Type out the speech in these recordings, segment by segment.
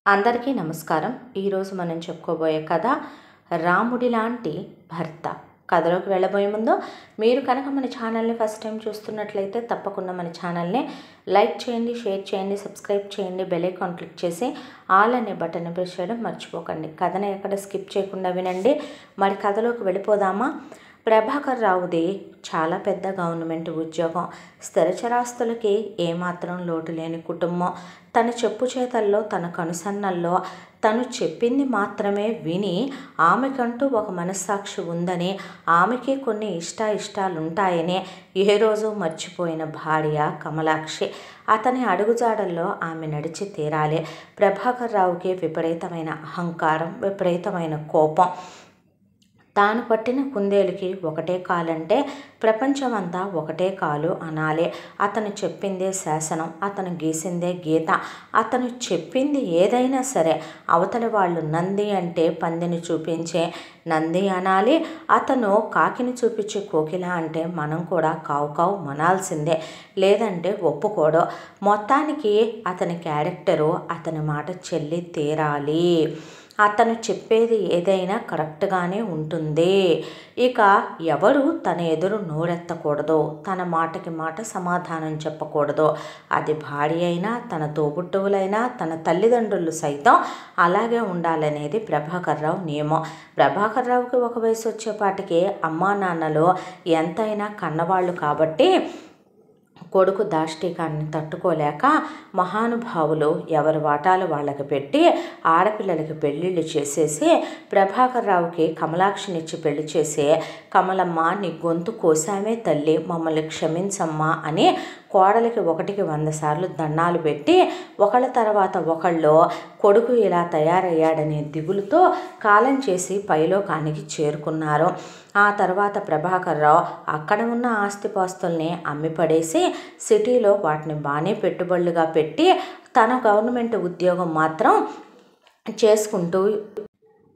అందరికీ నమస్కారం. ఈరోజు మనం చెప్పుకోబోయే కథ రాముడి లాంటి భర్త. కథలోకి వెళ్ళబోయే ముందు మీరు కనుక మన ఛానల్ని ఫస్ట్ టైం చూస్తున్నట్లయితే తప్పకుండా మన ఛానల్ని లైక్ చేయండి, షేర్ చేయండి, సబ్స్క్రైబ్ చేయండి, బెల్ ఐకాన్ క్లిక్ చేసి ఆల్ అనే బటన్ ప్రెస్ చేయడం మర్చిపోకండి. కథను ఎక్కడ స్కిప్ చేయకుండా వినండి. మరి కథలోకి వెళ్ళిపోదామా? ప్రభాకర్ రావుది చాలా పెద్ద గవర్నమెంట్ ఉద్యోగం. స్థిరచరాస్తులకి ఏమాత్రం లోటు లేని కుటుంబం. తన చెప్పు చేతల్లో, తన కనుసన్నల్లో తను చెప్పింది మాత్రమే విని ఆమెకంటూ ఒక మనస్సాక్షి ఉందని, ఆమెకి కొన్ని ఇష్టాలుంటాయని ఏ రోజు మర్చిపోయిన భార్య కమలాక్షి. అతని అడుగుజాడల్లో ఆమె నడిచి తీరాలి. ప్రభాకర్ రావుకి విపరీతమైన అహంకారం, విపరీతమైన కోపం. తాను పట్టిన కుందేలుకి ఒకటే కాలంటే ప్రపంచమంతా ఒకటే కాలు అనాలి. అతను చెప్పిందే శాసనం, అతను గీసిందే గీత. అతను చెప్పింది ఏదైనా సరే అవతల వాళ్ళు నంది అంటే పందిని చూపించే నంది అనాలి. అతను కాకిని చూపించే కోకిల అంటే మనం కూడా కావు కావు మనాల్సిందే, లేదంటే ఒప్పుకోడు. మొత్తానికి అతని క్యారెక్టరు అతని మాట చెల్లి తీరాలి. అతను చెప్పేది ఏదైనా కరెక్ట్గానే ఉంటుంది. ఇక ఎవరు తన ఎదురు నోరెత్తకూడదు, తన మాటకి మాట సమాధానం చెప్పకూడదు. అది భార్య అయినా, తన తోబుట్టువులైనా, తన తల్లిదండ్రులు సైతం అలాగే ఉండాలనేది ప్రభాకర్ రావు నియమం. ప్రభాకర్ రావుకి ఒక వయసు వచ్చేపాటికి అమ్మా నాన్నలు ఎంతైనా కన్నవాళ్ళు కాబట్టి కొడుకు దాష్టీకాన్ని తట్టుకోలేక మహానుభావులు ఎవరి వాటాలు వాళ్ళకి పెట్టి ఆడపిల్లలకి పెళ్ళిళ్ళు చేసేసి ప్రభాకర్ రావుకి కమలాక్షినిచ్చి పెళ్లి చేసి, కమలమ్మ నీ గొంతు కోసామే తల్లి, మమ్మల్ని క్షమించమ్మా అని కోడలికి 100 సార్లు దండాలు పెట్టి ఒకళ్ళ తర్వాత ఒకళ్ళు కొడుకు ఇలా తయారయ్యాడనే దిగులుతో కాలం చేసి పైలోకానికి చేరుకున్నారు. ఆ తర్వాత ప్రభాకర్ రావు అక్కడ ఉన్న ఆస్తిపాస్తుల్ని అమ్మిపడేసి సిటీలో వాటిని బాగానే పెట్టుబడులుగా పెట్టి తన గవర్నమెంట్ ఉద్యోగం మాత్రం చేసుకుంటూ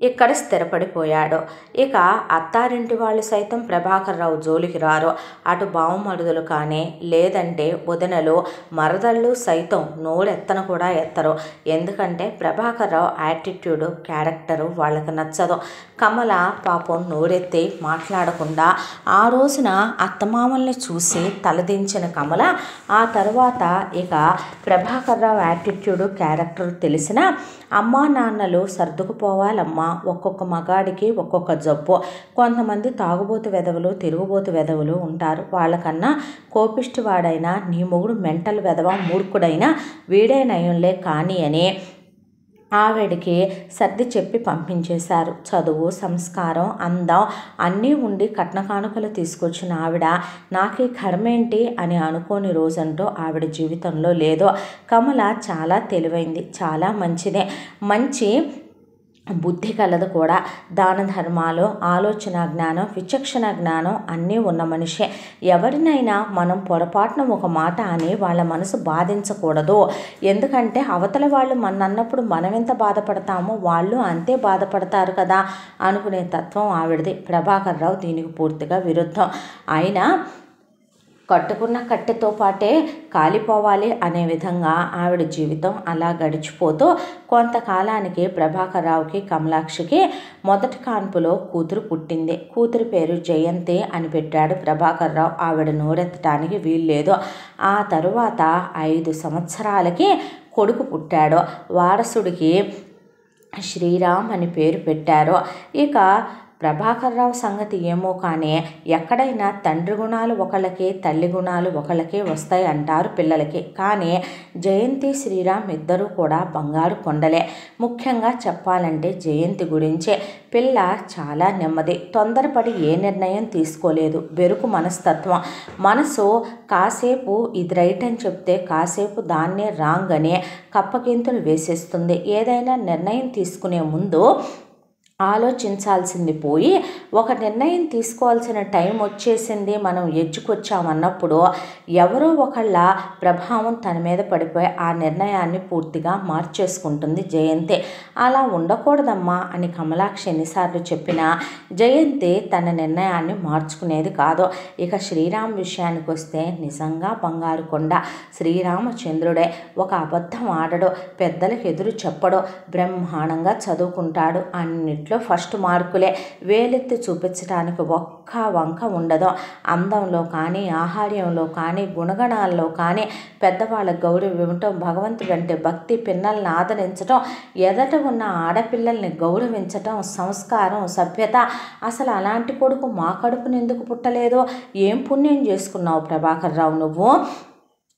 ఇక్కడ స్థిరపడిపోయాడు. ఇక అత్తారింటి వాళ్ళు సైతం ప్రభాకర్ రావు జోలికి రారు. అటు బావమరుదులు కానీ, లేదంటే వదినలు, మరదళ్ళు సైతం నోరెత్తను కూడా ఎత్తరు. ఎందుకంటే ప్రభాకర్ రావు యాటిట్యూడు, క్యారెక్టరు వాళ్ళకి నచ్చదు. కమల పాపం నోరెత్తి మాట్లాడకుండా ఆ రోజున అత్తమామల్ని చూసి తలదించిన కమల ఆ తర్వాత ఇక ప్రభాకర్ రావు యాటిట్యూడు, క్యారెక్టరు తెలిసిన అమ్మా నాన్నలు సర్దుకుపోవాలమ్మా, ఒక్కొక్క మగాడికి ఒక్కొక్క జబ్బు. కొంతమంది తాగుబోతు వెధవలు, తిరుగుబోతు వెధవలు ఉంటారు. వాళ్ళకన్నా కోపిష్టి వాడైనా నీ మొగుడు మెంటల్ వెధవ మూర్ఖుడైనా వీడే నయంలే కానీ అని ఆవిడికి సర్ది చెప్పి పంపించేశారు. చదువు, సంస్కారం, అందం అన్నీ ఉండి కట్న కానుకలు తీసుకొచ్చిన ఆవిడ నాకే కర్మేంటి అని అనుకోని రోజంటూ ఆవిడ జీవితంలో లేదు. కమల చాలా తెలివైంది, చాలా మంచిదే, మంచి బుద్ధి కలదు కూడా. దాన ధర్మాలు, ఆలోచన జ్ఞానం, విచక్షణ జ్ఞానం అన్నీ ఉన్న మనిషే. ఎవరినైనా మనం పొరపాటున ఒక మాట అని వాళ్ళ మనసు బాధించకూడదు. ఎందుకంటే అవతల వాళ్ళు మన అన్నప్పుడు మనం ఎంత బాధపడతామో వాళ్ళు అంతే బాధపడతారు కదా అనుకునే తత్వం ఆవిడది. ప్రభాకర్ రావు దీనికి పూర్తిగా విరుద్ధం. అయినా కట్టుకున్న కట్టెతో పాటే కాలిపోవాలి అనే విధంగా ఆవిడ జీవితం అలా గడిచిపోతూ కొంతకాలానికి ప్రభాకర్ రావుకి కమలాక్షికి మొదటి కాన్పులో కూతురు పుట్టింది. కూతురి పేరు జయంతి అని పెట్టాడు ప్రభాకర్ రావు. ఆవిడ నోరెత్తడానికి వీల్లేదు. ఆ తరువాత 5 సంవత్సరాలకి కొడుకు పుట్టాడు. వారసుడికి శ్రీరామ్ అని పేరు పెట్టారు. ఇక ప్రభాకర్ రావు సంగతి ఏమో కానీ ఎక్కడైనా తండ్రి గుణాలు ఒకళ్ళకి, తల్లి గుణాలు ఒకళ్ళకి వస్తాయి అంటారు పిల్లలకి. కానీ జయంతి, శ్రీరామ్ ఇద్దరూ కూడా బంగారు కొండలే. ముఖ్యంగా చెప్పాలంటే జయంతి గురించే. పిల్ల చాలా నెమ్మది, తొందరపడి ఏ నిర్ణయం తీసుకోలేదు, బెరుకు మనస్తత్వం. మనసు కాసేపు ఇది రైట్ అని చెప్తే కాసేపు దాన్నే రాంగ్ అని కప్పగింతులు వేసేస్తుంది. ఏదైనా నిర్ణయం తీసుకునే ముందు ఆలోచించాల్సింది పోయి ఒక నిర్ణయం తీసుకోవాల్సిన టైం వచ్చేసింది, మనం ఎడ్జ్కొచ్చామన్నప్పుడు ఎవరో ఒకళ్ళ ప్రభావం తన మీద పడిపోయి ఆ నిర్ణయాన్ని పూర్తిగా మార్చేసుకుంటుంది జయంతి. అలా ఉండకూడదమ్మా అని కమలాక్షి ఎన్నిసార్లు చెప్పినా జయంతి తన నిర్ణయాన్ని మార్చుకునేది కాదు. ఇక శ్రీరామ్ విషయానికి వస్తే నిజంగా బంగారు కొండ. శ్రీరామచంద్రుడే. ఒక అబద్ధం ఆడడు, పెద్దలకు ఎదురు చెప్పడు, బ్రహ్మాండంగా చదువుకుంటాడు, అన్నిట్లో ఫస్ట్ మార్కులే, వేలెత్తి చూపించడానికి ఒక్క వంక ఉండదు. అందంలో కానీ, ఆహార్యంలో కానీ, గుణగణాల్లో కానీ పెద్దవాళ్ళ గౌరవం ఇవ్వటం, భగవంతుడంటే భక్తి, పిల్లల్ని ఆదరించడం, ఎదట ఉన్న ఆడపిల్లల్ని గౌరవించటం, సంస్కారం, సభ్యత. అసలు అలాంటి కొడుకు మా కడుపుని ఎందుకు పుట్టలేదో, ఏం పుణ్యం చేసుకున్నావు ప్రభాకర్ రావు నువ్వు?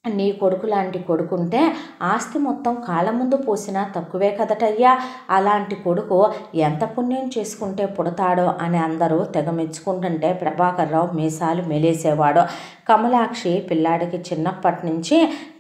నీ కొడుకు లాంటి కొడుకుంటే ఆస్తి మొత్తం కాళ్ళ ముందు పోసినా తక్కువే కదటయ్యా. అలాంటి కొడుకు ఎంత పుణ్యం చేసుకుంటే పుడతాడో అని అందరూ తెగ మెచ్చుకుంటుంటే ప్రభాకర్ రావు మీసాలు మెలేసేవాడు. కమలాక్షి పిల్లాడికి చిన్నప్పటి నుంచి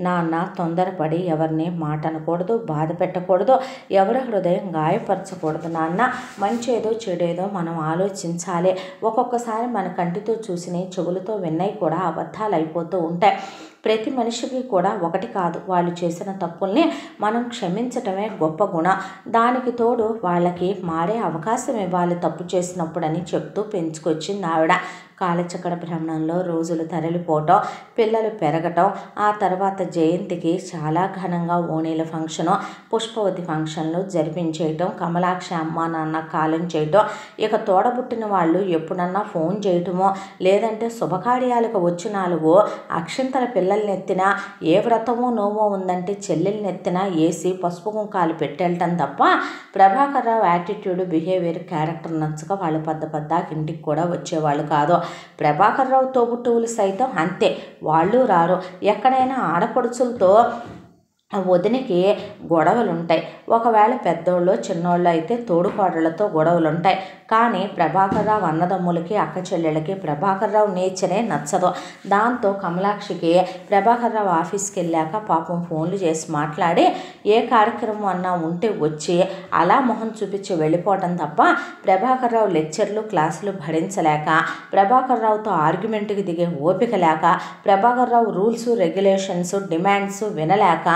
నాన్న తొందరపడి ఎవరిని మాట అనకూడదు, బాధ పెట్టకూడదు, ఎవరి హృదయం గాయపరచకూడదు నాన్న, మంచేదో చెడేదో మనం ఆలోచించాలి. ఒక్కొక్కసారి మన కంటితో చూసినవి చెవులతో విన్నవి కూడా అబద్ధాలు అయిపోతూ ఉంటాయి. ప్రతి మనిషికి కూడా ఒకటి కాదు, వాళ్ళు చేసిన తప్పుల్ని మనం క్షమించటమే గొప్ప గుణం. దానికి తోడు వాళ్ళకి మారే అవకాశం ఇవ్వాలి తప్పు చేసినప్పుడని చెప్తూ పెంచుకొచ్చింది ఆవిడ. కాలచక్ర భ్రమణంలో రోజులు తరలిపోవటం, పిల్లలు పెరగటం, ఆ తర్వాత జయంతికి చాలా ఘనంగా ఓణీల ఫంక్షను, పుష్పవతి ఫంక్షన్లు జరిపించేయటం, కమలాక్షి అమ్మ నాన్న కాలం చేయటం, ఇక తోడబుట్టిన వాళ్ళు ఎప్పుడన్నా ఫోన్ చేయటమో లేదంటే శుభకార్యాలకు వచ్చి 4 అక్షింతల పిల్లల్ని ఎత్తినా, ఏ వ్రతమో నోమో ఉందంటే చెల్లెల్ని ఎత్తినా వేసి పసుపు కుంకాలు పెట్టేయటం తప్ప Prabhakar Rao attitude, behaviour, character నచ్చక వాళ్ళు పద్దాకి ఇంటికి కూడా వచ్చేవాళ్ళు కాదు. ప్రభాకర్ రావు తోబుట్టువులు సైతం అంతే, వాళ్ళు రారు. ఎక్కడైనా ఆడపడుచులతో వదినకి గొడవలు ఉంటాయి, ఒకవేళ పెద్దోళ్ళు చిన్నోళ్ళు అయితే తోడుకోడళ్ళతో గొడవలు ఉంటాయి. కానీ ప్రభాకర్ రావు అన్నదమ్ములకి అక్క చెల్లెళ్ళకి ప్రభాకర్ రావు నేచరే నచ్చదు. దాంతో కమలాక్షికి ప్రభాకర్ రావు ఆఫీస్కి వెళ్ళాక పాపం ఫోన్లు చేసి మాట్లాడి ఏ కార్యక్రమం అన్నా ఉంటే వచ్చి అలా మొహం చూపించి వెళ్ళిపోవటం తప్ప ప్రభాకర్ రావు లెక్చర్లు క్లాసులు భరించలేక, ప్రభాకర్ రావుతో ఆర్గ్యుమెంట్కి దిగే ఓపిక లేక, Prabhakar Rao rules regulations demands వినలేక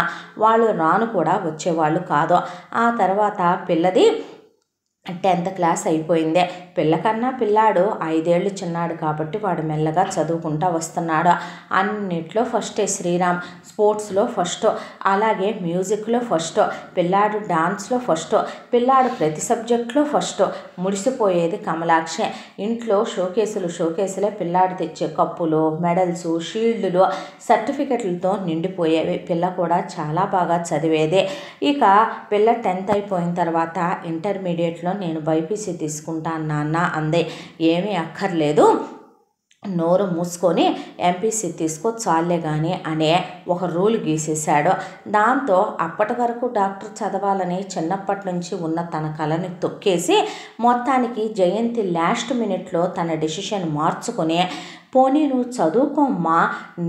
వాళ్ళు రాను కూడా వచ్చేవాళ్ళు కాదు. ఆ తర్వాత పిల్లది 10th క్లాస్ అయిపోయిందే. పిల్లకన్నా పిల్లాడు 5 ఏళ్ళు చిన్నాడు కాబట్టి వాడు మెల్లగా చదువుకుంటా వస్తున్నాడు. అన్నిట్లో ఫస్టే శ్రీరామ్. స్పోర్ట్స్లో ఫస్ట్, అలాగే మ్యూజిక్లో ఫస్ట్, పిల్లాడు డాన్స్లో ఫస్ట్, పిల్లాడు ప్రతి సబ్జెక్ట్లో ఫస్ట్. ముడిసిపోయేది కమలాక్షి. ఇంట్లో షోకేసులే పిల్లాడు తెచ్చే కప్పులు, మెడల్స్, షీల్డ్లు, సర్టిఫికెట్లతో నిండిపోయేవి. పిల్ల కూడా చాలా బాగా చదివేది. ఇక పిల్ల 10th అయిపోయిన తర్వాత ఇంటర్మీడియట్లో నేను బైపీసీ తీసుకుంటాను నాన్న అందే. ఏమీ అక్కర్లేదు, నోరు మూసుకొని ఎంపీసీ తీసుకో చాలే కానీ అనే ఒక రూల్ గీసేశాడు. దాంతో అప్పటి వరకు డాక్టర్ చదవాలని చిన్నప్పటి నుంచి ఉన్న తన కళని తొక్కేసి మొత్తానికి జయంతి లాస్ట్ మినిట్లో తన డెసిషన్ మార్చుకొని, పోనీ నువ్వు చదువుకోమ్మా,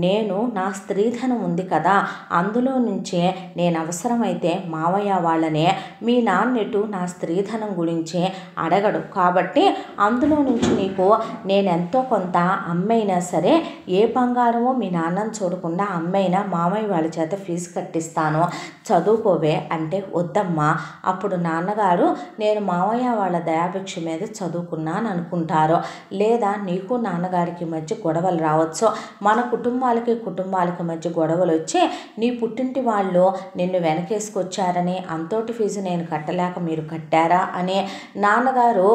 నేను నా స్త్రీధనం ఉంది కదా, అందులో నుంచే నేను అవసరమైతే మావయ్య వాళ్ళనే, మీ నాన్నెటు నా స్త్రీధనం గురించి అడగడు కాబట్టి అందులో నుంచి నీకు నేనెంతో కొంత అమ్మైనా సరే, ఏ బంగారమో మీ నాన్నని చూడకుండా అమ్మైనా మామయ్య వాళ్ళ చేత ఫీజు కట్టిస్తాను, చదువుకోవే అంటే వద్దమ్మా, అప్పుడు నాన్నగారు నేను మామయ్య వాళ్ళ దయాభిక్ష మీద చదువుకున్నాను అనుకుంటారు, లేదా నీకు నాన్నగారికి మధ్య గొడవలు రావచ్చు, మన కుటుంబాలకి మధ్య గొడవలు వచ్చి నీ పుట్టింటి వాళ్ళు నిన్ను వెనకేసుకొచ్చారని, అంతోటి ఫీజు నేను కట్టలేక మీరు కట్టారా అని నాన్నగారు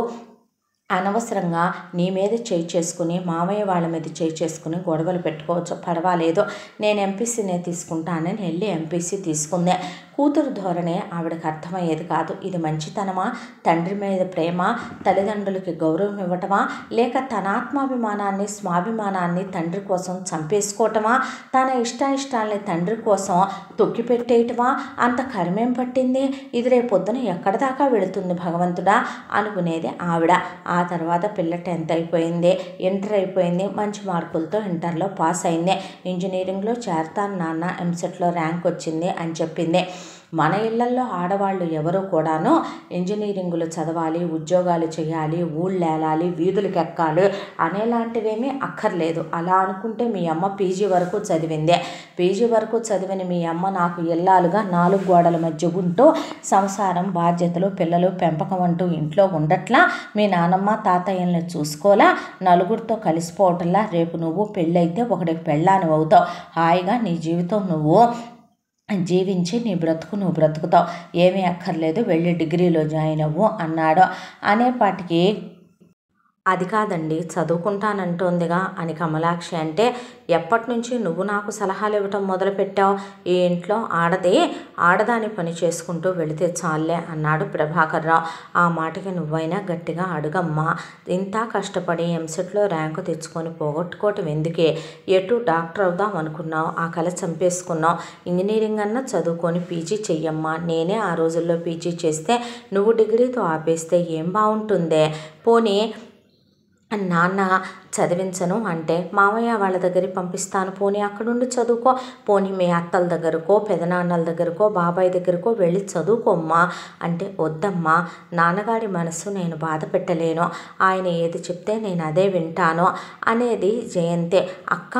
అనవసరంగా నీ మీద చేయి చేసుకుని మామయ్య వాళ్ళ మీద చేయి చేసుకుని గొడవలు పెట్టుకోవచ్చు, పర్వాలేదు నేను ఎంపీసీనే తీసుకుంటానని వెళ్ళి ఎంపీసీ తీసుకుందే. కూతురు ధోరణి ఆవిడకి అర్థమయ్యేది కాదు. ఇది మంచితనమా, తండ్రి మీద ప్రేమ, తల్లిదండ్రులకి గౌరవం ఇవ్వటమా, లేక తన ఆత్మాభిమానాన్ని స్వాభిమానాన్ని తండ్రి కోసం చంపేసుకోవటమా, తన ఇష్టాల్ని తండ్రి కోసం తొక్కిపెట్టేయటమా, అంత కర్మేం పట్టింది, ఇది రేపొద్దున ఎక్కడి దాకా వెళుతుంది భగవంతుడా అనుకునేది ఆవిడ. ఆ తర్వాత పిల్ల 10th అయిపోయింది, ఇంటర్ అయిపోయింది, మంచి మార్కులతో ఇంటర్లో పాస్ అయింది, ఇంజనీరింగ్లో చేరతాను నాన్న, ఎంసెట్లో ర్యాంక్ వచ్చింది అని చెప్పింది. మన ఇళ్లల్లో ఆడవాళ్ళు ఎవరో కూడాను ఇంజనీరింగులు చదవాలి, ఉద్యోగాలు చేయాలి, ఊళ్ళేలాలి, వీధులకు ఎక్కాలి అనేలాంటివేమీ అక్కర్లేదు. అలా అనుకుంటే మీ అమ్మ పీజీ వరకు చదివిందే. పీజీ వరకు చదివిన మీ అమ్మ నాకు ఇల్లాలుగా 4 గోడల మధ్య ఉంటూ సంసారం, బాధ్యతలు, పిల్లలు పెంపకం అంటూ ఇంట్లో ఉండట్లా, మీ నానమ్మ తాతయ్యల్ని చూసుకోలా, నలుగురితో కలిసిపోవటంలా రేపు నువ్వు పెళ్ళైతే ఒకటికి పెళ్ళాని అవుతావు. హాయిగా నీ జీవితం నువ్వు జీవించి నీ బ్రతుకు నువ్వు బ్రతుకుతావు, ఏమీ అక్కర్లేదు, వెళ్ళి డిగ్రీలో జాయిన్ అవ్వు అన్నాడు. అనేపాటికి అది కాదండి చదువుకుంటానంటోందిగా అని కమలాక్షి అంటే, ఎప్పటి నుంచి నువ్వు నాకు సలహాలు ఇవ్వటం మొదలుపెట్టావు? ఈ ఇంట్లో ఆడదాని పని చేసుకుంటూ వెళితే చాలే అన్నాడు ప్రభాకర్ రావు. ఆ మాటకి నువ్వైనా గట్టిగా అడుగమ్మా. ఇంత కష్టపడి ఎంసెట్లో ర్యాంకు తెచ్చుకొని పోగొట్టుకోవటం ఎందుకే? ఎటు డాక్టర్ అవుదాం అనుకున్నావు, ఆ కళ చంపేసుకున్నావు. ఇంజనీరింగ్ అన్నా చదువుకొని పీజీ చెయ్యమ్మా. నేనే ఆ రోజుల్లో పీజీ చేస్తే నువ్వు డిగ్రీతో ఆపేస్తే ఏం బాగుంటుందే? పోనీ నాన్న చదివించను అంటే మామయ్య వాళ్ళ దగ్గరికి పంపిస్తాను, పోనీ అక్కడుండి చదువుకో, పోనీ మీ అత్తల దగ్గరకో పెదనాన్నల దగ్గరకో బాబాయ్ దగ్గరకో వెళ్ళి చదువుకోమ్మా అంటే, వద్దమ్మా, నాన్నగారి మనసు నేను బాధ పెట్టలేను, ఆయన ఏది చెప్తే నేను అదే వింటాను అనేది జయంతి. అక్క,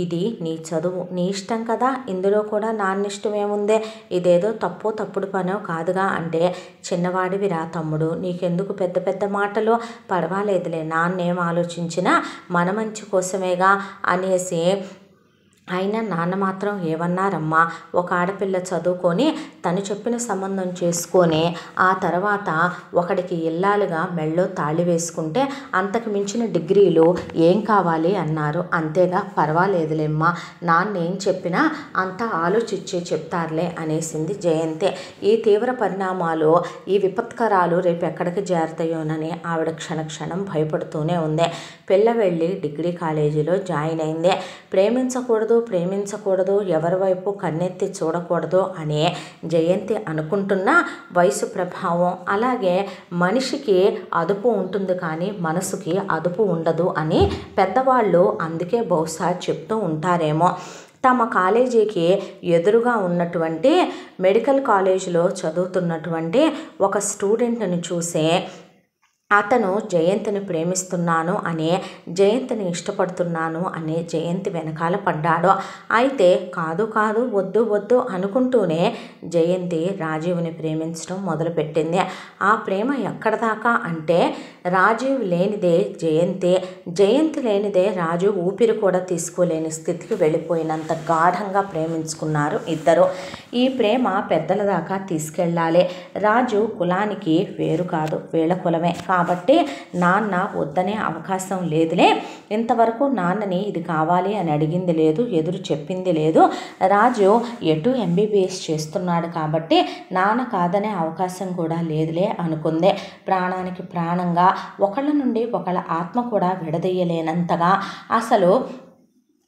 ఇది నీ చదువు, నీ ఇష్టం కదా, ఇందులో కూడా నాన్న ఇష్టం ఏముందే, ఇదేదో తప్పుడు పనో కాదుగా అంటే, చిన్నవాడివిరా తమ్ముడు, నీకెందుకు పెద్ద పెద్ద మాటలు, పర్వాలేదులే, నాన్నేం ఆలోచించినా మన మంచి కోసమేగా అనేసి. అయినా నాన్న మాత్రం ఏమన్నారమ్మా, ఒక ఆడపిల్ల చదువుకొని తను చెప్పిన సంబంధం చేసుకొని ఆ తర్వాత ఒకడికి ఇల్లాలుగా మెళ్ళో తాళి వేసుకుంటే అంతకు మించిన డిగ్రీలు ఏం కావాలి అన్నారు. అంతేగా, పర్వాలేదులేమ్మా, నాన్న ఏం చెప్పినా అంతా ఆలోచించే చెప్తారులే అనేసింది జయంతి. ఈ తీవ్ర పరిణామాలు, ఈ విపత్కరాలు రేపు ఎక్కడికి చేరతాయోనని ఆవిడ క్షణక్షణం భయపడుతూనే ఉంది. పిల్ల వెళ్ళి డిగ్రీ కాలేజీలో జాయిన్ అయింది. ప్రేమించకూడదు, ఎవరి వైపు కన్నెత్తి చూడకూడదు అనే జయంతి అనుకుంటున్నా, వయసు ప్రభావం, అలాగే మనిషికి అదుపు ఉంటుంది కానీ మనసుకి అదుపు ఉండదు అని పెద్దవాళ్ళు అందుకే బహుశా చెప్తూ ఉంటారేమో. తమ కాలేజీకి ఎదురుగా ఉన్నటువంటి మెడికల్ కాలేజీలో చదువుతున్నటువంటి ఒక స్టూడెంట్ని చూసే అతను జయంతిని ప్రేమిస్తున్నాను అనే, జయంతిని ఇష్టపడుతున్నాను అనే జయంతి వెనకాల పడ్డాడు. అయితే కాదు వద్దు అనుకుంటూనే జయంతి రాజీవ్ని ప్రేమించడం మొదలుపెట్టింది. ఆ ప్రేమ ఎక్కడ దాకా అంటే, రాజీవ్ లేనిదే జయంతి లేనిదే రాజీవ్ ఊపిరి కూడా తీసుకోలేని స్థితికి వెళ్ళిపోయినంత గాఢంగా ప్రేమించుకున్నారు ఇద్దరు. ఈ ప్రేమ పెద్దల దాకా తీసుకెళ్ళాలి. రాజు కులానికి వేరు కాదు, వీళ్ళ కులమే కాబట్టి నాన్న వద్దనే అవకాశం లేదులే. ఇంతవరకు నాన్నని ఇది కావాలి అని అడిగింది లేదు, ఎదురు చెప్పింది లేదు. రాజు ఎటు MBBS చేస్తున్నాడు కాబట్టి నాన్న కాదనే అవకాశం కూడా లేదులే అనుకుందే. ప్రాణానికి ప్రాణంగా, ఒకళ్ళ నుండి ఒకళ్ళ ఆత్మ కూడా విడదీయలేనంతగా, అసలు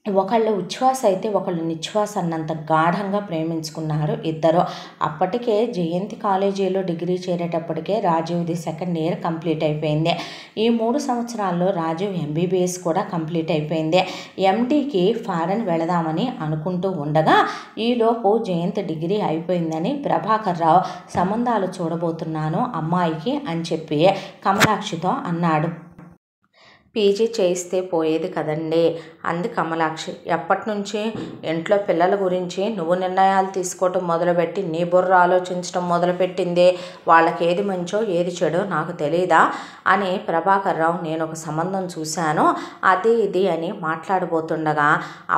ఒకళ్ళు ఉచ్ఛ్వాస అయితే ఒకళ్ళు నిశ్వాస అన్నంత గాఢంగా ప్రేమించుకున్నారు ఇద్దరు. అప్పటికే జయంతి కాలేజీలో డిగ్రీ చేరేటప్పటికే రాజీవ్ది 2nd ఇయర్ కంప్లీట్ అయిపోయింది. ఈ 3 సంవత్సరాల్లో రాజీవ్ MBBS కూడా కంప్లీట్ అయిపోయింది. MDకి ఫారెన్ వెళదామని అనుకుంటూ ఉండగా ఈలోపు జయంతి డిగ్రీ అయిపోయిందని ప్రభాకర్ రావు సంబంధాలు చూడబోతున్నాను అమ్మాయికి అని చెప్పి కమలాక్షితో అన్నాడు. పీజీ చేయిస్తే పోయేది కదండి అంది కమలాక్షి. ఎప్పటి నుంచి ఇంట్లో పిల్లల గురించి నువ్వు నిర్ణయాలు తీసుకోవటం మొదలుపెట్టి నీ బుర్ర ఆలోచించడం మొదలుపెట్టింది? వాళ్ళకి ఏది మంచో ఏది చెడో నాకు తెలియదా అని ప్రభాకర్ రావు నేను ఒక సంబంధం చూశాను అది ఇది అని మాట్లాడబోతుండగా,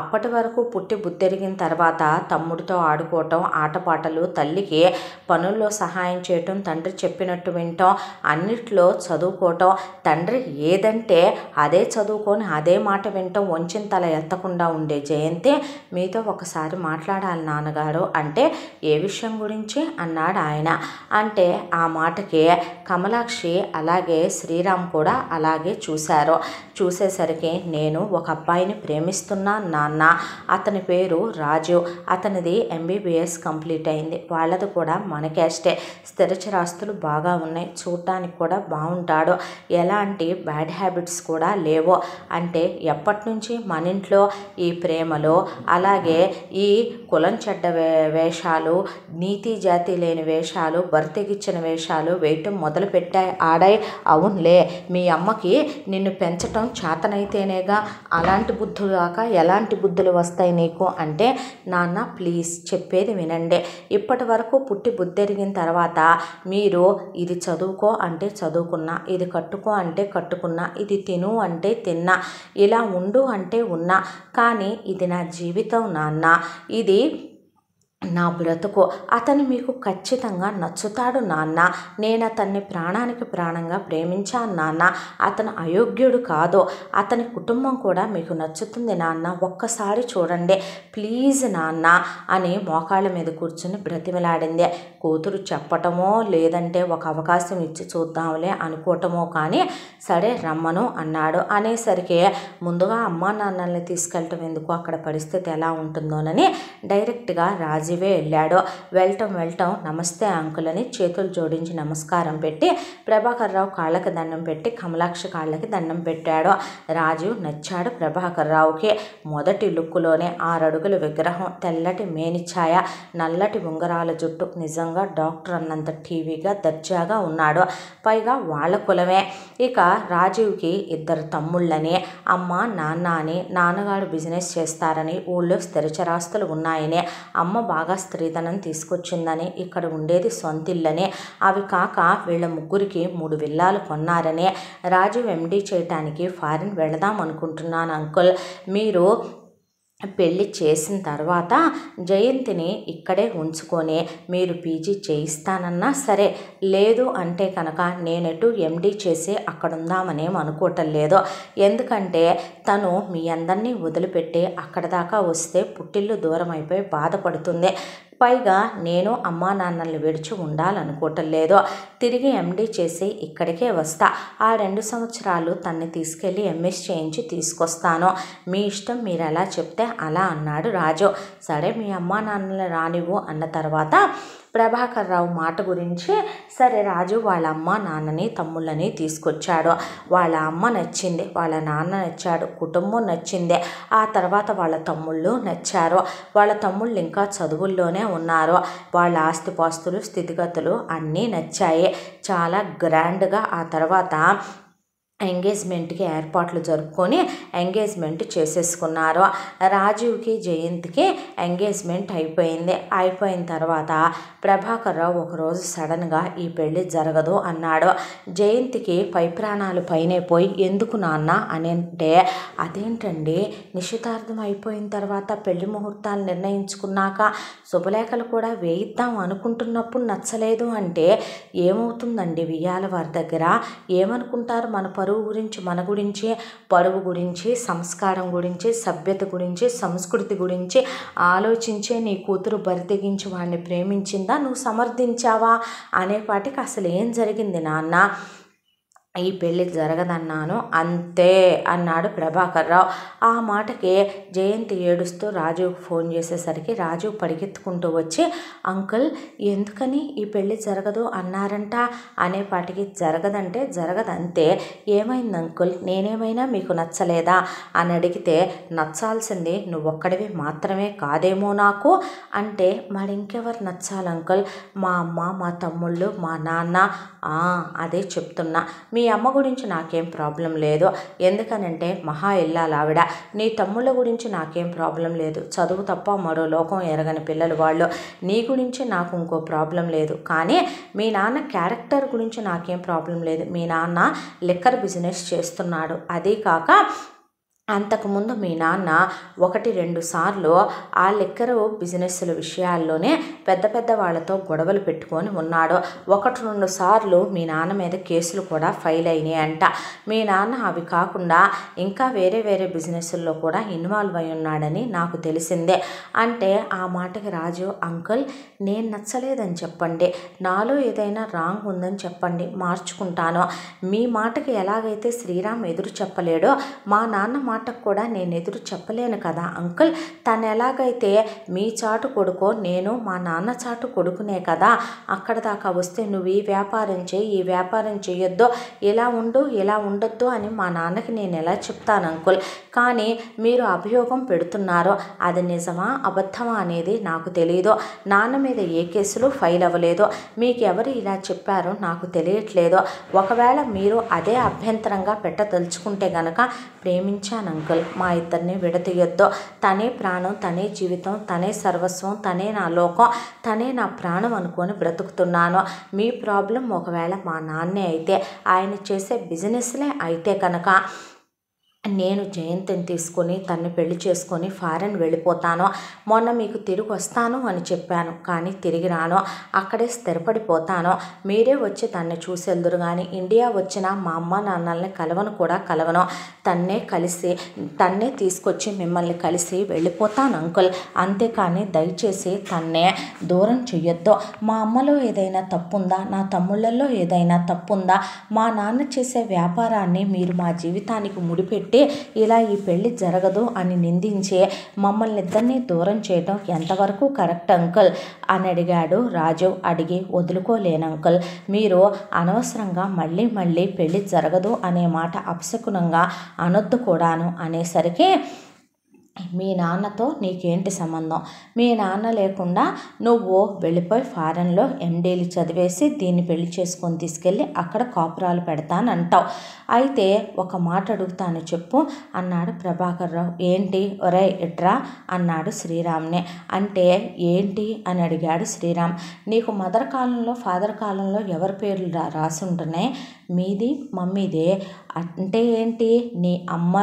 అప్పటి వరకు పుట్టి బుద్ధెరిగిన తర్వాత తమ్ముడితో ఆడుకోవటం, ఆటపాటలు, తల్లికి పనుల్లో సహాయం చేయటం, తండ్రి చెప్పినట్టు వినటం, అన్నిట్లో చదువుకోవటం, తండ్రి ఏదంటే అదే చదువుకొని అదే మాట వినటం, వంచిన తల ఎత్తకుండా ఉండే జయంతి మీతో ఒకసారి మాట్లాడాలి నాన్నగారు అంటే, ఏ విషయం గురించి అన్నాడు ఆయన. అంటే ఆ మాటకి కమలాక్షి అలాగే శ్రీరామ్ కూడా అలాగే చూశారు. చూసేసరికి నేను ఒక అబ్బాయిని ప్రేమిస్తున్నాను నాన్న, అతని పేరు రాజు, అతనిది MBBS కంప్లీట్ అయింది, వాళ్ళది కూడా మన క్యాస్టే, స్థిరచరాస్తులు బాగా ఉన్నాయి, చూడటానికి కూడా బాగుంటాడు, ఎలాంటి బ్యాడ్ హ్యాబిట్స్ కూడా కూడా లేవు. అంటే ఎప్పటి నుంచి మన ఇంట్లో ఈ ప్రేమలో అలాగే ఈ కులం చెడ్డ వేషాలు, నీతి జాతి లేని వేషాలు, భర్తకిచ్చిన వేషాలు వేయటం మొదలుపెట్టాయి ఆడాయి. అవునులే, మీ అమ్మకి నిన్ను పెంచటం చేతనైతేనేగా అలాంటి బుద్ధులు కాక ఎలాంటి బుద్ధులు వస్తాయి నీకు అంటే, నాన్న ప్లీజ్ చెప్పేది వినండి. ఇప్పటి వరకు పుట్టి బుద్ధెరిగిన తర్వాత మీరు ఇది చదువుకో అంటే చదువుకున్నా, ఇది కట్టుకో అంటే కట్టుకున్నా, ఇది తిను అంటే తిన్నా, ఇలా ఉండు అంటే ఉన్నా. కానీ ఇది నా జీవితం నాన్న, ఇది నా బ్రతుకు. అతను మీకు ఖచ్చితంగా నచ్చుతాడు నాన్న. నేను అతన్ని ప్రాణానికి ప్రాణంగా ప్రేమించాను నాన్న. అతను అయోగ్యుడు కాదు. అతని కుటుంబం కూడా మీకు నచ్చుతుంది నాన్న. ఒక్కసారి చూడండి ప్లీజ్ నాన్న అని మోకాళ్ళ మీద కూర్చుని బ్రతిమలాడింది. కూతురు చెప్పటమో లేదంటే ఒక అవకాశం ఇచ్చి చూద్దాంలే అనుకోవటమో కానీ సరే రమ్మను అన్నాడు. అనేసరికి ముందుగా అమ్మా నాన్నల్ని తీసుకెళ్ళటం ఎందుకు, అక్కడ పరిస్థితి ఎలా ఉంటుందోనని డైరెక్ట్గా రాజీవే వెళ్ళాడు. వెళ్ళటం నమస్తే అంకుల్ అని చేతులు జోడించి నమస్కారం పెట్టి ప్రభాకర్ రావు కాళ్ళకి దండం పెట్టి కమలాక్షి కాళ్ళకి దండం పెట్టాడు. రాజు నచ్చాడు ప్రభాకర్ రావుకి. మొదటి లుక్కులోనే 6 అడుగుల విగ్రహం, తెల్లటి మేనిఛాయ, నల్లటి ఉంగరాల జుట్టు, నిజంగా డాక్టర్ అన్నంత టీవీగా దర్జాగా ఉన్నాడు. పైగా వాళ్ళ కులమే. ఇక రాజీవ్కి 2 తమ్ముళ్ళని, అమ్మ నాన్న అని, నాన్నగారు బిజినెస్ చేస్తారని, ఊళ్ళో స్థిరచరాస్తులు ఉన్నాయని, అమ్మ బాగా స్త్రీధనం తీసుకొచ్చిందని, ఇక్కడ ఉండేది సొంతిల్లని, అవి కాక వీళ్ళ ముగ్గురికి 3 విల్లాలు కొన్నారని, రాజీవ్ ఎండీ చేయటానికి ఫారిన్ వెళదాం అనుకుంటున్నాను అంకుల్. మీరు పెళ్ళి చేసిన తర్వాత జయంతిని ఇక్కడే ఉంచుకొని మీరు పీజీ చేయిస్తానన్నా సరే, లేదు అంటే కనుక నేనెటు ఎండీ చేసి అక్కడ ఉందామనేం అనుకోవటం లేదు. ఎందుకంటే తను మీ అందరినీ వదిలిపెట్టి అక్కడ దాకా వస్తే పుట్టిల్లు దూరం అయిపోయి బాధపడుతుంది. పైగా నేను అమ్మా నాన్నల్ని విడిచి ఉండాలనుకోవటం లేదు. తిరిగి ఎండీ చేసి ఇక్కడికే వస్తా. ఆ 2 సంవత్సరాలు తన్ని తీసుకెళ్ళి ఎంఎస్ చేయించి తీసుకొస్తాను. మీ ఇష్టం, మీరు ఎలా చెప్తే అలా అన్నాడు రాజు. సరే మీ అమ్మా నాన్నల్ని రానివ్వు అన్న తర్వాత ప్రభాకర్ రావు మాట గురించి సరే రాజు వాళ్ళ అమ్మ నాన్నని తమ్ముళ్ళని తీసుకొచ్చాడు. వాళ్ళ అమ్మ నచ్చింది, వాళ్ళ నాన్న నచ్చాడు, కుటుంబం నచ్చింది. ఆ తర్వాత వాళ్ళ తమ్ముళ్ళు నచ్చారు. వాళ్ళ తమ్ముళ్ళు ఇంకా చదువుల్లోనే ఉన్నారు. వాళ్ళ ఆస్తిపాస్తులు స్థితిగతులు అన్నీ నచ్చాయి. చాలా గ్రాండ్గా ఆ తర్వాత ఎంగేజ్మెంట్కి ఏర్పాట్లు జరుపుకొని ఎంగేజ్మెంట్ చేసేసుకున్నారు. రాజీవ్కి జయంత్కి ఎంగేజ్మెంట్ అయిపోయింది. అయిపోయిన తర్వాత ప్రభాకర్ రావు ఒకరోజు సడన్గా ఈ పెళ్ళి జరగదు అన్నాడు. జయంతికి పై ప్రాణాలు పైనే పోయి ఎందుకు నాన్న అని అంటే, అదేంటండి నిశ్చితార్థం అయిపోయిన తర్వాత పెళ్లి ముహూర్తాలు నిర్ణయించుకున్నాక శుభలేఖలు కూడా వేయిద్దాం అనుకుంటున్నప్పుడు నచ్చలేదు అంటే ఏమవుతుందండి? వియ్యాల వారి దగ్గర ఏమనుకుంటారు? మన పరువు గురించి, మన గురించి, పరువు గురించి, సంస్కారం గురించి, సభ్యత గురించి, సంస్కృతి గురించి ఆలోచించే నీ కూతురు బరితెగించి వాడిని ప్రేమించిందా, నువ్వు సమర్థించావా అనేపాటికి అసలు ఏం జరిగింది నాన్న? ఈ పెళ్ళి జరగదన్నాను అంతే అన్నాడు ప్రభాకర్ రావు. ఆ మాటకి జయంతి ఏడుస్తూ రాజుకు ఫోన్ చేసేసరికి రాజు పరిగెత్తుకుంటూ వచ్చి, అంకుల్ ఎందుకని ఈ పెళ్ళి జరగదు అన్నారంట అనేపాటికి, జరగదంటే జరగదంతే. ఏమైంది అంకుల్, నేనేమైనా మీకు నచ్చలేదా అని అడిగితే, నచ్చాల్సింది నువ్వొక్కడివి మాత్రమే కాదేమో నాకు అంటే, మరి ఇంకెవరు నచ్చాలి అంకుల్? మా అమ్మ, మా తమ్ముళ్ళు, మా నాన్న. అదే చెప్తున్నా. మీ అమ్మ గురించి నాకేం ప్రాబ్లం లేదు, ఎందుకనంటే మహా ఇల్లాలు ఆవిడ. నీ తమ్ముళ్ళ గురించి నాకేం ప్రాబ్లం లేదు, చదువు తప్ప మరో లోకం ఎరగని పిల్లలు వాళ్ళు. నీ గురించి నాకు ఇంకో ప్రాబ్లం లేదు. కానీ మీ నాన్న క్యారెక్టర్ గురించి నాకేం ప్రాబ్లం లేదు. మీ నాన్న లిక్కర్ బిజినెస్ చేస్తున్నాడు. అదీ కాక అంతకుముందు మీ నాన్న 1-2 సార్లు ఆ లిక్కర్ బిజినెస్ల విషయాల్లోనే పెద్ద వాళ్ళతో గొడవలు పెట్టుకొని ఉన్నాడు. 1-2 సార్లు మీ నాన్న మీద కేసులు కూడా ఫైల్ అయినాయి అంట. మీ నాన్న అవి కాకుండా ఇంకా వేరే బిజినెస్ల్లో కూడా ఇన్వాల్వ్ అయి ఉన్నాడని నాకు తెలిసిందే అంటే, ఆ మాటకి రాజు, అంకుల్ నేను నచ్చలేదని చెప్పండి, నాలో ఏదైనా రాంగ్ ఉందని చెప్పండి, మార్చుకుంటాను. మీ మాటకి ఎలాగైతే శ్రీరామ్ ఎదురు చెప్పలేడో, మా నాన్న మాటకు కూడా నేను ఎదురు చెప్పలేను కదా అంకుల్. తను ఎలాగైతే మీ చాటు కొడుకో నేను మా నాన్న చాటు కొడుకునే కదా. అక్కడ దాకా వస్తే నువ్వు ఈ వ్యాపారం చేయి, ఈ వ్యాపారం చేయొద్దు, ఇలా ఉండు, ఇలా ఉండొద్దు అని మా నాన్నకి నేను ఎలా చెప్తాను అంకుల్. కానీ మీరు అభియోగం పెడుతున్నారో అది నిజమా అబద్ధమా అనేది నాకు తెలియదు. నాన్న మీద ఏ కేసులు ఫైల్ అవ్వలేదు. మీకు ఎవరు ఇలా చెప్పారో నాకు తెలియట్లేదు. ఒకవేళ మీరు అదే అభ్యంతరంగా పెట్టదలుచుకుంటే గనక ప్రేమించాను అంకుల్, మా ఇద్దరిని విడతీయొద్దు. తనే ప్రాణం, తనే జీవితం, తనే సర్వస్వం, తనే నా లోకం, తనే నా ప్రాణం అనుకొని బ్రతుకుతున్నాను. మీ ప్రాబ్లం ఒకవేళ మా నాన్నే అయితే, ఆయన చేసే బిజినెస్లే అయితే కనుక నేను జయంతిని తీసుకొని తన్ని పెళ్లి చేసుకొని ఫారెన్ వెళ్ళిపోతాను. మొన్న మీకు తిరిగి వస్తాను అని చెప్పాను, కానీ తిరిగి రాను, అక్కడే స్థిరపడిపోతాను. మీరే వచ్చి తన్ని చూసెళ్దురు కానీ ఇండియా వచ్చిన మా అమ్మ నాన్నల్ని కలవను కూడా కలవను. తన్నే తీసుకొచ్చి మిమ్మల్ని కలిసి వెళ్ళిపోతాను అంకుల్. అంతేకాని దయచేసి తన్నే దూరం చెయ్యొద్దు. మా అమ్మలో ఏదైనా తప్పుందా, నా తమ్ముళ్ళల్లో ఏదైనా తప్పుందా, మా నాన్న చేసే వ్యాపారాన్ని మీరు మా జీవితానికి ముడిపెట్టి ఇలా ఈ పెళ్లి జరగదు అని నిందించే మమ్మల్ని ఇద్దరినీ దూరం చేయడం ఎంతవరకు కరెక్ట్ అంకుల్ అని అడిగాడు రాజు. అడిగి వదులుకోలేను అంకుల్, మీరు అనవసరంగా మళ్ళీ మళ్ళీ పెళ్లి జరగదు అనే మాట అపశకునంగా అనొద్దు కూడాను అనేసరికి మీ నాన్నతో నీకేంటి సంబంధం, మీ నాన్న లేకుండా నువ్వు వెళ్ళిపోయి ఫారెన్లో ఎండీలు చదివేసి దీన్ని పెళ్లి చేసుకొని తీసుకెళ్ళి అక్కడ కాపురాలు పెడతానంటావు. అయితే ఒక మాట అడుగుతాను చెప్పు అన్నాడు ప్రభాకర్ రావు. ఏంటి ఒరే ఇట్రా అన్నాడు శ్రీరామ్ని. అంటే ఏంటి అని అడిగాడు శ్రీరామ్. నీకు మదర్ కాలంలో ఫాదర్ కాలంలో ఎవరి పేర్లు రాసి ఉంటున్నాయి? మీది మమ్మీదే. అంటే ఏంటి, నీ అమ్మ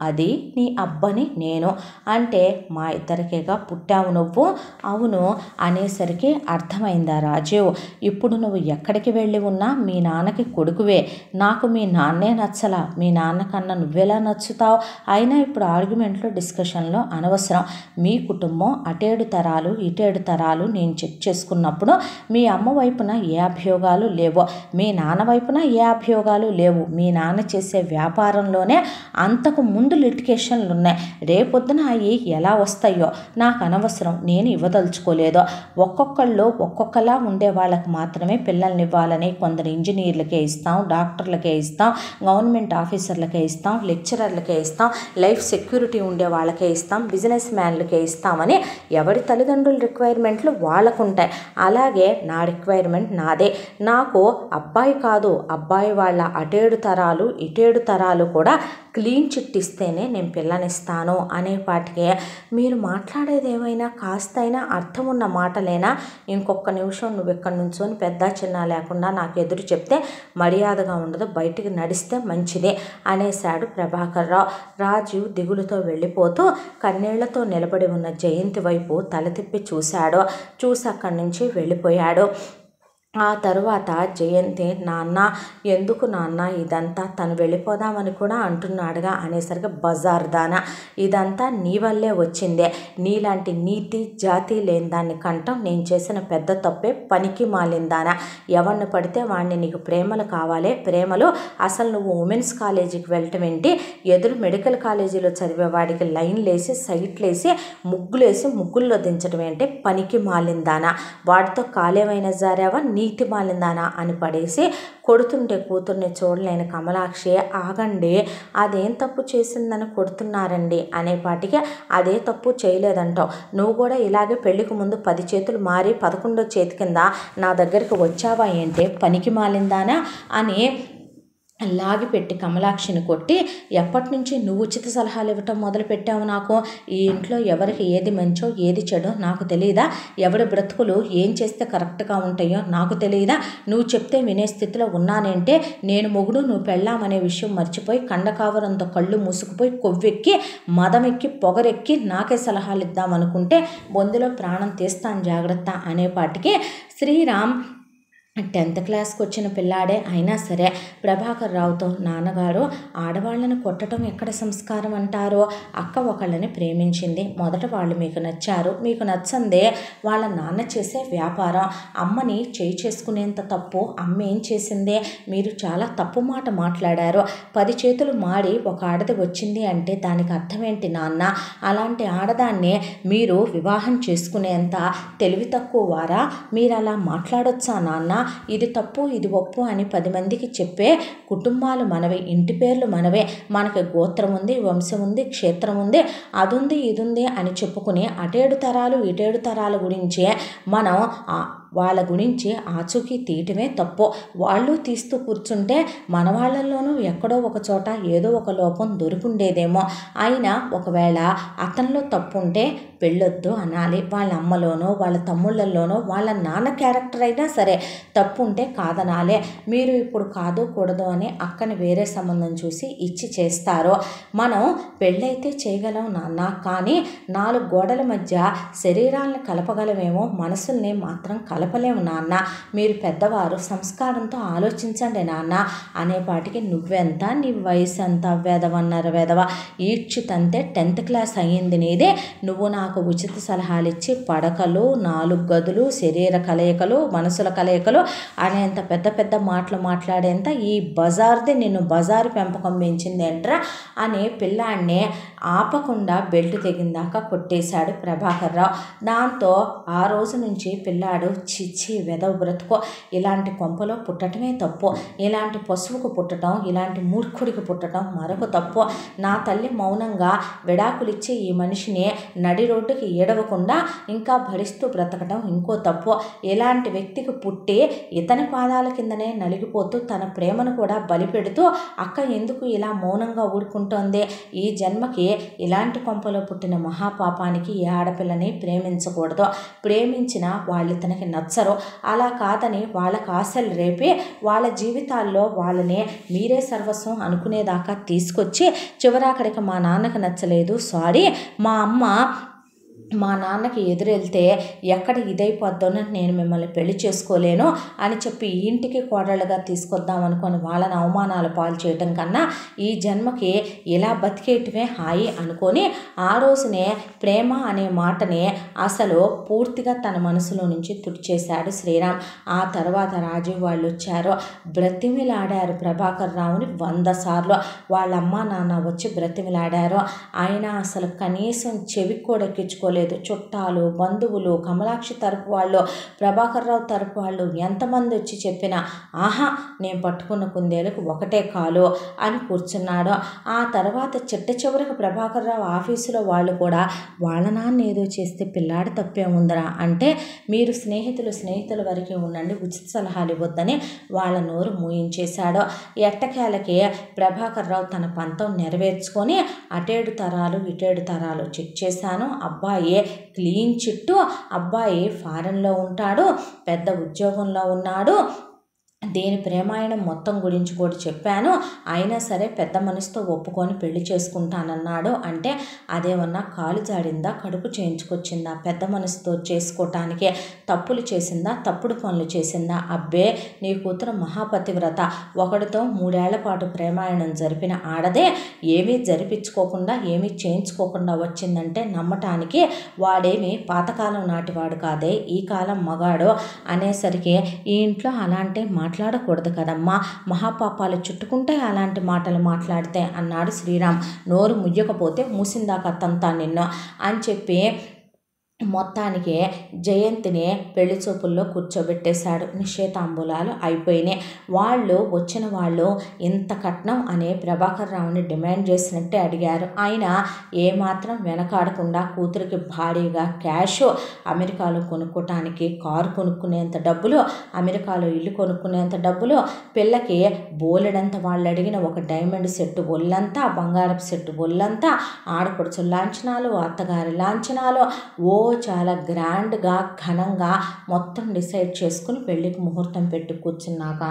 అది, నీ అబ్బని నేను, అంటే మా ఇద్దరికేగా పుట్టావు నువ్వు. అవును అనేసరికి అర్థమైందా రాజు, ఇప్పుడు నువ్వు ఎక్కడికి వెళ్ళి ఉన్నా మీ నాన్నకి కొడుకువే. నాకు మీ నాన్నే నచ్చలా, మీ నాన్న కన్నా నువ్వెలా నచ్చుతావు? అయినా ఇప్పుడు ఆర్గ్యుమెంట్లో డిస్కషన్లో అనవసరం. మీ కుటుంబం అటేడు తరాలు ఇటేడు తరాలు నేను చెక్ చేసుకున్నప్పుడు మీ అమ్మ వైపున ఏ అభియోగాలు లేవు, మీ నాన్న వైపున ఏ అభియోగాలు లేవు. మీ నాన్న చేసే వ్యాపారంలోనే అంతకు ముందు లిటికేషన్లు ఉన్నాయి. రేపొద్దున అవి ఎలా వస్తాయో నాకు అనవసరం, నేను ఇవ్వదలుచుకోలేదు. ఒక్కొక్కళ్ళు ఒక్కొక్కలా ఉండే వాళ్ళకి మాత్రమే పిల్లల్ని ఇవ్వాలని కొందరు ఇంజనీర్లకే ఇస్తాం, డాక్టర్లకే ఇస్తాం, గవర్నమెంట్ ఆఫీసర్లకే ఇస్తాం, లెక్చరర్లకే ఇస్తాం, లైఫ్ సెక్యూరిటీ ఉండే వాళ్ళకే ఇస్తాం, బిజినెస్ మ్యాన్లకే ఇస్తామని ఎవరి తల్లిదండ్రుల రిక్వైర్మెంట్లు వాళ్ళకుంటాయి. అలాగే నా రిక్వైర్మెంట్ నాదే. నాకు అబ్బాయి కాదు, అబ్బాయి వాళ్ళ అటేడు తరాలు ఇటేడు తరాలు కూడా క్లీన్ చిట్ ఇస్తేనే నేను పిల్లనిస్తాను అనేపాటికే మీరు మాట్లాడేది ఏమైనా కాస్తైనా అర్థం ఉన్న మాటలేనా? ఇంకొక నిమిషం నువ్వు ఇక్కడి నుంచొని పెద్ద చిన్న లేకుండా నాకు ఎదురు చెప్తే మర్యాదగా ఉండదు, బయటికి నడిస్తే మంచిదే అనేశాడు ప్రభాకర్ రావు. రాజు దిగులుతో వెళ్ళిపోతూ కన్నీళ్లతో నిలబడి ఉన్న జయంతి వైపు తల తిప్పి చూశాడు. చూసి అక్కడి నుంచి వెళ్ళిపోయాడు. ఆ తరువాత జయంతి, నాన్న ఎందుకు నాన్న ఇదంతా, తను వెళ్ళిపోదామని కూడా అంటున్నాడుగా అనేసరికి బజార్ దానా, ఇదంతా నీ వల్లే వచ్చిందే. నీలాంటి నీతి జాతి లేని దాన్ని కంటం నేను చేసిన పెద్ద తప్పే. పనికి మాలిందానా, ఎవరిని పడితే వాడిని నీకు ప్రేమలు కావాలి, ప్రేమలు అసలు నువ్వు ఉమెన్స్ కాలేజీకి వెళ్ళటం ఏంటి, ఎదురు మెడికల్ కాలేజీలో చదివేవాడికి లైన్లేసి సైట్లేసి ముగ్గులేసి ముగ్గుల్లో దించడం ఏంటి, పనికి మాలిందానా, వాడితో కాలేమైనా జారావా, నీతి మాలిందానా అని పడేసి కొడుతుంటే కూతుర్ని చూడలేని కమలాక్షి, ఆగండి అదేం తప్పు చేసిందని కొడుతున్నారండి అనేపాటికి అదే తప్పు చేయలేదంటావు. నువ్వు కూడా ఇలాగే పెళ్లికి ముందు 10 చేతులు మారి 11వ చేతి కింద నా దగ్గరికి వచ్చావా ఏంటి, పనికి మాలిందానా అని లాగిపెట్టి కమలాక్షిని కొట్టి, ఎప్పటి నుంచి నువ్వు ఉచిత సలహాలు ఇవ్వటం మొదలుపెట్టావు నాకు? ఈ ఇంట్లో ఎవరికి ఏది మంచో ఏది చెడో నాకు తెలియదా? ఎవరి బ్రతుకులు ఏం చేస్తే కరెక్ట్గా ఉంటాయో నాకు తెలియదా? నువ్వు చెప్తే వినే స్థితిలో ఉన్నానంటే నేను మొగుడు నువ్వు పెళ్ళామనే విషయం మర్చిపోయి కండకావరంతో కళ్ళు మూసుకుపోయి కొవ్వెక్కి మదమెక్కి పొగరెక్కి నాకే సలహాలు ఇద్దామనుకుంటే బొందులో ప్రాణం తీస్తాను జాగ్రత్త అనేపాటికి శ్రీరామ్ 10th క్లాస్కి వచ్చిన పిల్లాడే అయినా సరే ప్రభాకర్ రావుతో నాన్నగారు ఆడవాళ్ళని కొట్టడం ఎక్కడ సంస్కారం అంటారో, అక్క ఒకళ్ళని ప్రేమించింది, మొదట వాళ్ళు మీకు నచ్చారు, మీకు నచ్చందే వాళ్ళ నాన్న చేసే వ్యాపారం, అమ్మని చేయి చేసుకునేంత తప్పు అమ్మ ఏం చేసిందే, మీరు చాలా తప్పు మాట మాట్లాడారు, 10 చేతులు మాడి ఒక ఆడది వచ్చింది అంటే దానికి అర్థం ఏంటి నాన్న, అలాంటి ఆడదాన్ని మీరు వివాహం చేసుకునేంత తెలివి తక్కువ వారా, మీరు అలా మాట్లాడొచ్చా నాన్న, ఇది తప్పు ఇది ఒప్పు అని 10 మందికి చెప్పే కుటుంబాలు మనవే, ఇంటి పేర్లు మనవే, మనకి గోత్రం ఉంది, వంశం ఉంది, క్షేత్రం ఉంది, అది ఉంది ఇది ఉంది అని చెప్పుకుని అటేడు తరాలు ఇటేడు తరాల గురించే మనం వాళ్ళ గురించి ఆచూకీ తీయటమే తప్పు. వాళ్ళు తీస్తూ కూర్చుంటే మన వాళ్ళల్లోనూ ఎక్కడో ఒక చోట ఏదో ఒక లోపం దొరుకుండేదేమో. అయినా ఒకవేళ అతనిలో తప్పు ఉంటే వెళ్ళొద్దు అనాలి. వాళ్ళ అమ్మలోనో వాళ్ళ తమ్ముళ్ళల్లోనో వాళ్ళ నాన్న క్యారెక్టర్ అయినా సరే తప్పు ఉంటే కాదనాలే. మీరు ఇప్పుడు కాదు కూడదు అని అక్కని వేరే సంబంధం చూసి ఇచ్చి చేస్తారు. మనం పెళ్ళైతే చేయగలం నాన్న, కానీ 4 గోడల మధ్య శరీరాలను కలపగలమేమో, మనసుల్ని మాత్రం కలపలేము నాన్న, మీరు పెద్దవారు, సంస్కారంతో ఆలోచించండి నాన్న అనేపాటికి నువ్వెంత, నీ వయసు ఎంత, వెదవన్నర వెదవ, ఈడ్చితంతే 10th క్లాస్ అయ్యింది నీదే, నువ్వు నాకు ఉచిత సలహాలు ఇచ్చి పడకలు 4 గదులు శరీర కలయికలు మనసుల కలయికలు అనేంత పెద్ద పెద్ద మాటలు మాట్లాడేంత ఈ బజార్ది నిన్ను బజారు పెంపకం పెంచింది ఏంట్రా అని పిల్లాడిని ఆపకుండా బెల్ట్ తెగిందాకా కొట్టేశాడు ప్రభాకర్ రావు. దాంతో ఆ రోజు నుంచి పిల్లాడు చిచ్చి వెదవ బ్రతుకో, ఇలాంటి కొంపలో పుట్టడమే తప్పు, ఇలాంటి పశువుకు పుట్టడం, ఇలాంటి మూర్ఖుడికి పుట్టడం మరొక తప్పు, నా తల్లి మౌనంగా విడాకులిచ్చి ఈ మనిషిని నడి రోడ్డుకి ఏడవకుండా ఇంకా భరిస్తూ బ్రతకడం ఇంకో తప్పు, ఇలాంటి వ్యక్తికి పుట్టి ఇతని పాదాల కిందనే నలిగిపోతూ తన ప్రేమను కూడా బలిపెడుతూ అక్క ఎందుకు ఇలా మౌనంగా ఊరుకుంటోంది, ఈ జన్మకి ఇలాంటి కొంపలో పుట్టిన మహాపాపానికి ఈ ఆడపిల్లని ప్రేమించకూడదు, ప్రేమించిన వాళ్ళు ఇతనికి నచ్చరు, అలా కాదని వాళ్ళకి ఆశలు రేపి వాళ్ళ జీవితాల్లో వాళ్ళని మీరే సర్వస్వం అనుకునేదాకా తీసుకొచ్చి చివరాఖరికి మా నాన్నకు నచ్చలేదు, సారీ మా నాన్నకి ఎదురెళ్తే ఎక్కడ ఇదైపోద్దోనో నేను మిమ్మల్ని పెళ్లి చేసుకోలేను అని చెప్పి ఈ ఇంటికి కోడళ్ళుగా తీసుకొద్దాం అనుకొని వాళ్ళని అవమానాలు పాలు చేయటం కన్నా ఈ జన్మకి ఇలా బతికేయటమే హాయి అనుకొని ఆ రోజునే ప్రేమ అనే మాటని అసలు పూర్తిగా తన మనసులో నుంచి తుడిచేశాడు శ్రీరామ్. ఆ తర్వాత రాజీవ్ వాళ్ళు వచ్చారు, బ్రతిమిలాడారు ప్రభాకర్ రావుని 100 సార్లు. వాళ్ళ అమ్మ నాన్న వచ్చి బ్రతిమిలాడారు. ఆయన అసలు కనీసం చెవికి కూడా ఎక్కించుకోలేదు. చుట్టాలు బంధువులు కమలాక్షి తరపు వాళ్ళు ప్రభాకర్ రావు తరపు వాళ్ళు ఎంతమంది వచ్చి చెప్పినా ఆహా నేను పట్టుకున్న కుందేలకు ఒకటే కాలు అని కూర్చున్నాడు. ఆ తర్వాత చిట్ట చివరికి ప్రభాకర్ రావు ఆఫీసులో వాళ్ళు కూడా వాళ్ళ నాన్న ఏదో చేస్తే పిల్లాడి తప్పే ఉందరా అంటే మీరు స్నేహితుల వరకే ఉండండి, ఉచిత సలహాలు ఇవ్వద్దని వాళ్ళ నోరు మూయించేశాడు. ఎట్టకేలకి ప్రభాకర్ రావు తన పంతం నెరవేర్చుకొని అటేడు తరాలు ఇటేడు తరాలు చెక్ చేశాను, అబ్బాయి క్లీన్ చిట్టు, అబ్బాయి ఫారెన్లో ఉంటాడు, పెద్ద ఉద్యోగంలో ఉన్నాడు, దీని ప్రేమాయణం మొత్తం గురించి కూడా చెప్పాను, అయినా సరే పెద్ద మనసుతో ఒప్పుకొని పెళ్లి చేసుకుంటానన్నాడు. అంటే అదేమన్నా కాలు జాడిందా, కడుపు చేయించుకొచ్చిందా, పెద్ద మనసుతో చేసుకోవటానికే తప్పులు చేసిందా, తప్పుడు పనులు చేసిందా, అబ్బే నీ కూతురు మహాపతివ్రత, ఒకడితో 3 ఏళ్ల పాటు ప్రేమాయణం జరిపిన ఆడదే ఏమీ జరిపించుకోకుండా ఏమీ చేయించుకోకుండా వచ్చిందంటే నమ్మటానికి వాడేమి పాతకాలం నాటివాడు కాదే, ఈ కాలం మగాడు అనేసరికి ఈ ఇంట్లో అలాంటి మాట్లాడకూడదు కదమ్మా, మహాపాపాలు చుట్టుకుంటే అలాంటి మాటలు మాట్లాడితే అన్నాడు శ్రీరామ్. నోరు ముయ్యకపోతే మూసిందాక తంతా నిన్ను అని చెప్పి మొత్తానికి జయంతిని పెళ్లి చూపుల్లో కూర్చోబెట్టేశాడు. నిశ్చయితాంబూలాలు అయిపోయినాయి. వచ్చిన వాళ్ళు ఇంత కట్నం అనే ప్రభాకర్ రావుని డిమాండ్ చేసినట్టే అడిగారు. ఆయన ఏమాత్రం వెనకాడకుండా కూతురికి భారీగా క్యాష్, అమెరికాలో కొనుక్కోటానికి కారు కొనుక్కునేంత డబ్బులు, అమెరికాలో ఇల్లు కొనుక్కునేంత డబ్బులు, పిల్లకి బోలెడంత వాళ్ళు అడిగిన ఒక డైమండ్ సెట్టు ఒళ్ళంతా, బంగారపు సెట్టు ఒళ్ళంతా, ఆడపడుచు లాంఛనాలు, అత్తగారి లాంఛనాలు, చాలా గ్రాండ్గా ఘనంగా మొత్తం డిసైడ్ చేసుకుని పెళ్ళికి ముహూర్తం పెట్టి కూర్చున్నాక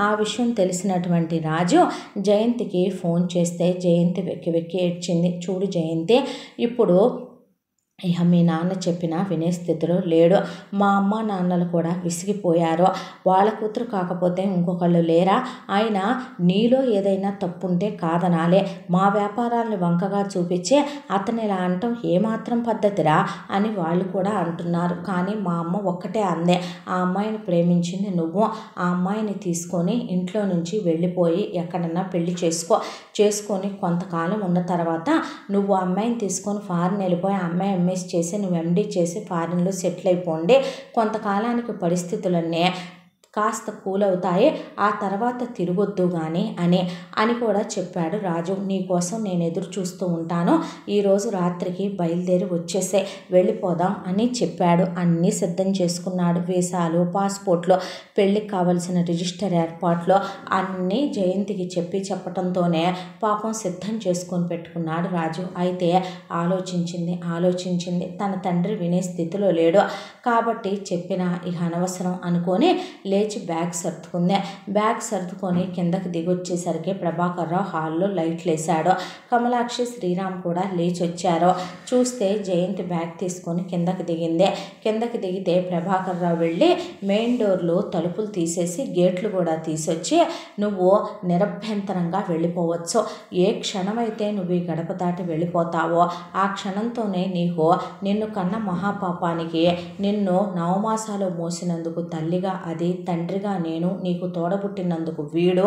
ఆ విషయం తెలిసినటువంటి రాజు జయంతికి ఫోన్ చేస్తే జయంతి వెక్కి వెక్కి ఏడ్చింది. చూడు జయంతి, ఇప్పుడు ఇక మీ నాన్న చెప్పినా వినే స్థితిలో లేడు. మా అమ్మ నాన్నలు కూడా విసిగిపోయారు. వాళ్ళ కూతురు కాకపోతే ఇంకొకళ్ళు లేరా? అయినా నీలో ఏదైనా తప్పుంటే కాదనాలే. మా వ్యాపారాలను వంకగా చూపించి అతను ఇలా అంటాం ఏమాత్రం పద్ధతిరా అని వాళ్ళు కూడా అంటున్నారు. కానీ మా అమ్మ ఒక్కటే అందే, ఆ అమ్మాయిని ప్రేమించింది నువ్వు. ఆ అమ్మాయిని తీసుకొని ఇంట్లో నుంచి వెళ్ళిపోయి ఎక్కడన్నా పెళ్లి చేసుకొని కొంతకాలం ఉన్న తర్వాత నువ్వు ఆ అమ్మాయిని తీసుకొని ఫారిన్ వెళ్ళిపోయి ఆ అమ్మాయి ఎంఎస్ చేసి నువ్వు ఎండి చేసి ఫారిన్లో సెటిల్ అయిపోండి. కొంతకాలానికి పరిస్థితులన్నీ కాస్త కూల్ అవుతాయి, ఆ తర్వాత తిరగొద్దు కానీ అని కూడా చెప్పాడు రాజు. నీకోసం నేను ఎదురు చూస్తూ ఉంటాను, ఈరోజు రాత్రికి బయలుదేరి వచ్చేసే వెళ్ళిపోదాం అని చెప్పాడు. అన్నీ సిద్ధం చేసుకున్నాడు. వీసాలు, పాస్పోర్ట్లు, పెళ్ళికి కావలసిన రిజిస్టర్ ఏర్పాట్లు అన్నీ జయంతికి చెప్పటంతోనే పాపం సిద్ధం చేసుకొని పెట్టుకున్నాడు రాజు. అయితే ఆలోచించింది తన తండ్రి వినే స్థితిలో లేడు కాబట్టి చెప్పిన ఇక అనవసరం అనుకొని లేచి బ్యాగ్ సర్దుకొని కిందకి దిగొచ్చేసరికి ప్రభాకర్రావు హాల్లో లైట్లు వేశాడు. కమలాక్షి, శ్రీరామ్ కూడా లేచి వచ్చారు. చూస్తే జయంతి బ్యాగ్ తీసుకొని కిందకి దిగితే ప్రభాకర్రావు వెళ్ళి మెయిన్ డోర్లో తలుపులు తీసేసి గేట్లు కూడా తీసొచ్చి నువ్వు నిరభ్యంతరంగా వెళ్ళిపోవచ్చు. ఏ క్షణమైతే నువ్వు ఈ గడప దాటి వెళ్ళిపోతావో ఆ క్షణంతోనే నిన్ను కన్న మహాపాపానికి, నిన్ను నవమాసాలు మోసినందుకు తల్లిగా అది, తండ్రిగా నేను, నీకు తోడబుట్టినందుకు వీడు,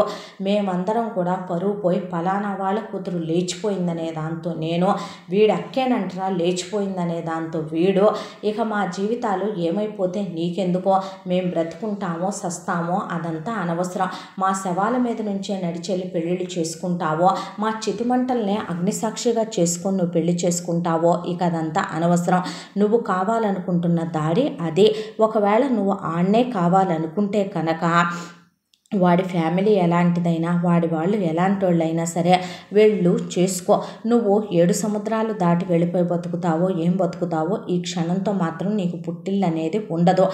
మేమందరం కూడా పరువు పోయి ఫలానా వాళ్ళ కూతురు లేచిపోయిందనే దాంతో నేను, వీడు అక్కేనంటరా లేచిపోయిందనే దాంతో వీడు, ఇక మా జీవితాలు ఏమైపోతే నీకెందుకో, మేము బ్రతుకుంటామో సస్తామో అదంతా అనవసరం. మా శవాల మీద నుంచే నడిచెళ్ళి పెళ్ళిళ్ళు చేసుకుంటావో, మా చితిమంటల్నే అగ్నిసాక్షిగా చేసుకొని నువ్వు పెళ్లి చేసుకుంటావో ఇక అదంతా అనవసరం. నువ్వు కావాలనుకుంటున్న దారి అది. ఒకవేళ నువ్వు ఆడనే కావాలనుకుంటే కనుక వాడి ఫ్యామిలీ ఎలాంటిదైనా, వాడి వాళ్ళు ఎలాంటి వాళ్ళైనా సరే వెళ్ళు చేసుకో. నువ్వు 7 సముద్రాలు దాటి వెళ్ళిపోయి బతుకుతావో ఈ క్షణంతో మాత్రం నీకు పుట్టిల్లు అనేది ఉండదు.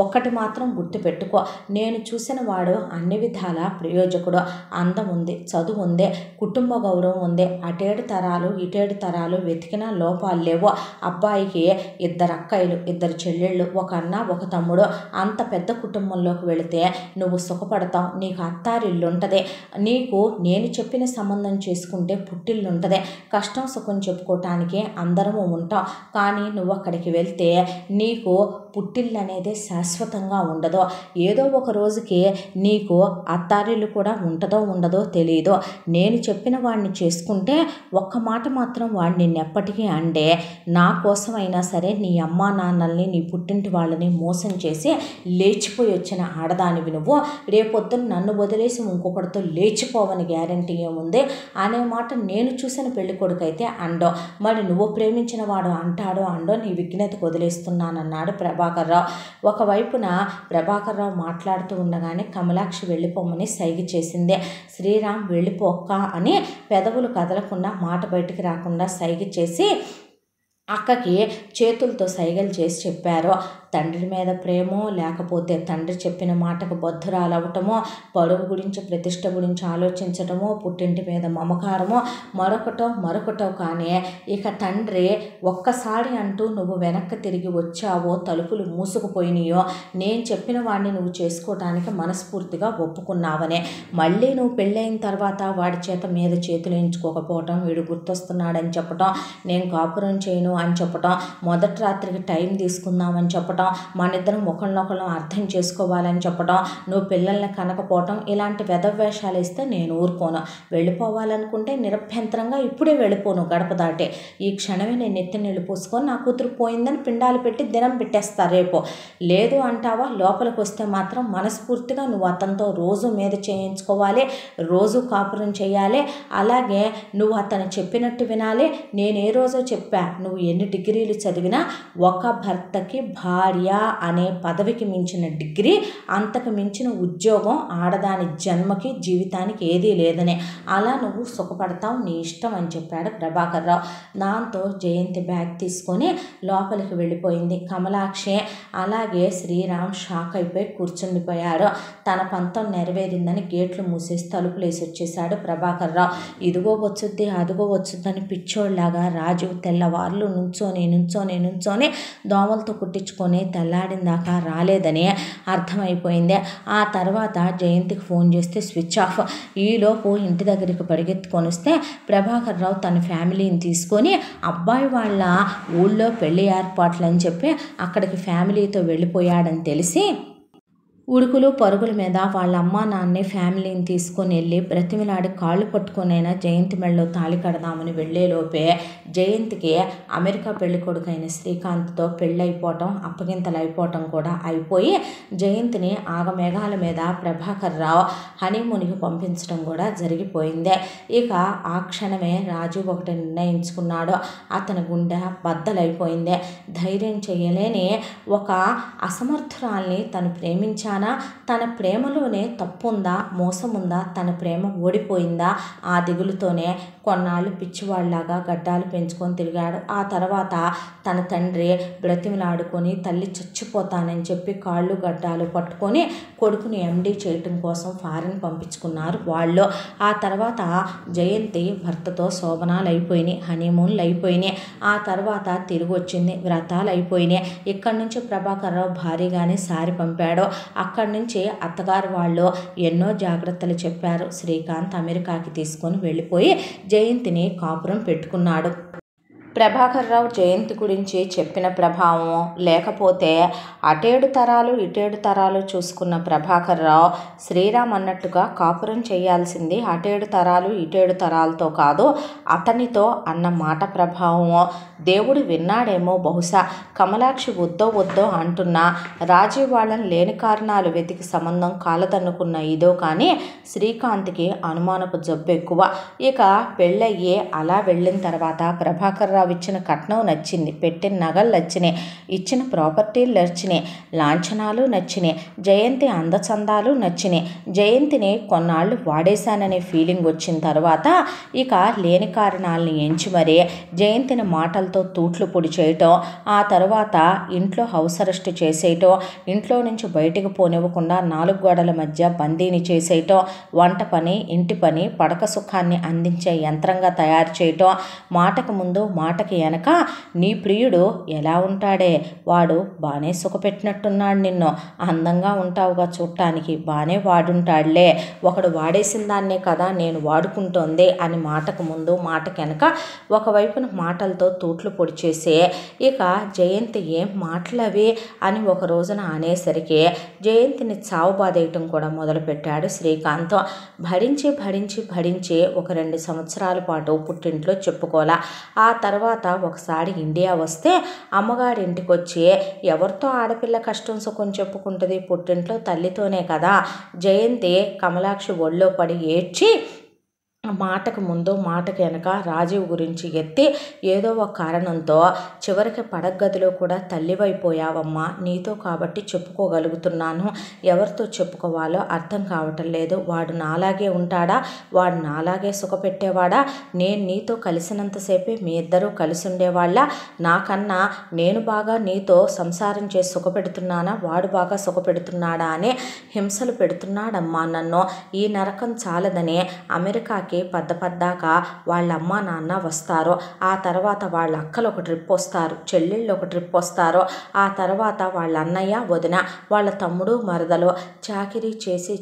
ఒక్కటి మాత్రం గుర్తుపెట్టుకో, నేను చూసిన వాడు అన్ని విధాల ప్రయోజకుడు. అందం ఉంది, చదువు ఉంది, కుటుంబ గౌరవం ఉంది. అటేడు తరాలు ఇటేడు తరాలు వెతికినా లోపాలు లేవు. అబ్బాయికి 2 అక్కయ్యలు, 2 చెల్లెళ్ళు, ఒక అన్న ఒక తమ్ముడు. అంత పెద్ద కుటుంబంలోకి వెళితే నువ్వు సుఖపడతావు. నీకు అత్తారిల్లు ఉంటుంది. నీకు నేను చెప్పిన సంబంధం చేసుకుంటే పుట్టిల్లు ఉంటుంది. కష్టం సుఖం చెప్పుకోవటానికి అందరము ఉంటాం. కానీ నువ్వు అక్కడికి వెళ్తే నీకు పుట్టిల్లు అనేది శాశ్వతంగా ఉండదు. ఏదో ఒక రోజుకి నీకు అత్తారిల్లు కూడా ఉండదో తెలియదు. నేను చెప్పిన వాడిని చేసుకుంటే ఒక్క మాట మాత్రం వాడిని నిన్నెప్పటికీ అంటే, నా కోసమైనా సరే నీ అమ్మా నాన్నల్ని, నీ పుట్టింటి వాళ్ళని మోసం చేసి లేచిపోయి వచ్చిన ఆడదానివి నువ్వు. రేపొద్దున నన్ను వదిలేసి ఇంకొకటితో లేచిపోవని గ్యారంటీ ఏముంది అనే మాట నేను చూసిన పెళ్లి కొడుకైతే అండో. మరి నువ్వు ప్రేమించిన వాడు అండో నీ విఘ్నతకు వదిలేస్తున్నానన్నాడు ప్రభాకర్రావు. ఒకవైపున ప్రభాకర్రావు మాట్లాడుతూ ఉండగానే కమలాక్షి వెళ్ళిపోమని సైగ చేసింది. శ్రీరామ్ వెళ్ళిపోక్క అని పెదవులు కదలకుండా, మాట బయటికి రాకుండా సైగ చేసి అక్కకి చేతులతో సైగలు చేసి చెప్పారు. తండ్రి మీద ప్రేమో, లేకపోతే తండ్రి చెప్పిన మాటకు బద్ధురాలవటమో, పరువు గురించి ప్రతిష్ట గురించి ఆలోచించటమో, పుట్టింటి మీద మమకారమో, మరొకటో కానీ ఇక తండ్రి ఒక్కసారి అంటూ నువ్వు వెనక్కి తిరిగి వచ్చావో, తలుపులు మూసుకుపోయినాయో, నేను చెప్పిన వాడిని నువ్వు చేసుకోవటానికి మనస్ఫూర్తిగా ఒప్పుకున్నావనే. మళ్ళీ నువ్వు పెళ్ళైన తర్వాత వాడి చేత మీద చేతులు ఎంచుకోకపోవటం, వీడు గుర్తొస్తున్నాడని చెప్పటం, నేను కాపురం చేయను అని చెప్పటం, మొదటి రాత్రికి టైం తీసుకుందామని చెప్పటం, మనిద్దరం ఒకళ్ళనొకళ్ళం అర్థం చేసుకోవాలని చెప్పటం, నువ్వు పిల్లల్ని కనకపోవటం, ఇలాంటి వెధవేషాలు ఇస్తే నేను ఊరుకోను. వెళ్ళిపోవాలనుకుంటే నిరభ్యంతరంగా ఇప్పుడే వెళ్ళిపోను గడప దాటే. ఈ క్షణమే నేను నెత్తి నీళ్ళు పోసుకొని నా కూతురు పోయిందని పిండాలు పెట్టి దినం పెట్టేస్తా రేపు. లేదు అంటావా, లోపలికి వస్తే మాత్రం మనస్ఫూర్తిగా నువ్వు అతనితో రోజు మీద చేయించుకోవాలి, రోజు కాపురం చేయాలి. అలాగే నువ్వు అతను చెప్పినట్టు వినాలి. నేను ఏ రోజో చెప్పా, నువ్వు ఎన్ని డిగ్రీలు చదివినా ఒక భర్తకి భార్య భార్య అనే పదవికి మించిన డిగ్రీ, అంతకు మించిన ఉద్యోగం ఆడదాని జన్మకి జీవితానికి ఏదీ లేదని, అలా నువ్వు సుఖపడతావు, నీ ఇష్టం అని చెప్పాడు ప్రభాకర్ రావు. దాంతో జయంతి బ్యాగ్ తీసుకొని లోపలికి వెళ్ళిపోయింది. కమలాక్షి అలాగే శ్రీరామ్ షాక్ అయిపోయి కూర్చుండిపోయాడు. తన పంతం నెరవేరిందని గేట్లు మూసేసి తలుపులు వేసి వచ్చేసాడు ప్రభాకర్ రావు. ఇదిగో వచ్చుద్ది అదిగో వచ్చుద్దని పిచ్చోళ్ళలాగా రాజు తెల్లవార్లు నుంచోని దోమలతో కుట్టించుకొని తెల్లాడిన దాకా రాలేదని అర్థమైపోయింది. ఆ తర్వాత జయంతికి ఫోన్ చేస్తే స్విచ్ ఆఫ్. ఈలోపు ఇంటి దగ్గరికి పరిగెత్తుకొని వస్తే ప్రభాకర్ రావు తన ఫ్యామిలీని తీసుకొని అబ్బాయి వాళ్ళ ఊళ్ళో పెళ్లి ఏర్పాట్లు అని చెప్పి అక్కడికి ఫ్యామిలీతో వెళ్ళిపోయాడని తెలిసి ఉడుకులు పరుగుల మీద వాళ్ళ అమ్మా నాన్నే ఫ్యామిలీని తీసుకొని వెళ్ళి బ్రతిమిలాడి కాళ్ళు పట్టుకొనైనా జయంతి మెడలో తాళి కడదామని వెళ్ళేలోపే జయంతికి అమెరికా పెళ్లి కొడుకైన శ్రీకాంత్తో పెళ్ళైపోవటం, అప్పగింతలు అయిపోవటం కూడా అయిపోయి జయంతిని ఆగమేఘాల మీద ప్రభాకర్ రావు హనీమూన్కి పంపించడం కూడా జరిగిపోయింది. ఇక ఆ క్షణమే రాజు ఒకటి నిర్ణయించుకున్నాడు. అతని గుండె బద్దలైపోయింది. ధైర్యం చేయలేని ఒక అసమర్థురాల్ని తను ప్రేమించాను, తన ప్రేమలోనే తప్పుందా, మోసముందా, తన ప్రేమ ఓడిపోయిందా, ఆ దిగులుతోనే కొన్నాళ్ళు పిచ్చివాళ్లాగా గడ్డాలు పెంచుకొని తిరిగాడు. ఆ తర్వాత తన తండ్రి బ్రతిమలాడుకొని తల్లి చచ్చిపోతానని చెప్పి కాళ్ళు గడ్డాలు పట్టుకొని కొడుకుని ఎండీ చేయటం కోసం ఫారిన్ పంపించుకున్నారు వాళ్ళు. ఆ తర్వాత జయంతి భర్తతో శోభనాలు అయిపోయినాయి, హనీమూన్లు అయిపోయినాయి. ఆ తర్వాత తిరిగి వచ్చింది, వ్రతాలు అయిపోయినాయి. ఇక్కడి నుంచి ప్రభాకర్ రావు భారీగానే సారి పంపాడు. అక్కడి నుంచి అత్తగారు వాళ్ళు ఎన్నో జాగ్రత్తలు చెప్పారు. శ్రీకాంత్ అమెరికాకి తీసుకొని వెళ్ళిపోయి జయంతిని కాపురం పెట్టుకున్నాడు. ప్రభాకర్ రావు జయంతి గురించి చెప్పిన ప్రభావం లేకపోతే అటేడు తరాలు ఇటేడు తరాలు చూసుకున్న ప్రభాకర్ రావు శ్రీరామ్ అన్నట్టుగా కాపురం చేయాల్సింది అటేడు తరాలు ఇటేడు తరాలతో కాదు, అతనితో అన్న మాట ప్రభావం. దేవుడు విన్నాడేమో బహుశా. కమలాక్షి వద్దో అంటున్నా రాజీవ్ వాళ్ళని లేని కారణాలు వెతికి సంబంధం కాలదన్నుకున్న ఇదో కానీ శ్రీకాంత్కి అనుమానపు జబ్బు ఎక్కువ. ఇక పెళ్ళయ్యి అలా వెళ్ళిన తర్వాత ప్రభాకర్ రావు ఇచ్చిన కట్నం నచ్చింది, పెట్టిన నగలు నచ్చినాయి, ఇచ్చిన ప్రాపర్టీలు నచ్చినాయి, లాంఛనాలు నచ్చినాయి, జయంతి అందచందాలు నచ్చినాయి. జయంతిని కొన్నాళ్ళు వాడేశాననే ఫీలింగ్ వచ్చిన తర్వాత ఇక లేని కారణాలని ఎంచి మరీ జయంతిని మాటలతో తూట్లు పొడి చేయటం, ఆ తర్వాత ఇంట్లో హౌస్ అరెస్ట్ చేసేయటం, ఇంట్లో నుంచి బయటకు పోనివ్వకుండా 4 గోడల మధ్య బందీని చేసేయటం, వంట పని, ఇంటి పని, పడక సుఖాన్ని అందించే యంత్రంగా తయారు చేయటం, మాటకు ముందు మాటకి వెనక నీ ప్రియుడు ఎలా ఉంటాడే, వాడు బాగానే సుఖపెట్టినట్టున్నాడు, నిన్ను అందంగా ఉంటావుగా చూడటానికి, బాగానే వాడుంటాడులే, ఒకడు వాడేసిన దాన్నే కదా నేను వాడుకుంటోంది అని మాటకు ముందు మాటకి వెనక ఒకవైపున మాటలతో తూట్లు పొడి చేసే ఇక జయంతి ఏం మాటలవి అని ఒక రోజున అనేసరికి జయంతిని చావు బాధేయటం కూడా మొదలుపెట్టాడు శ్రీకాంత్. భరించి ఒక 2 సంవత్సరాల పాటు పుట్టింట్లో చెప్పుకోలా. ఆ తర్వాత ఒకసారి ఇండియా వస్తే అమ్మగారి ఇంటికి వచ్చి ఎవరితో ఆడపిల్ల కష్టం సుఖం చెప్పుకుంటుంది, పుట్టింట్లో తల్లితోనే కదా. జయంతి కమలాక్షి ఒళ్ళో పడి ఏడ్చి మాటకు ముందు మాటకు వెనక రాజీవ్ గురించి ఎత్తి ఏదో ఒక కారణంతో చివరికి పడగదిలో కూడా తల్లివైపోయావమ్మా, నీతో కాబట్టి చెప్పుకోగలుగుతున్నాను, ఎవరితో చెప్పుకోవాలో అర్థం కావటం లేదు, వాడు నాలాగే ఉంటాడా, వాడు నాలాగే సుఖపెట్టేవాడా, నేను నీతో కలిసినంతసేపే మీ ఇద్దరూ కలిసి ఉండేవాళ్ళ, నాకన్నా నేను బాగా నీతో సంసారం చేసి సుఖపెడుతున్నానా, వాడు బాగా సుఖపెడుతున్నాడా అని హింసలు పెడుతున్నాడమ్మా నన్ను. ఈ నరకం చాలదని అమెరికాకి పద్దపద్దాక వాళ్ళ అమ్మ నాన్న వస్తారు, ఆ తర్వాత వాళ్ళ అక్కలు ఒక ట్రిప్ వస్తారు, చెల్లెళ్ళు ఒక ట్రిప్ వస్తారు, ఆ తర్వాత వాళ్ళ అన్నయ్య వదిన వాళ్ళ తమ్ముడు మరదలు చాకిరీ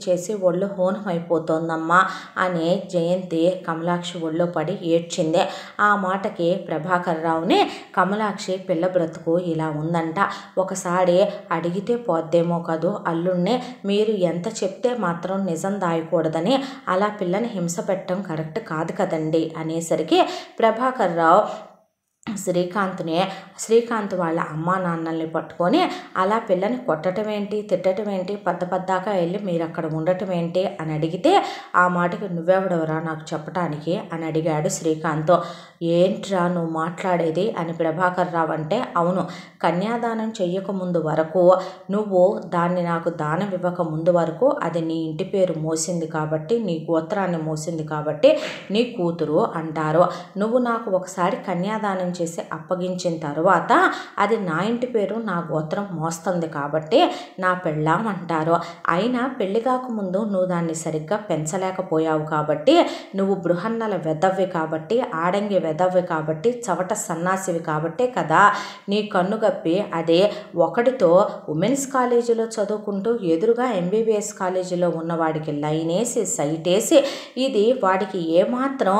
చేసి ఒళ్ళు హోనం అయిపోతోందమ్మా అని జయంతి కమలాక్షి ఒళ్ళో పడి ఏడ్చింది. ఆ మాటకి ప్రభాకర్ రావుని కమలాక్షి పిల్ల బ్రతుకు ఇలా ఉందంట, ఒకసారి అడిగితే పోద్దేమో కదూ అల్లుణ్ణి, మీరు ఎంత చెప్తే మాత్రం నిజం దాయకూడదని అలా పిల్లని హింస పెట్టడం కరెక్ట్ కాదు కదండి అనేసరికి ప్రభాకర్ రావు శ్రీకాంత్ వాళ్ళ అమ్మా నాన్నల్ని పట్టుకొని అలా పిల్లని కొట్టడం ఏంటి, తిట్టడం ఏంటి, పద్దాకా వెళ్ళి మీరు అక్కడ ఉండటం ఏంటి అని అడిగితే ఆ మాటకి నువ్వెవడవరా నాకు చెప్పటానికి అని అడిగాడు శ్రీకాంత్. ఏంట్రా నువ్వు మాట్లాడేది అని ప్రభాకర్ రావు అంటే, అవును, కన్యాదానం చెయ్యకముందు వరకు, నువ్వు దాన్ని నాకు దానం ఇవ్వక ముందు వరకు అది నీ ఇంటి పేరు మోసింది కాబట్టి, నీ గోత్రాన్ని మోసింది కాబట్టి నీ కూతురు అంటారు. నువ్వు నాకు ఒకసారి కన్యాదానం చేసి అప్పగించిన తర్వాత అది నా ఇంటి పేరు నా గోత్రం మోస్తుంది కాబట్టి నా పెళ్ళాం అంటారు. అయినా పెళ్లి కాకముందు నువ్వు దాన్ని సరిగ్గా పెంచలేకపోయావు కాబట్టి, నువ్వు బృహన్నల వెదవ్వి కాబట్టి, ఆడంగి వెదవ్వి కాబట్టి, చవట సన్నాసివి కాబట్టే కదా నీ కన్నుగప్పి అదే ఒకటితో ఉమెన్స్ కాలేజీలో చదువుకుంటూ ఎదురుగా ఎంబీబీఎస్ కాలేజీలో ఉన్నవాడికి లైన్ వేసి సైట్ వేసి ఇది వాడికి ఏమాత్రం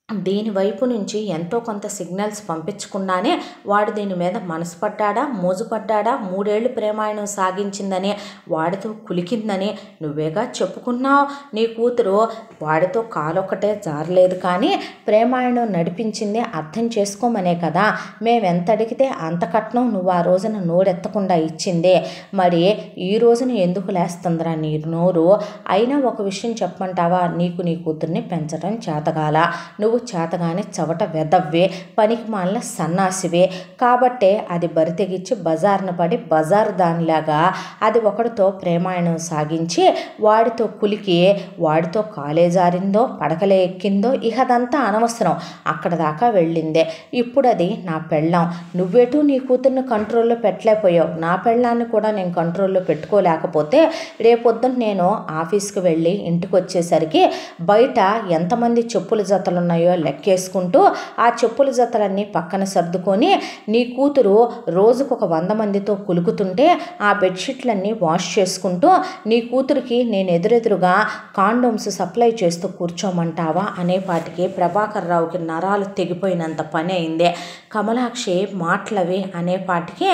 దీని వైపు నుంచి ఎంతో కొంత సిగ్నల్స్ పంపించకుండానే వాడు దీని మీద మనసు పడ్డా, మోజుపడ్డా, 3 ఏళ్ళు ప్రేమాయణం సాగించిందని, వాడితో కులికిందని నువ్వేగా చెప్పుకున్నావు. నీ కూతురు వాడితో కాలొక్కటే జారలేదు కానీ ప్రేమాయణం నడిపించింది అర్థం చేసుకోమనే కదా. మేమెంత అడిగితే అంత కట్నం నువ్వు ఆ రోజున నోరెత్తకుండా ఇచ్చిందే. మరి ఈ రోజున ఎందుకు లేస్తుందిరా నీ నోరు? అయినా ఒక విషయం చెప్పమంటావా, నీకు నీ కూతుర్ని పెంచడం చేతగాల. నువ్వు చేతగానే చవట వెదవ్వే, పనికి మాలిన సన్నాసివే కాబట్టే అది బరితెగిచ్చి బజార్న పడి బజారు దానిలాగా అది ఒకడితో ప్రేమాయణం సాగించి వాడితో కులికి వాడితో కాలేజారిందో పడకలే ఎక్కిందో ఇహదంతా అనవసరం, అక్కడ దాకా వెళ్ళిందే. ఇప్పుడు అది నా పెళ్ళాం. నువ్వేటూ నీ కూతుర్ని కంట్రోల్లో పెట్టలేకపోయావు. నా పెళ్ళాన్ని కూడా నేను కంట్రోల్లో పెట్టుకోలేకపోతే రేపొద్దున నేను ఆఫీస్కి వెళ్ళి ఇంటికి వచ్చేసరికి బయట ఎంతమంది చెప్పుల జతలున్నాయో లెక్కేసుకుంటూ ఆ చెప్పుల జతలన్నీ పక్కన సర్దుకొని నీ కూతురు రోజుకొక 100 మందితో కులుకుతుంటే ఆ బెడ్షీట్లన్నీ వాష్ చేసుకుంటూ నీ కూతురికి నేను ఎదురెదురుగా కాండోమ్స్ సప్లై చేస్తూ కూర్చోమంటావా అనేపాటికి ప్రభాకర్ రావుకి నరాలు తెగిపోయినంత పని అయిందే. కమలాక్షి మాటలవి అనేపాటికి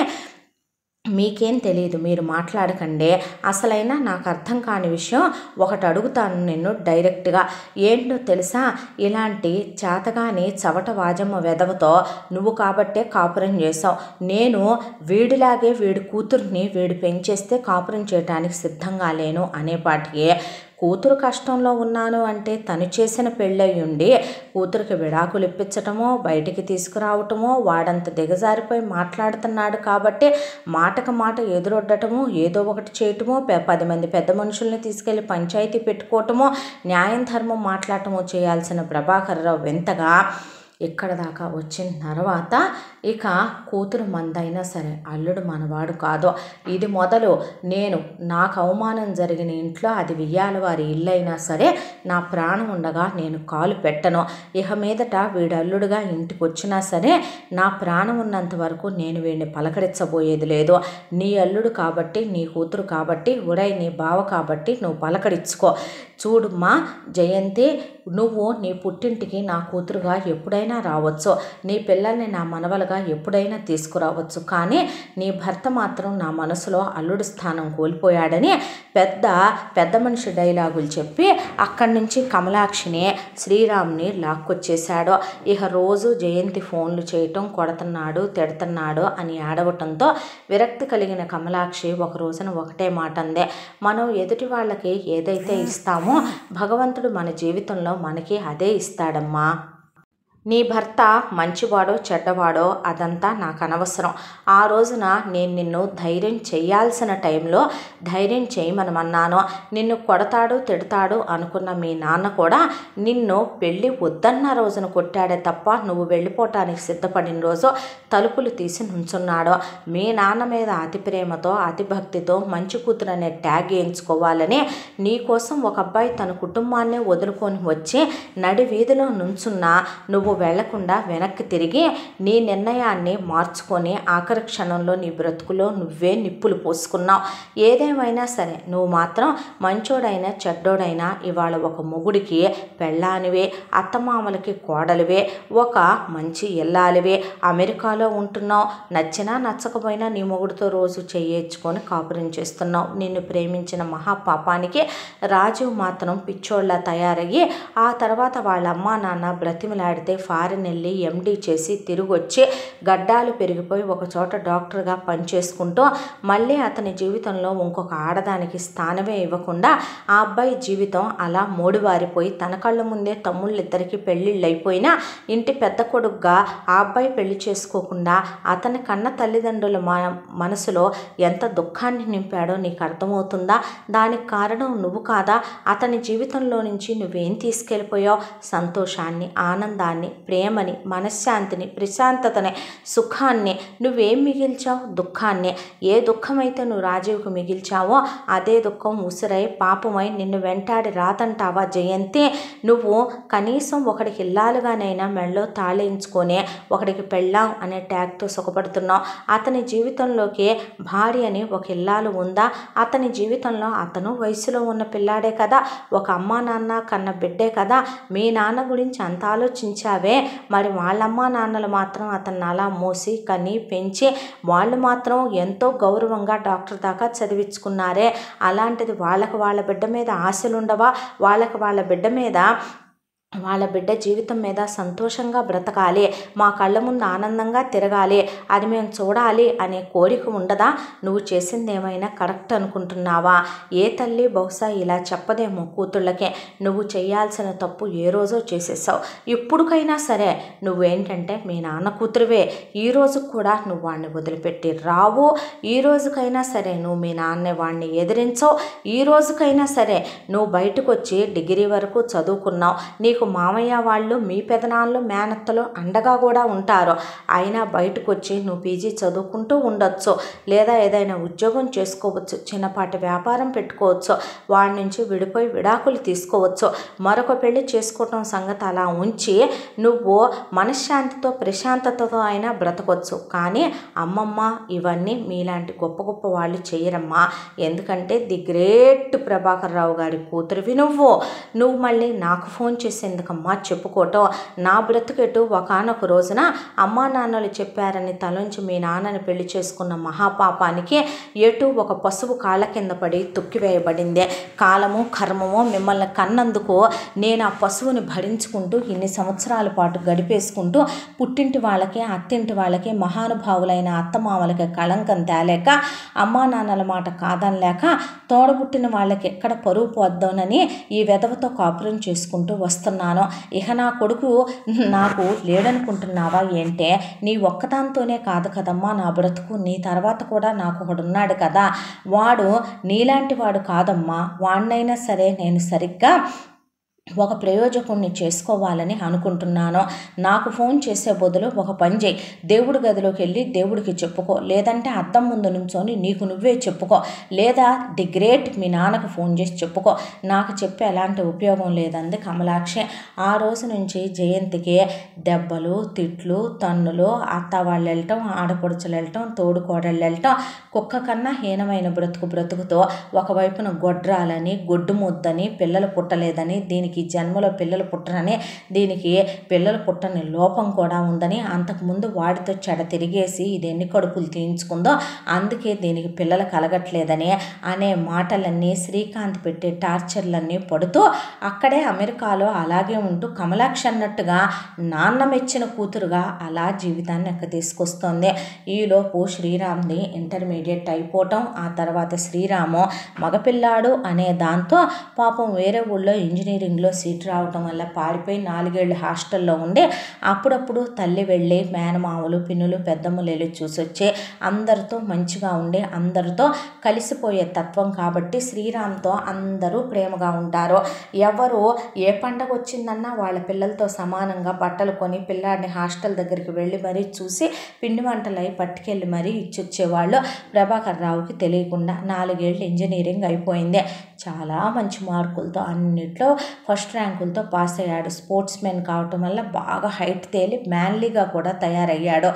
మీకేం తెలియదు, మీరు మాట్లాడకండి. అసలైనా నాకు అర్థం కాని విషయం ఒకటి అడుగుతాను నిన్ను డైరెక్ట్గా. ఏంటో తెలుసా, ఇలాంటి చేతగాని చవట వాజమ్మ వెధవతో నువ్వు కాబట్టే కాపురం చేసావు. నేను వీడిలాగే వీడి కూతుర్ని వీడు పెంచేస్తే కాపురం చేయడానికి సిద్ధంగా లేను అనేపాటికి కూతురు కష్టంలో ఉన్నాను అంటే తను చేసిన పెళ్ళయ్యుండి కూతురికి విడాకులు ఇప్పించటమో బయటికి తీసుకురావటమో వాడంత దిగజారిపోయి మాట్లాడుతున్నాడు కాబట్టి మాటకు మాట ఎదురొడ్డటమో ఏదో ఒకటి చేయటమో 10 మంది పెద్ద మనుషుల్ని తీసుకెళ్లి పంచాయతీ పెట్టుకోవటమో న్యాయం ధర్మం మాట్లాడటమో చేయాల్సిన ప్రభాకర్ రావు వింతగా ఇక్కడ దాకా వచ్చిన తర్వాత ఇక కూతురు మందైనా సరే అల్లుడు మనవాడు కాదు. ఇది మొదలు నేను నాకు అవమానం జరిగిన ఇంట్లో అది వియ్యాల వారి ఇల్లు అయినా సరే నా ప్రాణం ఉండగా నేను కాలు పెట్టను. ఇక మీదట వీడు అల్లుడుగా ఇంటికి వచ్చినా సరే నా ప్రాణం ఉన్నంత వరకు నేను వీడిని పలకరించబోయేది లేదు. నీ అల్లుడు కాబట్టి, నీ కూతురు కాబట్టి, ఉరై నీ బావ కాబట్టి నువ్వు పలకరించుకో. చూడుమ్మా జయంతి, నువ్వు నీ పుట్టింటికి నా కూతురుగా ఎప్పుడైనా రావచ్చు, నీ పిల్లల్ని నా మనవలుగా ఎప్పుడైనా తీసుకురావచ్చు, కానీ నీ భర్త మాత్రం నా మనసులో అల్లుడి స్థానం కోల్పోయాడని పెద్ద మనిషి డైలాగులు చెప్పి అక్కడి నుంచి కమలాక్షిని శ్రీరామ్ని లాక్కొచ్చేశాడు. ఇక రోజు జయంతి ఫోన్లు చేయటం, కొడుతున్నాడు తిడుతున్నాడు అని ఆడవటంతో విరక్తి కలిగిన కమలాక్షి ఒక రోజున ఒకటే మాట అందే, మనం ఎదుటి వాళ్ళకి ఏదైతే ఇస్తామో భగవంతుడు మన జీవితంలో మనకి అదే ఇస్తాడమ్మా. నీ భర్త మంచివాడో చెడ్డవాడో అదంతా నాకు అనవసరం. ఆ రోజున నేను నిన్ను ధైర్యం చేయాల్సిన టైంలో ధైర్యం చేయమనమన్నాను. నిన్ను కొడతాడు తిడతాడు అనుకున్న మీ నాన్న కూడా నిన్ను పెళ్ళి వద్దన్న రోజున కొట్టాడే తప్ప నువ్వు వెళ్ళిపోవటానికి సిద్ధపడిన రోజు తలుపులు తీసి నుంచున్నాడు. మీ నాన్న మీద అతి ప్రేమతో అతి భక్తితో మంచి కూతురు అనే ట్యాగ్ వేయించుకోవాలని నీకోసం ఒక అబ్బాయి తన కుటుంబాన్ని వదులుకొని వచ్చి నడి వీధిలో నుంచున్నా నువ్వు వెళ్లకుండా వెనక్కి తిరిగి నీ నిర్ణయాన్ని మార్చుకొని ఆఖరి క్షణంలో నీ బ్రతుకులో నువ్వే నిప్పులు పోసుకున్నావు. ఏదేమైనా సరే నువ్వు మాత్రం మంచోడైనా చెడ్డోడైనా ఇవాళ ఒక మొగుడికి పెళ్ళానివే, అత్తమామలకి కోడలివే, ఒక మంచి ఇల్లాలివే. అమెరికాలో ఉంటున్నావు, నచ్చినా నచ్చకపోయినా నీ మొగుడితో రోజు చేయించుకొని కాపురం చేస్తున్నావు. నిన్ను ప్రేమించిన మహాపాపానికి రాజు మాత్రం పిచ్చోళ్ళ తయారయ్యి ఆ తర్వాత వాళ్ళ అమ్మా నాన్న బ్రతిమలాడితే ఫారిన్ వెళ్ళి ఎండీ చేసి తిరిగి వచ్చి గడ్డాలు పెరిగిపోయి ఒక చోట డాక్టర్గా పనిచేసుకుంటూ మళ్ళీ అతని జీవితంలో ఇంకొక ఆడదానికి స్థానమే ఇవ్వకుండా ఆ అబ్బాయి జీవితం అలా మోడివారిపోయి తన కళ్ళ ముందే తమ్ముళ్ళిద్దరికీ పెళ్ళిళ్ళు అయిపోయినా ఇంటి పెద్ద కొడుకుగా ఆ అబ్బాయి పెళ్లి చేసుకోకుండా అతని కన్న తల్లిదండ్రుల మనసులో ఎంత దుఃఖాన్ని నింపాడో నీకు అర్థమవుతుందా? దానికి కారణం నువ్వు కాదా? అతని జీవితంలో నుంచి నువ్వేం తీసుకెళ్ళిపోయావు? సంతోషాన్ని, ఆనందాన్ని, ప్రేమని, మనశ్శాంతిని, ప్రశాంతతని, సుఖాన్ని. నువ్వేం మిగిల్చావు? దుఃఖాన్ని. ఏ దుఃఖమైతే నువ్వు రాజీవ్కి మిగిల్చావో అదే దుఃఖం ఉసిరై పాపమై నిన్ను వెంటాడి రాదంటావా జయంతి? నువ్వు కనీసం ఒకడికి ఇల్లాలుగానైనా మెళ్ళో తాళించుకొని ఒకడికి పెళ్ళాం అనే ట్యాగ్తో సుఖపడుతున్నావు. అతని జీవితంలోకి భార్య అని ఒక ఇల్లాలు ఉందా? అతని జీవితంలో అతను వయసులో ఉన్న పిల్లాడే కదా, ఒక అమ్మా నాన్న కన్న బిడ్డే కదా. మీ నాన్న గురించి అంత ఆలోచించావే, మరి వాళ్ళమ్మా నాన్నలు మాత్రం అతన్ని అలా మోసి కని పెంచి వాళ్ళు మాత్రం ఎంతో గౌరవంగా డాక్టర్ దాకా చదివించుకున్నారే. అలాంటిది వాళ్ళకి వాళ్ళ బిడ్డ మీద ఆశలుండవా? వాళ్ళకి వాళ్ళ బిడ్డ మీద వాళ్ళ బిడ్డ జీవితం మీద సంతోషంగా బ్రతకాలి, మా కళ్ళ ముందు ఆనందంగా తిరగాలి, అది మేము చూడాలి అనే కోరిక ఉండదా? నువ్వు చేసింది ఏమైనా కరెక్ట్ అనుకుంటున్నావా? ఏ తల్లి బహుశా ఇలా చెప్పదేమో కూతుళ్ళకే. నువ్వు చేయాల్సిన తప్పు ఏ రోజో చేసేసావు. ఇప్పుడుకైనా సరే నువ్వేంటంటే మీ నాన్న కూతురువే. ఈ రోజు కూడా నువ్వు వాడిని వదిలిపెట్టి రావు. ఈ రోజుకైనా సరే నువ్వు మీ నాన్నే వాడిని ఎదిరించవు. ఈ రోజుకైనా సరే నువ్వు బయటకు వచ్చి డిగ్రీ వరకు చదువుకున్నావు. నీకు మామయ్య వాళ్ళు, మీ పెదనాళ్ళు, మేనత్తలు అండగా కూడా ఉంటారు. అయినా బయటకు వచ్చి నువ్వు పీజీ చదువుకుంటూ ఉండొచ్చు, లేదా ఏదైనా ఉద్యోగం చేసుకోవచ్చు, చిన్నపాటి వ్యాపారం పెట్టుకోవచ్చు, వాడి నుంచి విడిపోయి విడాకులు తీసుకోవచ్చు, మరొక పెళ్లి చేసుకోవటం సంగతి అలా ఉంచి నువ్వు మనశ్శాంతితో ప్రశాంతతతో అయినా బ్రతకొచ్చు. కానీ అమ్మమ్మ ఇవన్నీ మీలాంటి గొప్ప గొప్ప వాళ్ళు చేయరమ్మా. ఎందుకంటే ది గ్రేట్ ప్రభాకర్ రావు గారి కూతురివి నువ్వు మళ్ళీ నాకు ఫోన్ చేసి ఎందుకమ్మా చెప్పుకోవటం? నా బ్రతుకెటు ఒకానొక రోజున అమ్మా నాన్నలు చెప్పారని తలంచి మీ నాన్నని పెళ్లి చేసుకున్న మహాపాపానికి ఎటు ఒక పశువు కాళ్ళ కింద పడి తొక్కివేయబడిందే. కాలము కర్మము మిమ్మల్ని కన్నందుకు నేను ఆ పశువుని భరించుకుంటూ ఇన్ని సంవత్సరాల పాటు గడిపేసుకుంటూ పుట్టింటి వాళ్ళకి అత్తింటి వాళ్ళకి మహానుభావులైన అత్తమామలకి కళంకం తేలేక అమ్మా నాన్నల మాట కాదనలేక తోడబుట్టిన వాళ్ళకి ఎక్కడ పరువు పోద్దానని ఈ వెధవతో కాపురం చేసుకుంటూ వస్తున్నాను. ఇక నా కొడుకు నాకు లేడనుకుంటున్నావా ఏంటే? నీ ఒక్కదాంతోనే కాదు కదమ్మా నా బ్రతుకు, నీ తర్వాత కూడా నాకు ఒకడున్నాడు కదా. వాడు నీలాంటి వాడు కాదమ్మా. వాడినైనా సరే నేను సరిగ్గా ఒక ప్రయోజకుడిని చేసుకోవాలని అనుకుంటున్నాను. నాకు ఫోన్ చేసే బదులు ఒక పని చేయి, దేవుడి గదిలోకి వెళ్ళి దేవుడికి చెప్పుకో, లేదంటే అద్దం ముందు నుంచొని నీకు నువ్వే చెప్పుకో, లేదా ది గ్రేట్ మీ నాన్నకు ఫోన్ చేసి చెప్పుకో. నాకు చెప్పే ఎలాంటి ఉపయోగం లేదంది కమలాక్షి. ఆ రోజు నుంచి జయంతికి దెబ్బలు, తిట్లు, తన్నులు, అత్త వాళ్ళు వెళ్ళటం, ఆడపడుచులు వెళ్ళటం, తోడుకోడళ్ళు వెళ్ళటం, కుక్క కన్నా హీనమైన బ్రతుకుతో ఒకవైపున గొడ్రాలని, గొడ్డు ముద్దని, పిల్లలు పుట్టలేదని, దీనికి జన్మలో పిల్లలు పుట్టరని, దీనికి పిల్లలు పుట్టని లోపం కూడా ఉందని, అంతకుముందు వాడితో చెడ తిరిగేసి ఇది ఎన్ని కడుపులు తీయించుకుందో అందుకే దీనికి పిల్లలు కలగట్లేదని అనే మాటలన్నీ, శ్రీకాంత్ పెట్టే టార్చర్లన్నీ పడుతూ అక్కడే అమెరికాలో అలాగే ఉంటూ కమలాక్షి అన్నట్టుగా నాన్న మెచ్చిన కూతురుగా అలా జీవితాన్ని ఎక్క తీసుకొస్తుంది. ఈలోపు శ్రీరామ్ది ఇంటర్మీడియట్ అయిపోవటం, ఆ తర్వాత శ్రీరాము మగపిల్లాడు అనే దాంతో పాపం వేరే ఊళ్ళో ఇంజనీరింగ్లో సీట్ రావటం వల్ల పారిపోయి 4 ఏళ్ళు హాస్టల్లో ఉండి అప్పుడప్పుడు తల్లి వెళ్ళి మేనమామలు, పిన్నులు, పెద్దమ్మలు వెళ్ళి చూసొచ్చి అందరితో మంచిగా ఉండి అందరితో కలిసిపోయే తత్వం కాబట్టి శ్రీరామ్తో అందరూ ప్రేమగా ఉంటారు. ఎవరు ఏ పండగ వచ్చిందన్నా వాళ్ళ పిల్లలతో సమానంగా బట్టలు కొని పిల్లాడిని హాస్టల్ దగ్గరికి వెళ్ళి మరీ చూసి పిండి వంటలు అయి పట్టుకెళ్ళి మరీ ఇచ్చొచ్చేవాళ్ళు. ప్రభాకర్ రావుకి తెలియకుండా 4 ఏళ్ళు ఇంజనీరింగ్ అయిపోయింది. చాలా మంచి మార్కులతో అన్నిట్లో ఫస్ట్ ర్యాంకులతో పాస్ అయ్యాడు. స్పోర్ట్స్ మెన్ కావటం వల్ల బాగా హైట్ తేలి మ్యాన్లీగా కూడా తయారయ్యాడు.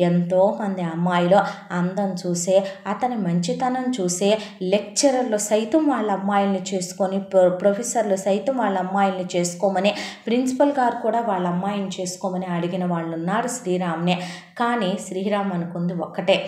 ఎంతోమంది అమ్మాయిలు అందం చూసే, అతని మంచితనం చూసే లెక్చరర్లు సైతం వాళ్ళ అమ్మాయిల్ని చేసుకొని, ప్రొఫెసర్లు సైతం వాళ్ళ అమ్మాయిల్ని చేసుకోమని, ప్రిన్సిపల్ గారు కూడా వాళ్ళ అమ్మాయిని చేసుకోమని అడిగిన వాళ్ళు ఉన్నారు శ్రీరామ్నే. కానీ శ్రీరామ్ అనుకుంది ఒక్కటే,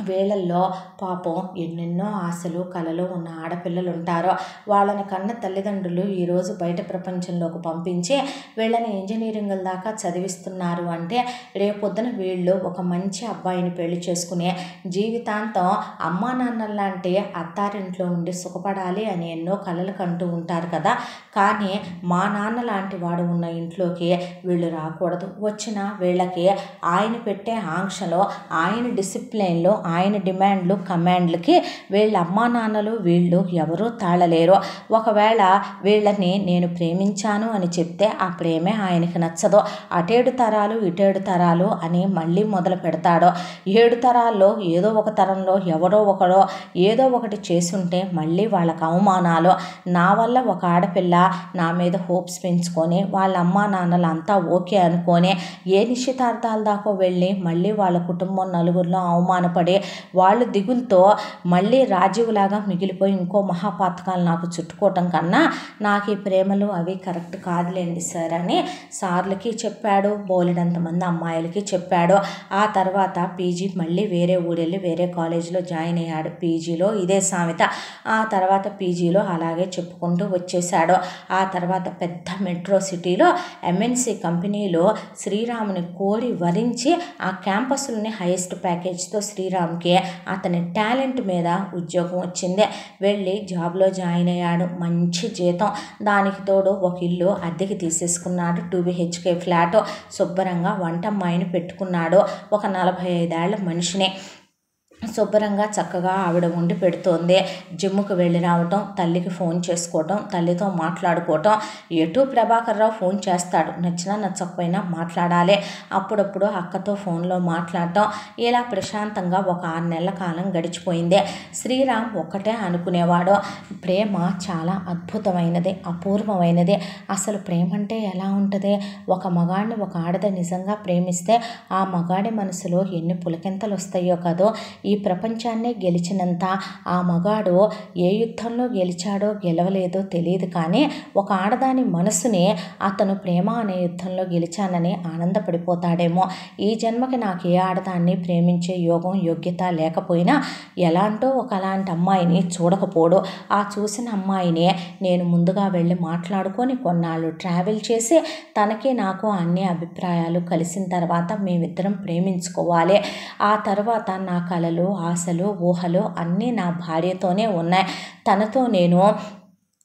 వీళ్ళల్లో పాపం ఎన్నెన్నో ఆశలు కలలు ఉన్న ఆడపిల్లలు ఉంటారో వాళ్ళని కన్న తల్లిదండ్రులు ఈరోజు బయట ప్రపంచంలోకి పంపించి వీళ్ళని ఇంజనీరింగ్ల దాకా చదివిస్తున్నారు అంటే రేపొద్దున వీళ్ళు ఒక మంచి అబ్బాయిని పెళ్లి చేసుకునే జీవితాంతం అమ్మా నాన్నలాంటి అత్తారింట్లో ఉండి సుఖపడాలి అని ఎన్నో కలలు కంటూ ఉంటారు కదా. కానీ మా నాన్న లాంటి వాడు ఉన్న ఇంట్లోకి వీళ్ళు రాకూడదు. వచ్చిన వీళ్ళకి ఆయన పెట్టే ఆంక్షలో, ఆయన డిసిప్లిన్లో, ఆయన డిమాండ్లు కమాండ్లకి వీళ్ళ అమ్మా నాన్నలు వీళ్ళు ఎవరూ తాళలేరు. ఒకవేళ వీళ్ళని నేను ప్రేమించాను అని చెప్తే ఆ ప్రేమే ఆయనకి నచ్చదు. అటేడు తరాలు ఇటేడు తరాలు అని మళ్ళీ మొదలు పెడతాడు. 7 తరాల్లో ఏదో ఒక తరంలో ఎవరో ఒకడో ఏదో ఒకటి చేసుంటే మళ్ళీ వాళ్ళకి అవమానాలు. నా వల్ల ఒక ఆడపిల్ల నా మీద హోప్స్ పెంచుకొని వాళ్ళ అమ్మా నాన్నలు అంతా ఓకే అనుకొని ఏ నిశ్చితార్థాల దాకా వెళ్ళి మళ్ళీ వాళ్ళ కుటుంబం నలుగురిలో అవమానపడి వాళ్ళు దిగులతో మళ్ళీ రాజీవులాగా మిగిలిపోయి ఇంకో మహాపాతకాలు నాకు చుట్టుకోవటం కన్నా నాకు ఈ ప్రేమలు అవి కరెక్ట్ కాదులేండి సార్ అని సార్లకి చెప్పాడు, బోలెడంతమంది అమ్మాయిలకి చెప్పాడు. ఆ తర్వాత పీజీ మళ్ళీ వేరే ఊరెళ్ళి వేరే కాలేజీలో జాయిన్ అయ్యాడు. పీజీలో ఇదే సామెత. ఆ తర్వాత పీజీలో అలాగే చెప్పుకుంటూ వచ్చేసాడు. ఆ తర్వాత పెద్ద మెట్రో సిటీలో ఎంఎన్సి కంపెనీలో శ్రీరాముని కోరి వరించి ఆ క్యాంపస్లోని హైయెస్ట్ ప్యాకేజ్తో శ్రీరామ్కి అతని టాలెంట్ మీద ఉద్యోగం వచ్చింది. వెళ్ళి జాబ్లో జాయిన్ అయ్యాడు. మంచి జీతం, దానికి తోడు ఒక ఇల్లు అద్దెకి తీసేసుకున్నాడు. 2 BHK ఫ్లాట్. శుభ్రంగా వంటమ్మాయిని పెట్టుకున్నాడు. ఒక 45 ఏళ్ల మనిషిని శుభ్రంగా చక్కగా ఆవిడ వండి పెడుతోంది. జిమ్ముకు వెళ్ళి రావటం, తల్లికి ఫోన్ చేసుకోవటం, తల్లితో మాట్లాడుకోవటం. ఎటు ప్రభాకర్ రావు ఫోన్ చేస్తాడు, నచ్చినా నచ్చకపోయినా మాట్లాడాలి. అప్పుడప్పుడు అక్కతో ఫోన్లో మాట్లాడటం. ఇలా ప్రశాంతంగా ఒక 6 నెలల కాలం గడిచిపోయింది. శ్రీరామ్ ఒక్కటే అనుకునేవాడు, ప్రేమ చాలా అద్భుతమైనది, అపూర్వమైనది. అసలు ప్రేమ అంటే ఎలా ఉంటుంది? ఒక మగాడిని ఒక ఆడద నిజంగా ప్రేమిస్తే ఆ మగాడి మనసులో ఎన్ని పులకింతలు వస్తాయో కదో. ఈ ప్రపంచాన్నే గెలిచినంత ఆ మగాడు ఏ యుద్ధంలో గెలిచాడో గెలవలేదో తెలియదు, కానీ ఒక ఆడదాని మనసుని అతను ప్రేమ అనే యుద్ధంలో గెలిచానని ఆనందపడిపోతాడేమో. ఈ జన్మకి నాకు ఏ ఆడదాన్ని ప్రేమించే యోగం యోగ్యత లేకపోయినా ఎలాంటో ఒకలాంటి అమ్మాయిని చూడకపోడు. ఆ చూసిన అమ్మాయిని నేను ముందుగా వెళ్ళి మాట్లాడుకొని కొన్నాళ్ళు ట్రావెల్ చేసి తనకి నాకు అన్ని అభిప్రాయాలు కలిసిన తర్వాత మేమిద్దరం ప్రేమించుకోవాలి. ఆ తర్వాత నా కలలు ఆశలు ఊహలు అన్నీ నా భార్యతోనే ఉన్నాయి. తనతో నేను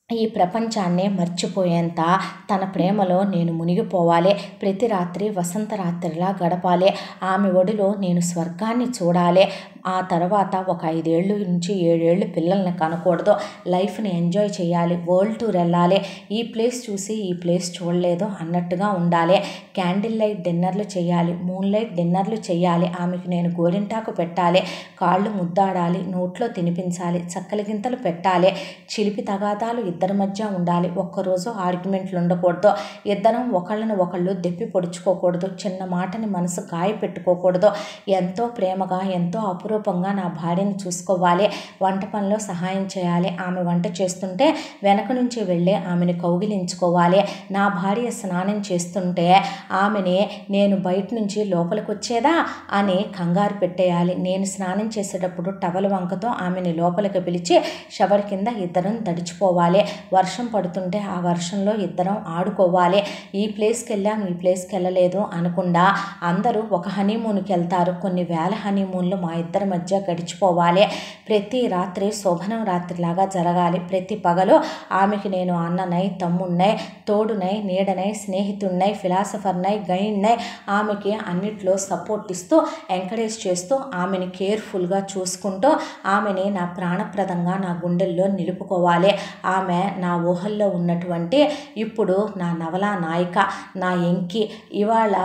ఈ ప్రపంచాన్నే మర్చిపోయేంత తన ప్రేమలో నేను మునిగిపోవాలి. ప్రతి రాత్రి వసంత రాత్రిలా గడపాలి. ఆమె ఒడిలో నేను స్వర్గాన్ని చూడాలి. ఆ తర్వాత ఒక 5 ఏళ్ళ నుంచి 7 ఏళ్ళు పిల్లల్ని కనకూడదు. లైఫ్ని ఎంజాయ్ చేయాలి. వరల్డ్ టూర్ వెళ్ళాలి. ఈ ప్లేస్ చూసి ఈ ప్లేస్ చూడలేదు అన్నట్టుగా ఉండాలి. క్యాండిల్ లైట్ డిన్నర్లు చేయాలి, మూన్ లైట్ డిన్నర్లు చేయాలి. ఆమెకు నేను గోరింటాకు పెట్టాలి, కాళ్ళు ముద్దాడాలి, నోట్లో తినిపించాలి, చక్కలి గింతలు పెట్టాలి. చిలిపి తగాదాలు ఇద్దరి మధ్య ఉండాలి. ఒక్కరోజు ఆర్గ్యుమెంట్లు ఉండకూడదు. ఇద్దరం ఒకళ్ళని ఒకళ్ళు దెప్పి పొడుచుకోకూడదు. చిన్న మాటని మనసు గాయ పెట్టుకోకూడదు. ఎంతో ప్రేమగా ఎంతో అపురూపంగా నా భార్యను చూసుకోవాలి. వంట పనిలో సహాయం చేయాలి. ఆమె వంట చేస్తుంటే వెనక నుంచి వెళ్ళి ఆమెను కౌగిలించుకోవాలి. నా భార్య స్నానం చేస్తుంటే ఆమెని నేను బయట నుంచి లోపలికి వచ్చేదా అని కంగారు పెట్టేయాలి. నేను స్నానం చేసేటప్పుడు టవల్ వంకతో ఆమెని లోపలికి పిలిచి షవర్ కింద ఇద్దరం తడిచిపోవాలి. వర్షం పడుతుంటే ఆ వర్షంలో ఇద్దరం ఆడుకోవాలి. ఈ ప్లేస్కి వెళ్ళాం ఈ ప్లేస్కి వెళ్ళలేదు అనకుండా అందరూ ఒక హనీమూన్కి వెళ్తారు. కొన్ని వేల హనీమూన్లు మా ఇద్దరి మధ్య గడిచిపోవాలి. ప్రతి రాత్రి శోభనం రాత్రిలాగా జరగాలి. ప్రతి పగలు ఆమెకి నేను అన్ననై, తమ్ముడినై, తోడునై, నీడనై, స్నేహితుడినై, ఫిలాసఫర్నై, గైడ్నై ఆమెకి అన్నిట్లో సపోర్ట్ ఇస్తూ ఎంకరేజ్ చేస్తూ ఆమెని కేర్ఫుల్గా చూసుకుంటూ ఆమెని నా ప్రాణప్రదంగా నా గుండెల్లో నిలుపుకోవాలి. ఆమె నా ఊహల్లో ఉన్నటువంటి ఇప్పుడు నా నవలా నాయిక, నా ఎంకి. ఇవాళ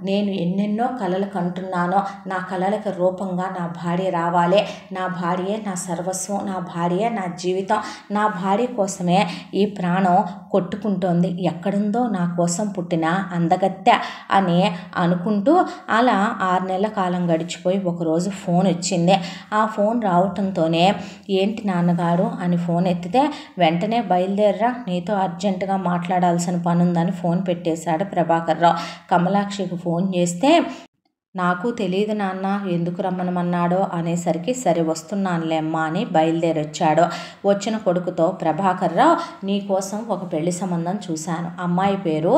నేను ఎన్నెన్నో కలలు కంటున్నానో నా కలలకు రూపంగా నా భార్య రావాలి. నా భార్యే నా సర్వస్వం, నా భార్యే నా జీవితం. నా భార్య కోసమే ఈ ప్రాణం కొట్టుకుంటోంది. ఎక్కడుందో నా కోసం పుట్టిన అందగత్తె అని అనుకుంటూ అలా 6 నెలల కాలం గడిచిపోయి ఒకరోజు ఫోన్ వచ్చింది. ఆ ఫోన్ రావటంతోనే ఏంటి నాన్నగారు అని ఫోన్ ఎత్తితే వెంటనే బయలుదేరరా, నీతో అర్జెంటుగా మాట్లాడాల్సిన పని ఉందని ఫోన్ పెట్టేశాడు ప్రభాకర్ రావు. కమలాక్షికి ఫోన్ చేస్తే నాకు తెలియదు నాన్న ఎందుకు రమ్మనమన్నాడో అనేసరికి సరే వస్తున్నానులే అమ్మా అని బయలుదేరొచ్చాడు. వచ్చిన కొడుకుతో ప్రభాకర్రావు నీకోసం ఒక పెళ్లి సంబంధం చూశాను. అమ్మాయి పేరు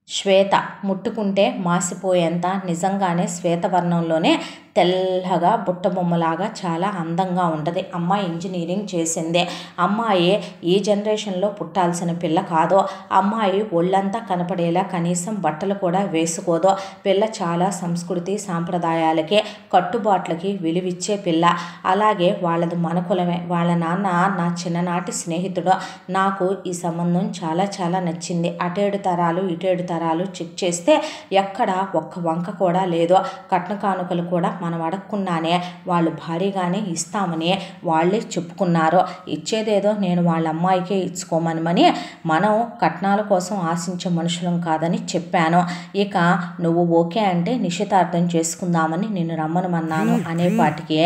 శ్వేత. ముట్టుకుంటే మాసిపోయేంత నిజంగానే శ్వేతవర్ణంలోనే తెల్లగా బుట్టబొమ్మలాగా చాలా అందంగా ఉంటుంది. అమ్మాయి ఇంజనీరింగ్ చేసిందే. అమ్మాయి ఈ జనరేషన్లో పుట్టాల్సిన పిల్ల కాదు. అమ్మాయి ఒళ్ళంతా కనపడేలా కనీసం బట్టలు కూడా వేసుకోదు. పిల్ల చాలా సంస్కృతి సాంప్రదాయాలకి కట్టుబాట్లకి విలువిచ్చే పిల్ల. అలాగే వాళ్ళది మన కులమే. వాళ్ళ నాన్న నా చిన్ననాటి స్నేహితుడు. నాకు ఈ సంబంధం చాలా చాలా నచ్చింది. అటేడు తరాలు ఇటేడు తరాలు చెక్ చేస్తే ఎక్కడ ఒక్క వంక కూడా లేదు. కట్న కానుకలు కూడా మనం అడగకుండానే వాళ్ళు భారీగానే ఇస్తామని వాళ్ళే చెప్పుకున్నారు. ఇచ్చేదేదో నేను వాళ్ళ అమ్మాయికే ఇచ్చుకోమని మనం కట్నాల కోసం ఆశించే మనుషులం కాదని చెప్పాను. ఇక నువ్వు ఓకే అంటే నిశ్చితార్థం చేసుకుందామని నిన్ను రమ్మనమన్నాను అనేపాటికి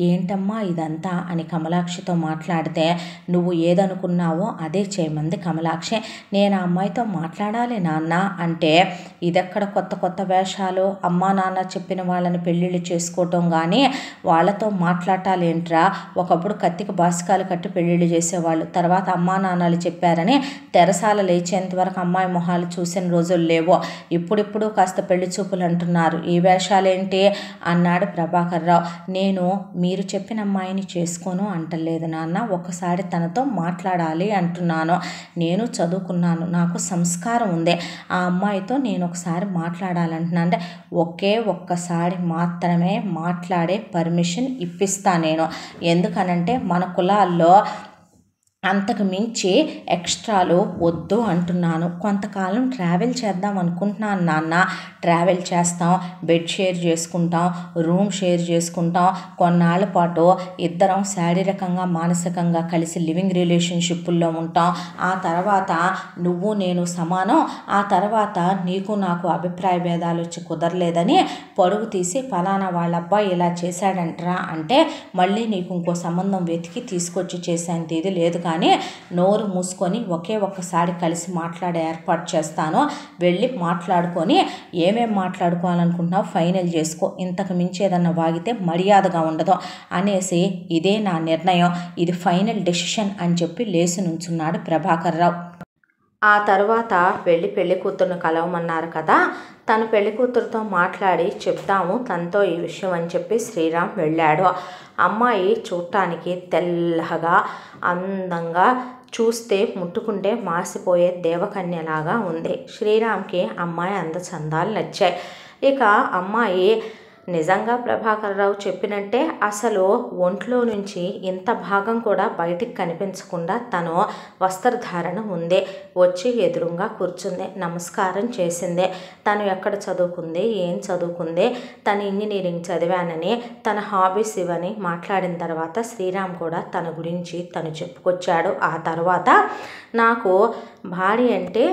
ఏంటమ్మా ఇదంతా అని కమలాక్షితో మాట్లాడితే నువ్వు ఏదనుకున్నావో అదే చేయమంది కమలాక్షి. నేను ఆ అమ్మాయితో మాట్లాడాలి నాన్న అంటే ఇదెక్కడ కొత్త కొత్త వేషాలు, అమ్మా నాన్న చెప్పిన వాళ్ళని పెళ్ళిళ్ళు చేసుకోవటం కానీ వాళ్ళతో మాట్లాడాలేంట్రా. ఒకప్పుడు కత్తికి బాసికాలు కట్టి పెళ్ళిళ్ళు చేసేవాళ్ళు. తర్వాత అమ్మా నాన్నలు చెప్పారని తెరసాల లేచేంత వరకు అమ్మాయి మొహాలు చూసిన రోజులు లేవో. ఇప్పుడిప్పుడు కాస్త పెళ్లి చూపులు అంటున్నారు. ఈ వేషాలేంటి అన్నాడు ప్రభాకర్రావు. నేను మీరు చెప్పిన అమ్మాయిని చేసుకోను అంటలేదు నాన్న, ఒకసారి తనతో మాట్లాడాలి అంటున్నాను. నేను చదువుకున్నాను, నాకు సంస్కారం ఉంది. ఆ అమ్మాయితో నేను ఒకసారి మాట్లాడాలంటున్నా అంటే ఒక్కసారి మాత్రమే మాట్లాడే పర్మిషన్ ఇప్పిస్తా నేను. ఎందుకనంటే మన కులాల్లో అంతకు మించి ఎక్స్ట్రాలు వద్దు అంటున్నాను. కొంతకాలం ట్రావెల్ చేద్దాం అనుకుంటున్నాను నాన్న. ట్రావెల్ చేస్తాం, బెడ్ షేర్ చేసుకుంటాం, రూమ్ షేర్ చేసుకుంటాం. కొన్నాళ్ళ పాటు ఇద్దరం శారీరకంగా మానసికంగా కలిసి లివింగ్ రిలేషన్షిప్పుల్లో ఉంటాం. ఆ తర్వాత నువ్వు నేను సమానం. ఆ తర్వాత నీకు నాకు అభిప్రాయ భేదాలు వచ్చి కుదరలేదని పరుగు తీసి ఫలానా వాళ్ళ అబ్బాయి ఇలా చేశాడంటరా అంటే మళ్ళీ నీకు ఇంకో సంబంధం వెతికి తీసుకొచ్చి చేసేంత ఇది లేదు. కానీ నోరు మూసుకొని ఒక్కసారి కలిసి మాట్లాడే ఏర్పాటు చేస్తాను. వెళ్ళి మాట్లాడుకొని ఏమేం మాట్లాడుకోవాలనుకుంటున్నావు ఫైనల్ చేసుకో. ఇంతకు మించి ఏదన్నా వాగితే మర్యాదగా ఉండదు అనేసి ఇదే నా నిర్ణయం, ఇది ఫైనల్ డెసిషన్ అని చెప్పి లేచి నుంచున్నాడు ప్రభాకర్రావు. ఆ తర్వాత వెళ్ళి పెళ్లి కూతురును కలవమన్నారు కదా, తను పెళ్లి కూతురుతో మాట్లాడి చెప్తాము తనతో ఈ విషయం అని చెప్పి శ్రీరామ్ వెళ్ళాడు. అమ్మాయి చూడటానికి తెల్లగా అందంగా, చూస్తే ముట్టుకుంటే మాసిపోయే దేవకన్యలాగా ఉంది. శ్రీరామ్కి అమ్మాయి అందచందాలు నచ్చాయి. ఇక అమ్మాయి నిజంగా ప్రభాకర్రావు చెప్పినట్టే అసలు ఒంట్లో నుంచి ఇంత భాగం కూడా బయటికి కనిపించకుండా తను వస్త్రధారణ ఉంది. వచ్చి ఎదురుగా కూర్చుంది, నమస్కారం చేసింది. తను ఎక్కడ చదువుకుంది, ఏం చదువుకుంది, తను ఇంజనీరింగ్ చదివానని, తన హాబీస్ ఇవని మాట్లాడిన తర్వాత శ్రీరామ్ కూడా తన గురించి తను చెప్పుకొచ్చాడు. ఆ తర్వాత నాకు భార్య అంటే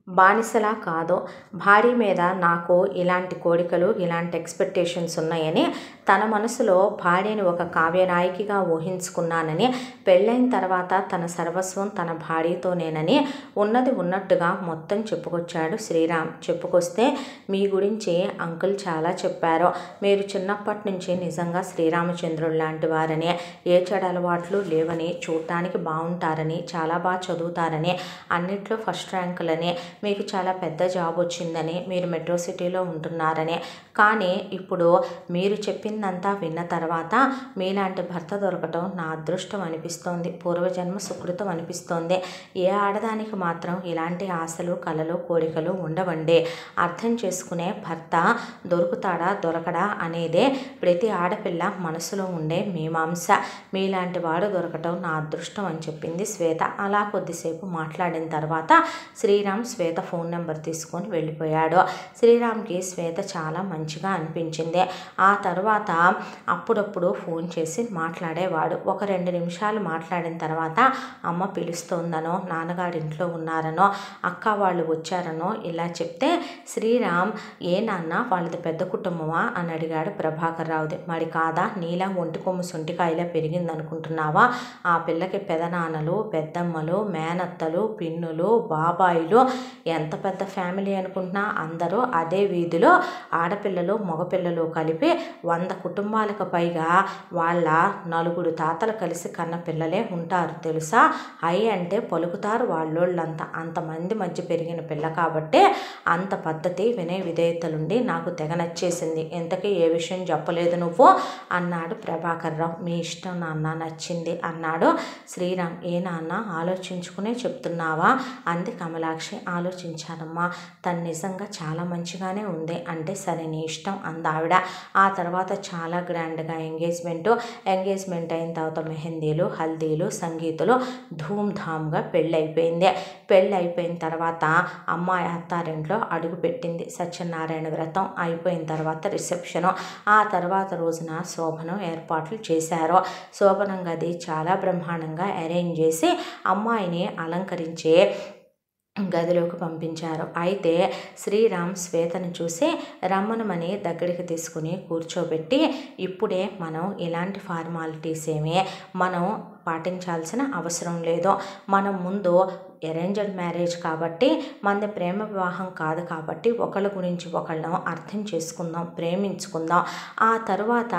బానిసలా కాదు, భార్య మీద నాకు ఇలాంటి కోరికలు ఇలాంటి ఎక్స్పెక్టేషన్స్ ఉన్నాయని తన మనసులో భార్యని ఒక కావ్యనాయికగా ఊహించుకున్నానని, పెళ్ళైన తర్వాత తన సర్వస్వం తన భార్యతోనేనని ఉన్నది ఉన్నట్టుగా మొత్తం చెప్పుకొచ్చాడు శ్రీరామ్. చెప్పుకొస్తే మీ గురించి అంకుల్ చాలా చెప్పారు, మీరు చిన్నప్పటి నుంచి నిజంగా శ్రీరామచంద్రుడు లాంటి వారని, ఏ చెడు అలవాట్లు లేవని, చూడటానికి బాగుంటారని, చాలా బాగా చదువుతారని, అన్నిట్లో ఫస్ట్ ర్యాంకులని, మీకు చాలా పెద్ద జాబ్ వచ్చిందని, మీరు మెట్రో సిటీలో ఉంటున్నారని. కానీ ఇప్పుడు మీరు చెప్పిందంతా విన్న తర్వాత మీలాంటి భర్త దొరకటం నా అదృష్టం అనిపిస్తోంది, పూర్వజన్మ సుకృతం అనిపిస్తోంది. ఏ ఆడదానికి మాత్రం ఇలాంటి ఆశలు కలలు కోరికలు ఉండవండి. అర్థం చేసుకునే భర్త దొరుకుతాడా దొరకడా అనేదే ప్రతి ఆడపిల్ల మనసులో ఉండే మీమాంస. మీలాంటి వాడు దొరకటం నా అదృష్టం అని చెప్పింది శ్వేత. అలా కొద్దిసేపు మాట్లాడిన తర్వాత శ్రీరామ్ శ్వేత ఫోన్ నెంబర్ తీసుకొని వెళ్ళిపోయాడు. శ్రీరామ్కి శ్వేత చాలా మంచిగా అనిపించింది. ఆ తర్వాత అప్పుడప్పుడు ఫోన్ చేసి మాట్లాడేవాడు. ఒక 2 నిమిషాలు మాట్లాడిన తర్వాత అమ్మ పిలుస్తోందనో, నాన్నగారు ఇంట్లో ఉన్నారనో, అక్క వాళ్ళు వచ్చారనో ఇలా చెప్తే శ్రీరామ్ ఏ నాన్న వాళ్ళది పెద్ద కుటుంబమా అని అడిగాడు ప్రభాకర్రావుది. మరి కాదా, నీలా ఒంటి కొమ్ము సొంటికాయలా పెరిగిందనుకుంటున్నావా? ఆ పిల్లకి పెదనాన్నలు, పెద్దమ్మలు, మేనత్తలు, పిన్నులు, బాబాయిలు, ఎంత పెద్ద ఫ్యామిలీ అనుకుంటున్నా అందరూ అదే వీధిలో ఆడపిల్ల ఆడపిల్లలు మగపిల్లలు కలిపి 100 కుటుంబాలకు పైగా వాళ్ళ 4 తాతలు కలిసి కన్న పిల్లలే ఉంటారు తెలుసా. ఐ అంటే పలుకుతారు వాళ్ళోళ్ళంతా. అంతమంది మధ్య పెరిగిన పిల్ల కాబట్టి అంత పద్ధతి వినయ విధేయతలుండి నాకు తెగ నచ్చేసింది. ఇంతకీ ఏ విషయం చెప్పలేదు నువ్వు అన్నాడు ప్రభాకర్ రావు. మీ ఇష్టం నాన్న, నచ్చింది అన్నాడు శ్రీరామ్. ఏ నాన్న ఆలోచించుకునే చెప్తున్నావా అంది కమలాక్షి. ఆలోచించానమ్మా, తను నిజంగా చాలా మంచిగానే ఉంది అంటే సరే నీ ఇష్టం అందావిడ. ఆ తర్వాత చాలా గ్రాండ్గా ఎంగేజ్మెంట్ అయిన తర్వాత మెహందీలు, హల్దీలు, సంగీతులు, ధూమ్ధామ్గా పెళ్ళైపోయింది. పెళ్ళైపోయిన తర్వాత అమ్మాయి అత్తారింట్లో అడుగు పెట్టింది. సత్యనారాయణ వ్రతం అయిపోయిన తర్వాత రిసెప్షను, ఆ తర్వాత రోజున శోభనం ఏర్పాట్లు చేశారు. శోభనం గది చాలా బ్రహ్మాండంగా అరేంజ్ చేసి అమ్మాయిని అలంకరించే గదిలోకి పంపించారు. అయితే శ్రీరామ్ శ్వేతను చూసి రమ్మనమని దగ్గరికి తీసుకుని కూర్చోబెట్టి, ఇప్పుడే మనం ఇలాంటి ఫార్మాలిటీస్ ఏమీ మనం పాటించాల్సిన అవసరం లేదు. మనం ముందు అరేంజ్డ్ మ్యారేజ్ కాబట్టి, మనది ప్రేమ వివాహం కాదు కాబట్టి ఒకళ్ళ గురించి ఒకళ్ళం అర్థం చేసుకుందాం, ప్రేమించుకుందాం. ఆ తర్వాత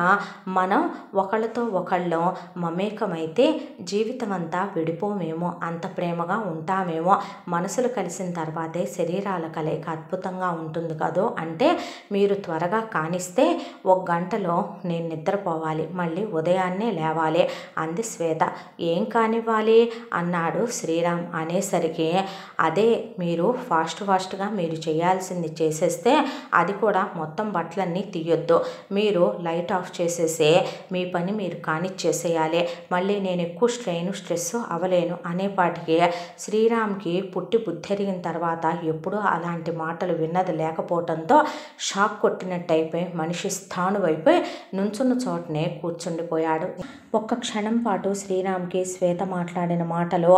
మనం ఒకళ్ళతో ఒకళ్ళం మమేకమైతే జీవితం అంతా విడిపోమేమో, అంత ప్రేమగా ఉంటామేమో. మనసులు కలిసిన తర్వాతే శరీరాల కలయిక అద్భుతంగా ఉంటుంది కదో. అంటే మీరు త్వరగా కానిస్తే 1 గంటలో నేను నిద్రపోవాలి, మళ్ళీ ఉదయాన్నే లేవాలి అంది శ్వేత. ఏం కానివ్వాలి అన్నాడు శ్రీరామ్. అనేసరికి అదే మీరు ఫాస్ట్గా మీరు చేయాల్సింది చేసేస్తే, అది కూడా మొత్తం బట్టలన్నీ తీయొద్దు, మీరు లైట్ ఆఫ్ చేసేసి మీ పని మీరు కానిచ్చేసేయాలి. మళ్ళీ నేను ఎక్కువ స్ట్రెస్ అవ్వలేను అనేపాటికి శ్రీరామ్కి పుట్టి బుద్ధెరిగిన తర్వాత ఎప్పుడూ అలాంటి మాటలు విన్నది లేకపోవడంతో షాక్ కొట్టినట్టయిపోయి మనిషి స్థాణువైపోయి నుంచున్న చోటనే కూర్చుండిపోయాడు. ఒక్క క్షణం పాటు శ్రీరామ్కి శ్వేత మాట్లాడిన మాటలు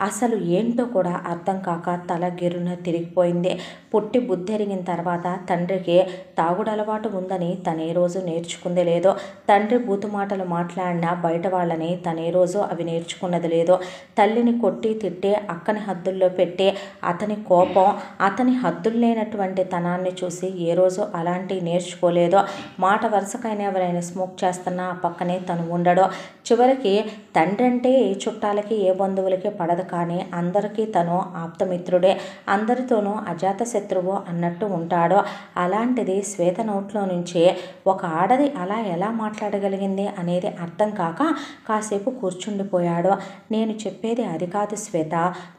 అసలు ఏంటో కూడా అర్థం కాక తల గిరున తిరిగిపోయింది. పుట్టి బుద్ధెరిగిన తర్వాత తండ్రికి తాగుడు అలవాటు ఉందని తనే రోజు నేర్చుకుంది లేదు. తండ్రి బూతు మాటలు మాట్లాడినా బయట వాళ్ళని తనే రోజు అవి నేర్చుకున్నది లేదు. తల్లిని కొట్టి తిట్టి అక్కని హద్దుల్లో పెట్టి అతని కోపం, అతని హద్దులు లేనటువంటి తనాన్ని చూసి ఏ రోజు అలాంటివి నేర్చుకోలేదు. మాట వరుసకైనా ఎవరైనా స్మోక్ చేస్తున్నా ఆ పక్కనే తను ఉండడు. చివరికి తండ్రి అంటే ఏ చుట్టాలకి ఏ బంధువులకి పడదు, కానీ అందరికీ తను ఆప్తమిత్రుడే, అందరితోనూ అజాత శత్రువు అన్నట్టు ఉంటాడు. అలాంటిది శ్వేత నోట్లో నుంచి ఒక ఆడది అలా ఎలా మాట్లాడగలిగింది అనేది అర్థం కాక కాసేపు కూర్చుండిపోయాడు. నేను చెప్పేది అది కాదు శ్వేత,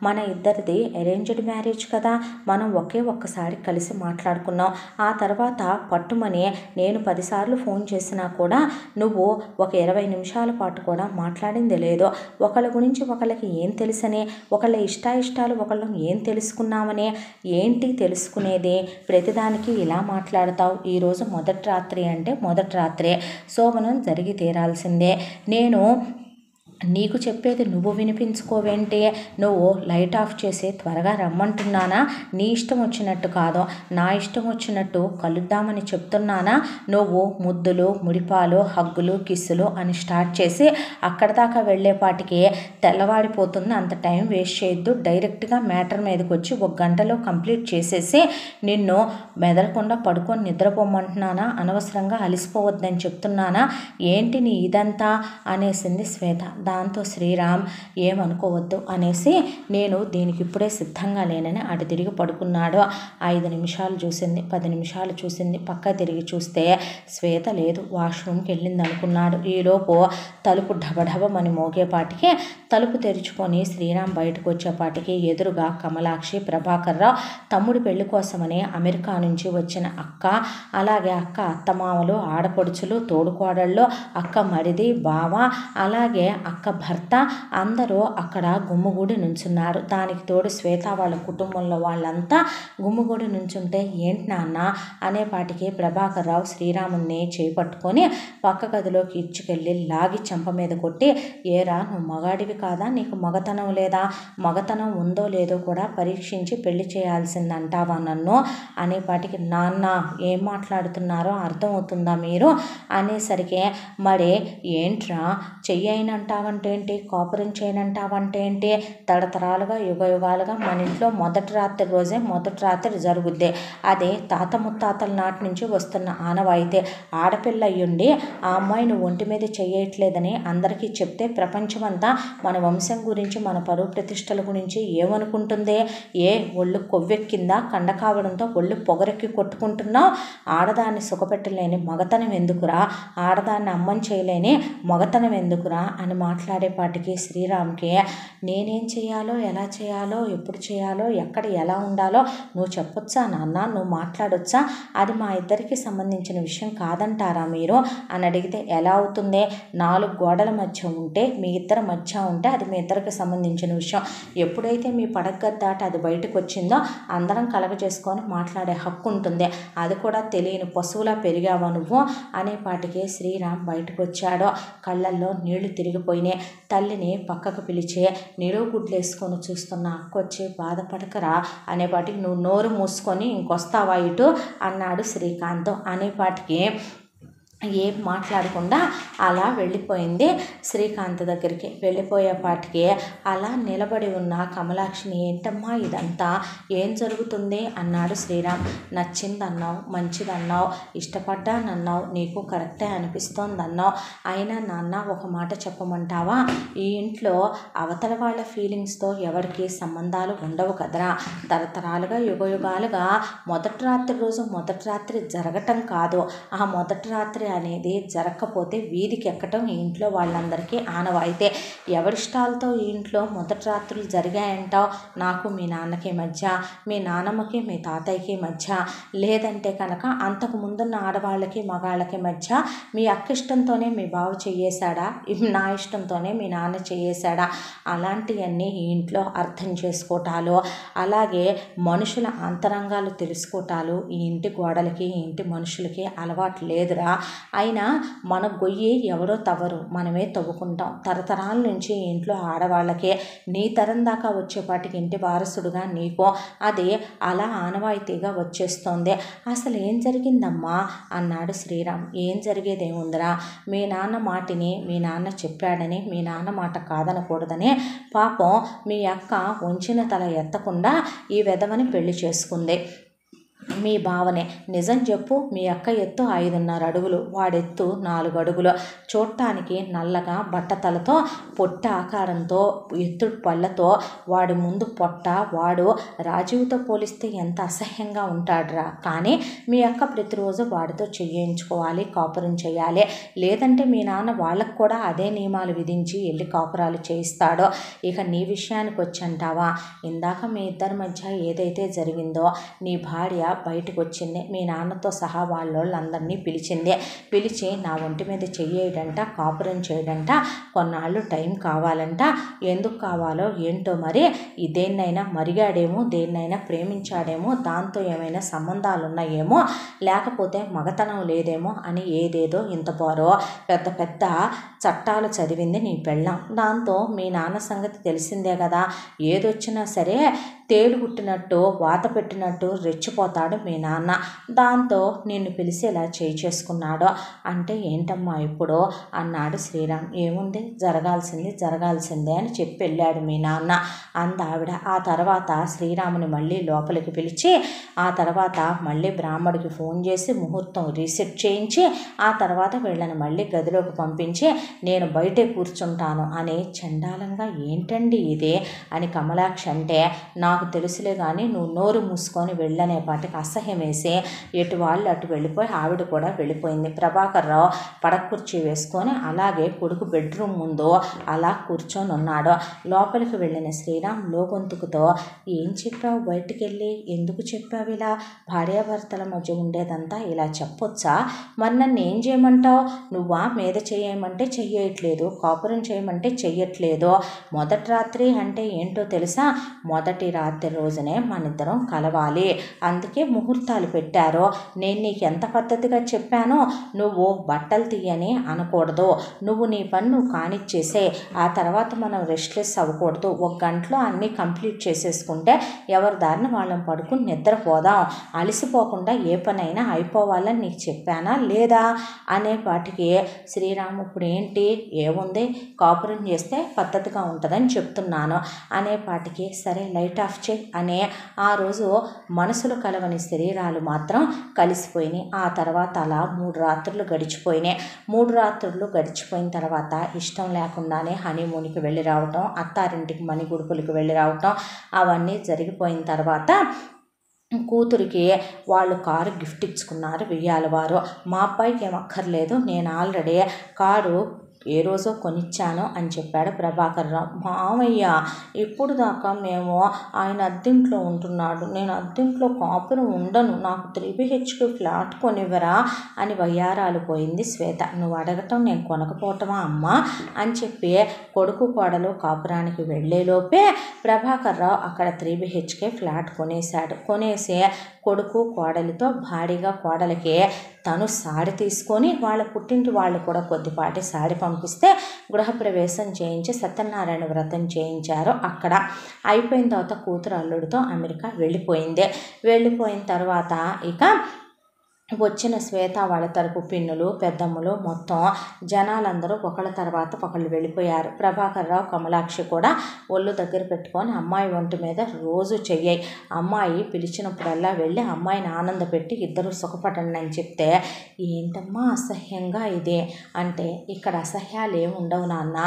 మన ఇద్దరిది అరేంజ్డ్ మ్యారేజ్ కదా, మనం ఒక్కసారి కలిసి మాట్లాడుకున్నాం. ఆ తర్వాత పట్టుమని నేను 10 సార్లు ఫోన్ చేసినా కూడా నువ్వు ఒక 20 నిమిషాల పాటు కూడా మాట్లాడింది లేదు. ఒకళ్ళ గురించి ఒకళ్ళకి ఏం తెలుసని, ఒకళ్ళ ఇష్టాయిష్టాలు ఒకళ్ళం ఏం తెలుసుకున్నామని, ఏంటి తెలుసుకునేది, ప్రతిదానికి ఇలా మాట్లాడతావు. ఈరోజు మొదటి రాత్రి అంటే మొదటి రాత్రే, శోభనం జరిగి తీరాల్సిందే. నేను నీకు చెప్పేది నువ్వు వినిపించుకోవేంటే, నువ్వు లైట్ ఆఫ్ చేసి త్వరగా రమ్మంటున్నానా, నీ ఇష్టం వచ్చినట్టు కాదు నా ఇష్టం వచ్చినట్టు కలుద్దామని చెప్తున్నానా. నువ్వు ముద్దులు, ముడిపాలు, హగ్గులు, కిస్సులు అని స్టార్ట్ చేసి అక్కడ దాకా వెళ్ళేపాటికి తెల్లవాడిపోతుంది. అంత టైం వేస్ట్ చేయొద్దు, డైరెక్ట్గా మ్యాటర్ మీదకి వచ్చి 1 గంటలో కంప్లీట్ చేసేసి నిన్ను మెదలకుండా పడుకొని నిద్రపోమంటున్నానా, అనవసరంగా అలిసిపోవద్దని చెప్తున్నానా, ఏంటి నీ ఇదంతా అనేసింది శ్వేత. దాంతో శ్రీరామ్ ఏమనుకోవద్దు అనేసి నేను దీనికి ఇప్పుడే సిద్ధంగా లేనని అటు తిరిగి పడుకున్నాడు. 5 నిమిషాలు చూసింది, 10 నిమిషాలు చూసింది, పక్క తిరిగి చూస్తే శ్వేత లేదు, వాష్రూమ్కి వెళ్ళింది అనుకున్నాడు. ఈలోపు తలుపు ఢబఢబమని మోగేపాటికి తలుపు తెరుచుకొని శ్రీరామ్ బయటకు వచ్చేపాటికి ఎదురుగా కమలాక్షి, ప్రభాకర్ రావు, తమ్ముడి పెళ్లి కోసమని అమెరికా నుంచి వచ్చిన అక్క, అలాగే అక్క అత్తమామలు, ఆడపడుచులు, తోడుకోడళ్ళు, అక్క మరిది, బావ, అలాగే అక్క భర్త అందరూ అక్కడ గుమ్ముగూడి నుంచున్నారు. దానికి తోడు శ్వేత వాళ్ళ కుటుంబంలో వాళ్ళంతా గుమ్ముగూడి నుంచుంటే ఏంటి నాన్న అనేపాటికి ప్రభాకర్ రావు శ్రీరాముని చేపట్టుకొని పక్క గదిలోకి ఇచ్చుకెళ్ళి లాగి చెంప మీద కొట్టి, ఏరా నువ్వు మగాడివి కాదా, నీకు మగతనం లేదా, మగతనం ఉందో లేదో కూడా పరీక్షించి పెళ్లి చేయాల్సిందంటావా నన్ను అనేపాటికి, నాన్న ఏం మాట్లాడుతున్నారో అర్థమవుతుందా మీరు అనేసరికి, మరి ఏంట్రా చెయ్యైనంటా చేయనంటావంటే ఏంటి, కాపురం చేయనంటావంటే ఏంటి, తరతరాలుగా యుగాలుగా మన ఇంట్లో మొదటి రాత్రి రోజే మొదటి రాత్రి జరుగుద్ది. అదే తాత ముత్తాతల నాటి నుంచి వస్తున్న ఆనవాయితీ. ఆడపిల్ల అయ్యుండి ఆ అమ్మాయిని ఒంటి మీద చేయట్లేదని అందరికీ చెప్తే ప్రపంచమంతా మన వంశం గురించి మన పరువు ప్రతిష్టల గురించి ఏమనుకుంటుంది? ఒళ్ళు కొవ్వెక్కిందా? కండ కావడంతో ఒళ్ళు పొగరెక్కి కొట్టుకుంటున్నావు. ఆడదాన్ని సుఖపెట్టలేని మగతనం ఎందుకురా, ఆడదాన్ని అమ్మని చేయలేని మగతనం ఎందుకురా అని మాట్లాడేపాటికి శ్రీరామ్కి నేనేం చేయాలో, ఎలా చేయాలో, ఎప్పుడు చేయాలో, ఎక్కడ ఎలా ఉండాలో నువ్వు చెప్పొచ్చా నాన్న, నువ్వు మాట్లాడొచ్చా, అది మా ఇద్దరికి సంబంధించిన విషయం కాదంటారా మీరు అని అడిగితే ఎలా అవుతుంది? 4 గోడల మధ్య ఉంటే, మీ ఇద్దరి మధ్య ఉంటే అది మీ ఇద్దరికి సంబంధించిన విషయం. ఎప్పుడైతే మీ పడగ దాటి అది బయటకు వచ్చిందో అందరం కలగజేసుకొని మాట్లాడే హక్కు ఉంటుంది. అది కూడా తెలియని పశువులా పెరిగావా నువ్వు అనేపాటికి శ్రీరామ్ బయటకు వచ్చాడో కళ్ళల్లో నీళ్లు తిరిగిపోయినాయి. తల్లిని పక్కకు పిలిచి నిలువు గుడ్లేసుకొని చూస్తున్న అక్కొచ్చి బాధపడకరా అనేపాటికి నువ్వు నోరు మూసుకొని ఇంకొస్తావా ఇటు అన్నాడు శ్రీకాంత్. అనేపాటికి ఏం మాట్లాడకుండా అలా వెళ్ళిపోయింది శ్రీకాంత్ దగ్గరికి. వెళ్ళిపోయేపాటికి అలా నిలబడి ఉన్న కమలాక్షిని ఏంటమ్మా ఇదంతా, ఏం జరుగుతుంది అన్నాడు శ్రీరామ్. నచ్చిందన్నావు, మంచిదన్నావు, ఇష్టపడ్డానన్నావు, నీకు కరెక్టే అనిపిస్తోందన్నావు. అయినా నాన్న ఒక మాట చెప్పమంటావా, ఈ ఇంట్లో అవతల వాళ్ళ ఫీలింగ్స్తో ఎవరికి సంబంధాలు ఉండవు కదరా. తరతరాలుగా యుగాలుగా మొదటి రాత్రి రోజు మొదటి రాత్రి జరగటం కాదు, ఆ మొదటి రాత్రి అనేది జరగకపోతే వీధికి ఎక్కటం ఈ ఇంట్లో వాళ్ళందరికీ ఆనవాయితే. ఎవరిష్టాలతో ఈ ఇంట్లో మొదటి రాత్రులు జరిగాయంటావు? నాకు మీ నాన్నకి మధ్య, మీ నాన్నమ్మకి మీ తాతయ్యకి మధ్య, లేదంటే కనుక అంతకు ముందున్న ఆడవాళ్ళకి మగాళ్ళకి మధ్య మీ అక్క ఇష్టంతోనే మీ బావ చెయ్యేశాడా, నా ఇష్టంతోనే మీ నాన్న చెయ్యేశాడా, అలాంటివన్నీ ఈ ఇంట్లో అర్థం చేసుకోవటాలు, అలాగే మనుషుల అంతరంగాలు తెలుసుకోవటాలు ఈ ఇంటి గోడలకి ఈ ఇంటి మనుషులకి అలవాటు లేదురా. అయినా మన గొయ్యి ఎవరో తవ్వరు, మనమే తవ్వుకుంటాం. తరతరాల నుంచి ఇంట్లో ఆడవాళ్ళకే, నీ తరం దాకా వచ్చేపాటికి ఇంటి వారసుడుగా నీకు అది అలా ఆనవాయితీగా వచ్చేస్తోంది. అసలు ఏం జరిగిందమ్మా అన్నాడు శ్రీరామ్. ఏం జరిగేదేముందిరా, మీ నాన్న మాటిని మీ నాన్న చెప్పాడని, మీ నాన్న మాట కాదనకూడదని పాపం మీ అక్క వంచిన తల ఎత్తకుండా ఈ వెధవని పెళ్లి చేసుకుంది. మీ బావనే నిజం చెప్పు, మీ అక్క ఎత్తు 5.5 అడుగులు, వాడెత్తు 4 అడుగులు. చూడటానికి నల్లగా బట్టతలతో పొట్ట ఆకారంతో ఎత్తుడు పళ్ళతో వాడి ముందు పొట్ట, వాడు రాజీవ్తో పోలిస్తే ఎంత అసహ్యంగా ఉంటాడురా. కానీ మీ అక్క ప్రతిరోజు వాడితో చేయించుకోవాలి, కాపురం చేయాలి, లేదంటే మీ నాన్న వాళ్ళకు కూడా అదే నియమాలు విధించి వెళ్ళి కాపురాలు చేయిస్తాడో. ఇక నీ విషయానికి వచ్చంటావా, ఇందాక మీ ఇద్దరి మధ్య ఏదైతే జరిగిందో నీ భార్య బయటకు వచ్చింది, మీ నాన్నతో సహా వాళ్ళందరినీ పిలిచి నా ఒంటి మీద చెయ్యేయడంట, కాపురం చేయడంట, కొన్నాళ్ళు టైం కావాలంట. ఎందుకు కావాలో ఏంటో మరి, దేన్నైనా మరిగాడేమో, దేన్నైనా ప్రేమించాడేమో, దాంతో ఏమైనా సంబంధాలు ఉన్నాయేమో, లేకపోతే మగతనం లేదేమో అని ఏదేదో ఇంతపారో పెద్ద పెద్ద చట్టాలు చదివింది నీ పెళ్ళాం. దాంతో మీ నాన్న సంగతి తెలిసిందే కదా, ఏదొచ్చినా సరే తేలు కుట్టినట్టు వాత పెట్టినట్టు రెచ్చిపోతాడు మీ నాన్న. దాంతో నిన్ను పిలిచి ఇలా చేసుకున్నాడు. అంటే ఏంటమ్మా ఇప్పుడు అన్నాడు శ్రీరామ్. ఏముంది, జరగాల్సిందే అని చెప్పి వెళ్ళాడు మీ నాన్న అందావిడ. ఆ తర్వాత శ్రీరాముని మళ్ళీ లోపలికి పిలిచి, ఆ తర్వాత మళ్ళీ బ్రాహ్మడికి ఫోన్ చేసి ముహూర్తం రీసెట్ చేయించి, ఆ తర్వాత వీళ్ళని మళ్ళీ గదిలోకి పంపించి నేను బయటే కూర్చుంటాను అని చండాలంగా ఏంటండి ఇదే అని కమలాక్షి అంటే, నాకు తెలుసులే కానీ నువ్వు నోరు మూసుకొని వెళ్ళనేపాటికి అసహ్యం వేసి ఎటు వాళ్ళు అటు వెళ్ళిపోయి ఆవిడ కూడా వెళ్ళిపోయింది. ప్రభాకర్ రావు పడక కుర్చీ వేసుకొని అలాగే కొడుకు బెడ్రూమ్ ముందు అలా కూర్చొని ఉన్నాడు. లోపలికి వెళ్ళిన శ్రీరామ్ లోగొంతుకుతో, ఏం చెప్పావు బయటికి వెళ్ళి, ఎందుకు చెప్పావు ఇలా, భార్యాభర్తల మధ్య ఉండేదంతా ఇలా చెప్పొచ్చా, మరి నన్ను ఏం చేయమంటావు, నువ్వా మీద చేయమంటే చెయ్యట్లేదు, కాపురం చేయమంటే చెయ్యట్లేదు. మొదటి రాత్రి అంటే ఏంటో తెలుసా, మొదటి రాత్రి రోజునే మనిద్దరం కలవాలి, అందుకే ముహూర్తాలు పెట్టారు. నేను నీకు ఎంత పద్ధతిగా చెప్పానో, నువ్వు బట్టలు తీయని అనకూడదు, నువ్వు నీ పని నువ్వు కానిచ్చేసే, ఆ తర్వాత మనం రెస్ట్లెస్ అవ్వకూడదు, 1 గంటలో అన్నీ కంప్లీట్ చేసేసుకుంటే ఎవరి దారిని వాళ్ళని పడుకుని నిద్రపోదాం, అలసిపోకుండా ఏ పనైనా అయిపోవాలని నీకు చెప్పానా లేదా అనేపాటికి శ్రీరామ్ ఇప్పుడు ఏంటి ఏంటి ఏముంది, కాపురం చేస్తే పద్ధతిగా ఉంటుందని చెప్తున్నాను అనేపాటికి సరే లైట్ ఆఫ్ చేయి అనే ఆ రోజు మనసులు కలవని శరీరాలు మాత్రం కలిసిపోయినాయి. ఆ తర్వాత అలా 3 రాత్రులు గడిచిపోయినాయి. 3 రాత్రులు గడిచిపోయిన తర్వాత ఇష్టం లేకుండానే హనీమూన్కి వెళ్ళి రావటం, అత్తారింటికి మణిగుడుపులకు వెళ్ళి రావటం అవన్నీ జరిగిపోయిన తర్వాత కూతురికి వాళ్ళు కారు గిఫ్ట్ ఇచ్చుకున్నారు వెయ్యాల వారు. మా అబ్బాయికి ఏం అక్కర్లేదు, నేను ఆల్రెడీ కారు ఏ రోజో కొనిచ్చాను అని చెప్పాడు ప్రభాకర్ రావు. మామయ్య ఇప్పుడు దాకా మేము ఆయన అద్దెంట్లో ఉంటున్నాడు, నేను అద్దెంట్లో కాపురం ఉండను, నాకు 3BHK ఫ్లాట్ కొనివ్వరా అని వయ్యారాలు పోయింది శ్వేత. నువ్వు అడగటం నేను కొనకపోవటమా అమ్మా అని చెప్పి కొడుకు కోడలు కాపురానికి వెళ్ళేలోపే ప్రభాకర్ రావు అక్కడ 3BHK ఫ్లాట్ కొనేశాడు. కొనేసి కొడుకు కోడలితో భారీగా కోడలికి తను సాడి తీసుకొని వాళ్ళ పుట్టింటి వాళ్ళు కూడా కొద్దిపాటి సాడి పంపిస్తే గృహప్రవేశం చేయించి సత్యనారాయణ వ్రతం చేయించారు. అక్కడ అయిపోయిన తర్వాత కూతురు అల్లుడితో అమెరికా వెళ్ళిపోయింది. వెళ్ళిపోయిన తర్వాత ఇక వచ్చిన శ్వేత వాళ్ళ తరపు పిన్నులు పెద్దమ్మలు మొత్తం జనాలందరూ ఒకళ్ళ తర్వాత ఒకళ్ళు వెళ్ళిపోయారు. ప్రభాకర్ రావు కమలాక్షి కూడా ఒళ్ళు దగ్గర పెట్టుకొని అమ్మాయి ఒంటి మీద రోజు చెయ్యాయి. అమ్మాయి పిలిచినప్పుడల్లా వెళ్ళి అమ్మాయిని ఆనందపెట్టి ఇద్దరు సుఖపడండి అని చెప్తే ఏంటమ్మా అసహ్యంగా ఇదే అంటే ఇక్కడ అసహ్యాలు ఏమి ఉండవు నాన్న,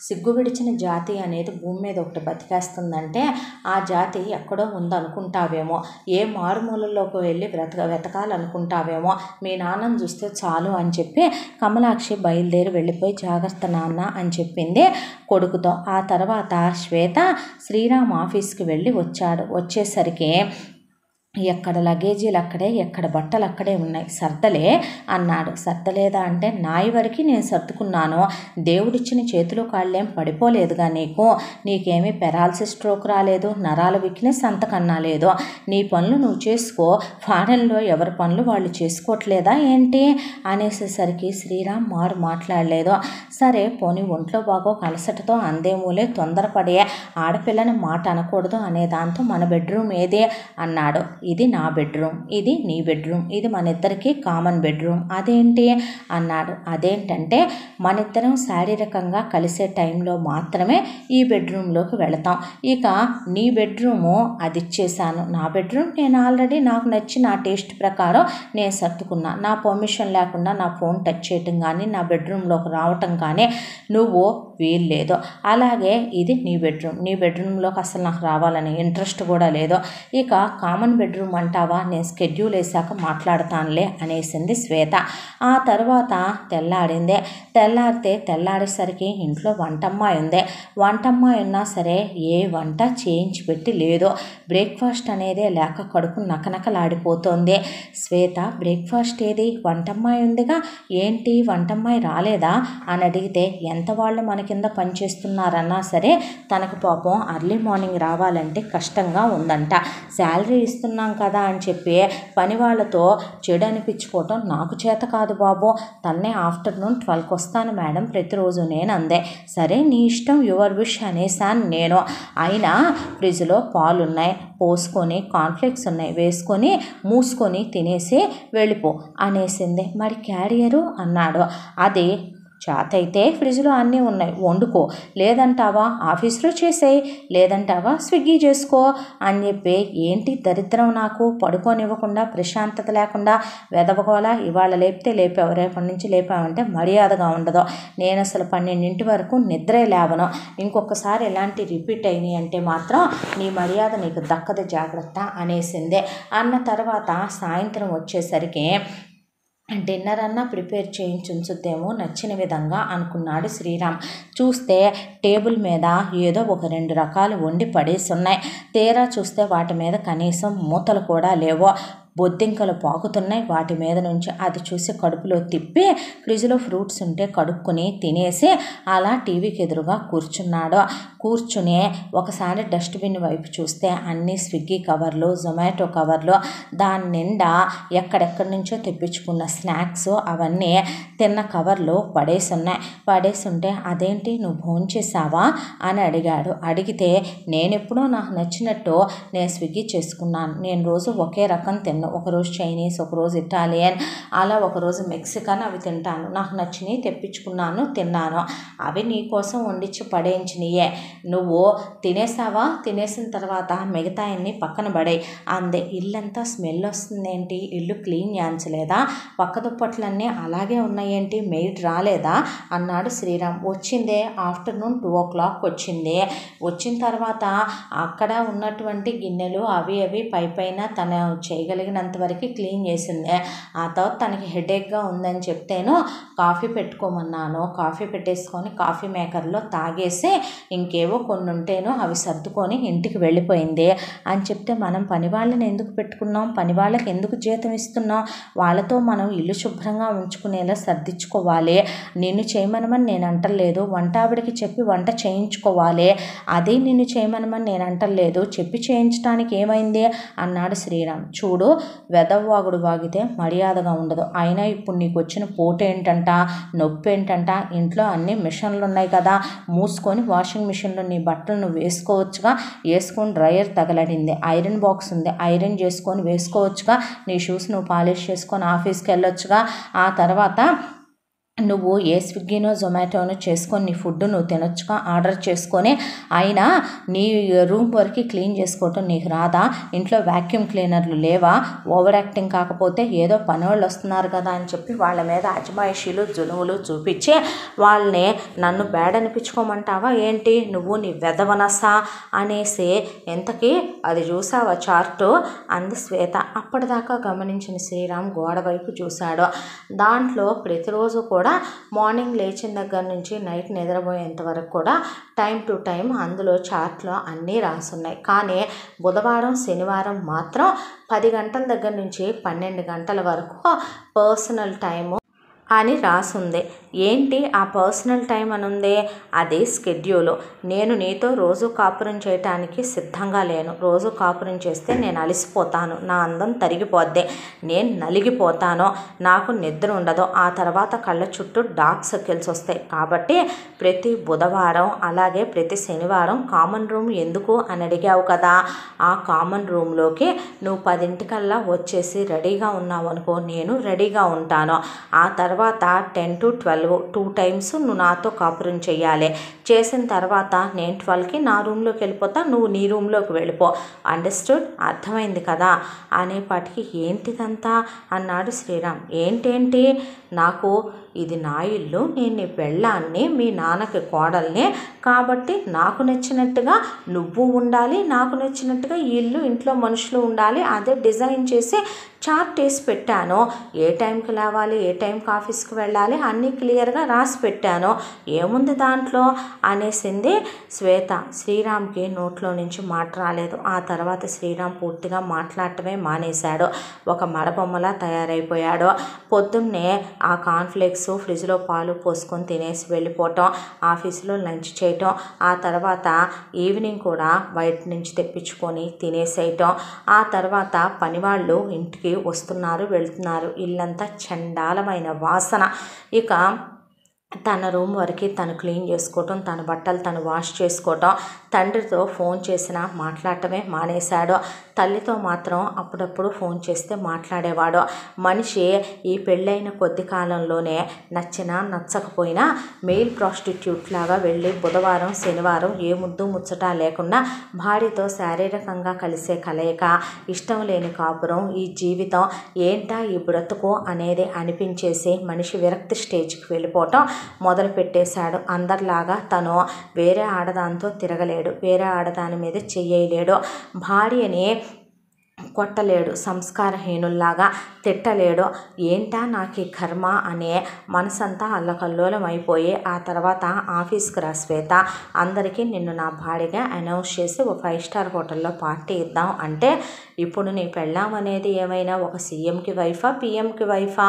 సిగ్గు విడిచిన జాతి అనేది భూమి మీద ఒకటి బతికేస్తుందంటే ఆ జాతి ఎక్కడో ఉందనుకుంటావేమో, ఏ మారుమూలలోకి వెళ్ళి వెతకాలనుకుంటావేమో, మీ నాన్నను చూస్తే చాలు అని చెప్పి కమలాక్షి బయలుదేరి వెళ్ళిపోయి జాగ్రత్త నాన్న అని చెప్పింది కొడుకుతో. ఆ తర్వాత శ్వేత శ్రీరామ్ ఆఫీస్కి వెళ్ళి వచ్చేసరికి ఎక్కడ లగేజీలు అక్కడే, ఎక్కడ బట్టలు అక్కడే ఉన్నాయి, సర్దలే అన్నాడు. సర్దలేదా అంటే నాయి వరకు నేను సర్దుకున్నాను, దేవుడిచ్చిన చేతులు కాళ్ళేం పడిపోలేదుగా నీకేమీ పెరాలసిస్ స్ట్రోక్ రాలేదు, నరాల వీక్నెస్ అంతకన్నా లేదు, నీ పనులు నువ్వు చేసుకో, ఫారెన్లో ఎవరి పనులు వాళ్ళు చేసుకోవట్లేదా ఏంటి అనేసేసరికి శ్రీరామ్ మాట్లాడలేదు. సరే పోనీ ఒంట్లో బాగో అలసటతో అందేమూలే, తొందరపడే ఆడపిల్లని మాట అనకూడదు అనే దాంతో మన బెడ్రూమ్ ఏదే అన్నాడు. ఇది నా బెడ్రూమ్, ఇది నీ బెడ్రూమ్, ఇది మన ఇద్దరికి కామన్ బెడ్రూమ్. అదేంటి అన్నాడు. అదేంటంటే మన ఇద్దరం శారీరకంగా కలిసే టైంలో మాత్రమే ఈ బెడ్రూమ్లోకి వెళతాం. ఇక నీ బెడ్రూము అది ఇచ్చేసాను, నా బెడ్రూమ్ నేను ఆల్రెడీ నాకు నచ్చి నా టేస్ట్ ప్రకారం నేను సర్దుకున్నా, నా పర్మిషన్ లేకుండా నా ఫోన్ టచ్ చేయటం కానీ నా బెడ్రూమ్లోకి రావటం కానీ నువ్వు వీల్లేదు. అలాగే ఇది నీ బెడ్రూమ్లోకి అసలు నాకు రావాలని ఇంట్రెస్ట్ కూడా లేదు. ఇక కామన్ బెడ్రూమ్ అంటావా, నేను స్కెడ్యూల్ వేసాక మాట్లాడతానులే అనేసింది శ్వేత. ఆ తర్వాత తెల్లాడేసరికి ఇంట్లో వంటమ్మాయి ఉంది. వంటమ్మాయి ఉన్నా సరే ఏ వంట చేయించి పెట్టి లేదు. బ్రేక్ఫాస్ట్ అనేదే లేక కడుపు నకనకలాడిపోతుంది. శ్వేత బ్రేక్ఫాస్ట్ ఏది, వంటమ్మాయి ఉందిగా, ఏంటి వంటమ్మాయి రాలేదా అని అడిగితే ఎంత వాళ్ళు మన కింద పనిచేస్తున్నారన్నా సరే తనకు పాపం అర్లీ మార్నింగ్ రావాలంటే కష్టంగా ఉందంట. శాలరీ ఇస్తున్నాం కదా అని చెప్పి పని వాళ్ళతో చెడు అనిపించుకోవటం నాకు చేత కాదు బాబు, తన్నే ఆఫ్టర్నూన్ 12కి వస్తాను మేడం ప్రతిరోజు నేను అందే. సరే నీ ఇష్టం, యువర్ విష్ అనేసాను నేను. అయినా ఫ్రిడ్జ్లో పాలు ఉన్నాయి, పోసుకొని కాన్ఫ్లెక్స్ ఉన్నాయి, వేసుకొని మూసుకొని తినేసి వెళ్ళిపో అనేసింది. మరి క్యారియరు అన్నాడు. అది చేతైతే ఫ్రిడ్జ్లో అన్నీ ఉన్నాయి, వండుకో, లేదంటావా ఆఫీస్లో చేసేయి, లేదంటావా స్విగ్గీ చేసుకో అని చెప్పి ఏంటి దరిద్రం, నాకు పడుకోనివ్వకుండా ప్రశాంతత లేకుండా వెదవగోలా, ఇవాళ లేపితే లేపావు, రేపటి నుంచి లేపావంటే మర్యాదగా ఉండదు, నేను అసలు 12 వరకు నిద్రే లేవను, ఇంకొకసారి ఎలాంటి రిపీట్ అయినాయి అంటే మాత్రం నీ మర్యాద నీకు దక్కదు జాగ్రత్త అనేసిందే. అన్న తర్వాత సాయంత్రం వచ్చేసరికి డిన్నర్ అన్నా ప్రిపేర్ చేయించుంచుద్దేమో నచ్చిన విధంగా అనుకున్నాడు శ్రీరామ్. చూస్తే టేబుల్ మీద ఏదో ఒక 2 రకాలు వండి పడేసి ఉన్నాయి. తీరా చూస్తే వాటి మీద కనీసం మూతలు కూడా లేవో, బొద్దింకలు పాకుతున్నాయి వాటి మీద నుంచి. అది చూసి కడుపులో తిప్పి ఫ్రిడ్జ్లో ఫ్రూట్స్ ఉంటే కడుక్కుని తినేసి అలా టీవీకి ఎదురుగా కూర్చుని ఒకసారి డస్ట్బిన్ వైపు చూస్తే అన్నీ స్విగ్గీ కవర్లు, జొమాటో కవర్లు, దాని నిండా ఎక్కడెక్కడి నుంచో తెప్పించుకున్న స్నాక్స్ అవన్నీ తిన్న కవర్లు పడేసి ఉంటే అదేంటి నువ్వు భోంచేసావా అని అడిగాడు. అడిగితే నేనెప్పుడో నాకు నచ్చినట్టు నేను స్విగ్గీ చేసుకున్నాను, నేను రోజు ఒకే రకం తిన్నాను తిన్ను. ఒకరోజు చైనీస్, ఒకరోజు ఇటాలియన్, అలా ఒకరోజు మెక్సికన్ అవి తింటాను. నాకు నచ్చినవి తెప్పించుకున్నాను, తిన్నాను. అవి నీ కోసం వండించి పడేయించినయే. నువ్వు తినేసావా, తినేసిన తర్వాత మిగతా అన్ని పక్కన పడేయి అందే. ఇల్లంతా స్మెల్ వస్తుందేంటి, ఇల్లు క్లీన్ చేయించలేదా, పక్క దుప్పట్లన్నీ అలాగే ఉన్నాయేంటి, మెయిడ్ రాలేదా అన్నాడు శ్రీరామ్. వచ్చిందే, ఆఫ్టర్నూన్ 2 o'clock వచ్చింది. వచ్చిన తర్వాత అక్కడ ఉన్నటువంటి గిన్నెలు అవి పైన తను చేయగలిగినంత వరకు క్లీన్ చేసింది. ఆ తర్వాత తనకి హెడేక్గా ఉందని చెప్తేను కాఫీ పెట్టుకోమన్నాను. కాఫీ పెట్టేసుకొని కాఫీ మేకర్లో తాగేసి ఇంకేవో కొన్ని ఉంటేనో అవి సర్దుకొని ఇంటికి వెళ్ళిపోయింది అని చెప్తే, మనం పని వాళ్ళని ఎందుకు పెట్టుకున్నాం, పని వాళ్ళకి ఎందుకు జీతం ఇస్తున్నాం, వాళ్ళతో మనం ఇల్లు శుభ్రంగా ఉంచుకునేలా సర్దించుకోవాలి. నిన్ను చేయమనమని నేను అంటలేదు, వంట ఆవిడకి చెప్పి వంట చేయించుకోవాలి. అది నిన్ను చేయమనమని నేను అంటలేదు, చెప్పి చేయించడానికి ఏమైంది అన్నాడు శ్రీరామ్. చూడు, వెదవ్వాగుడు వాగితే మర్యాదగా ఉండదు. అయినా ఇప్పుడు నీకు వచ్చిన పోటు ఏంటంట, నొప్పి ఏంటంట, ఇంట్లో అన్ని మిషన్లు ఉన్నాయి కదా, మూసుకొని వాషింగ్ మిషన్లో నీ బట్టలు నువ్వు వేసుకోవచ్చుగా, వేసుకొని డ్రయర్ తగలడింది, ఐరన్ బాక్స్ ఉంది, ఐరన్ చేసుకొని వేసుకోవచ్చుగా, నీ షూస్ నువ్వు పాలిష్ చేసుకొని ఆఫీస్కి వెళ్ళొచ్చుగా, ఆ తర్వాత నువ్వు ఏ స్విగ్గీనో జొమాటోనో చేసుకొని నీ ఫుడ్ నువ్వు తినొచ్చుగా, ఆర్డర్ చేసుకొని. అయినా నీ రూమ్ వరకు క్లీన్ చేసుకోవటం నీకు రాదా, ఇంట్లో వ్యాక్యూమ్ క్లీనర్లు లేవా, ఓవర్ యాక్టింగ్ కాకపోతే ఏదో పనివాళ్ళు వస్తున్నారు కదా అని చెప్పి వాళ్ళ మీద అజమాయిషీలు జులుములు చూపించి వాళ్ళని నన్ను బ్యాడ్ అనిపించుకోమంటావా ఏంటి, నువ్వు నీ వెదవనసా అనేసి, ఎంతకీ అది చూసావా చార్టు అంది శ్వేత. అప్పటిదాకా గమనించిన శ్రీరామ్ గోడ వైపు చూశాడు. దాంట్లో ప్రతిరోజు కూడా మార్నింగ్ లేచిన దగ్గర నుంచి నైట్ నిద్రపోయేంత వరకు కూడా టైం టు టైం అందులో చార్ట్లో అన్నీ రాసున్నాయి. కానీ బుధవారం శనివారం మాత్రం 10 గంటల దగ్గర నుంచి 12 గంటల వరకు పర్సనల్ టైము అని రాసుంది. ఏంటి ఆ పర్సనల్ టైం అని ఉంది, అది స్కెడ్యూలు. నేను నీతో రోజు కాపురం చేయటానికి సిద్ధంగా లేను. రోజు కాపురం చేస్తే నేను అలసిపోతాను, నా అందం తరిగిపోద్ది, నేను నలిగిపోతాను, నాకు నిద్ర ఉండదు, ఆ తర్వాత కళ్ళ చుట్టూ డార్క్ సర్కిల్స్ వస్తాయి. కాబట్టి ప్రతి బుధవారం అలాగే ప్రతి శనివారం కామన్ రూమ్ ఎందుకు అని అడిగావు కదా, ఆ కామన్ రూమ్లోకి నువ్వు 10 వచ్చేసి రెడీగా ఉన్నావు అనుకో, నేను రెడీగా ఉంటాను. ఆ తర్వాత 10 to 12 2 times నువ్వు నాతో కాపురం చేయాలి. చేసిన తర్వాత నేను 12కి నా రూమ్లోకి వెళ్ళిపోతా, నువ్వు నీ రూమ్లోకి వెళ్ళిపో. అండర్స్టూడ్, అర్థమైంది కదా అనేపాటికి ఏంటిదంతా అన్నాడు శ్రీరామ్. ఏంటేంటి, నాకు ఇది నా ఇల్లు, నేను నీ పెళ్ళాన్ని, మీ నాన్నకి కోడల్ని, కాబట్టి నాకు నచ్చినట్టుగా నువ్వు ఉండాలి, నాకు నచ్చినట్టుగా ఈ ఇల్లు ఇంట్లో మనుషులు ఉండాలి, అదే డిజైన్ చేసి చార్ట్ వేసి పెట్టాను. ఏ టైంకి లేవాలి, ఏ టైంకి ఆఫీస్కి వెళ్ళాలి అన్నీ క్లియర్గా రాసి పెట్టాను, ఏముంది దాంట్లో అనేసింది శ్వేత. శ్రీరామ్కి నోట్లో నుంచి మాట రాలేదు. ఆ తర్వాత శ్రీరామ్ పూర్తిగా మాట్లాడటమే మానేశాడు. ఒక మరబొమ్మలా తయారైపోయాడు. పొద్దున్నే ఆ కాన్ఫ్లెక్స్ ఫ్రిడ్జ్లో పాలు పోసుకొని తినేసి వెళ్ళిపోవటం, ఆఫీసులో లంచ్ చేయటం, ఆ తర్వాత ఈవినింగ్ కూడా బయట నుంచి తెప్పించుకొని తినేసేయటం. ఆ తర్వాత పనివాళ్ళు ఇంటికి వస్తున్నారు వెళ్తున్నారు, ఇల్లంతా చండాలమైన వాసన. ఇక తన రూమ్ వరకు తను క్లీన్ చేసుకోవటం, తన బట్టలు తను వాష్ చేసుకోవటం, తండ్రితో ఫోన్ చేసినా మాట్లాడటమే మానేశాడు. తల్లితో మాత్రం అప్పుడప్పుడు ఫోన్ చేస్తే మాట్లాడేవాడు. మనిషి ఈ పెళ్ళైన కొద్ది కాలంలోనే నచ్చినా నచ్చకపోయినా మెయిల్ ప్రాస్టిట్యూట్ లాగా వెళ్ళి బుధవారం శనివారం ఏ ముద్దు ముచ్చట లేకుండా భార్యతో శారీరకంగా కలిసే కలయిక, ఇష్టం లేని కాపురం, ఈ జీవితం ఏంటా ఈ బ్రతుకు అనేది అనిపించేసి మనిషి విరక్తి స్టేజ్కి వెళ్ళిపోవటం మొదలు పెట్టేశాడు. అందరిలాగా తను వేరే ఆడదాంతో తిరగలేడు, వేరే ఆడదాని మీద చెయ్యలేడు, భార్యని కొట్టలేడు, సంస్కారహీనుల్లాగా తిట్టలేడు. ఏంటా నాకు ఈ కర్మ అనే మనసంతా అల్లకల్లోలం అయిపోయి ఆ తర్వాత ఆఫీస్కి రా శ్వేత, అందరికీ నిన్ను నా భార్యగా అనౌన్స్ చేసి ఒక 5 star హోటల్లో పార్టీ ఇద్దాం అంటే, ఇప్పుడు నీ పెళ్ళాం అనేది ఏమైనా ఒక సీఎంకి వైఫా పిఎంకి వైఫా,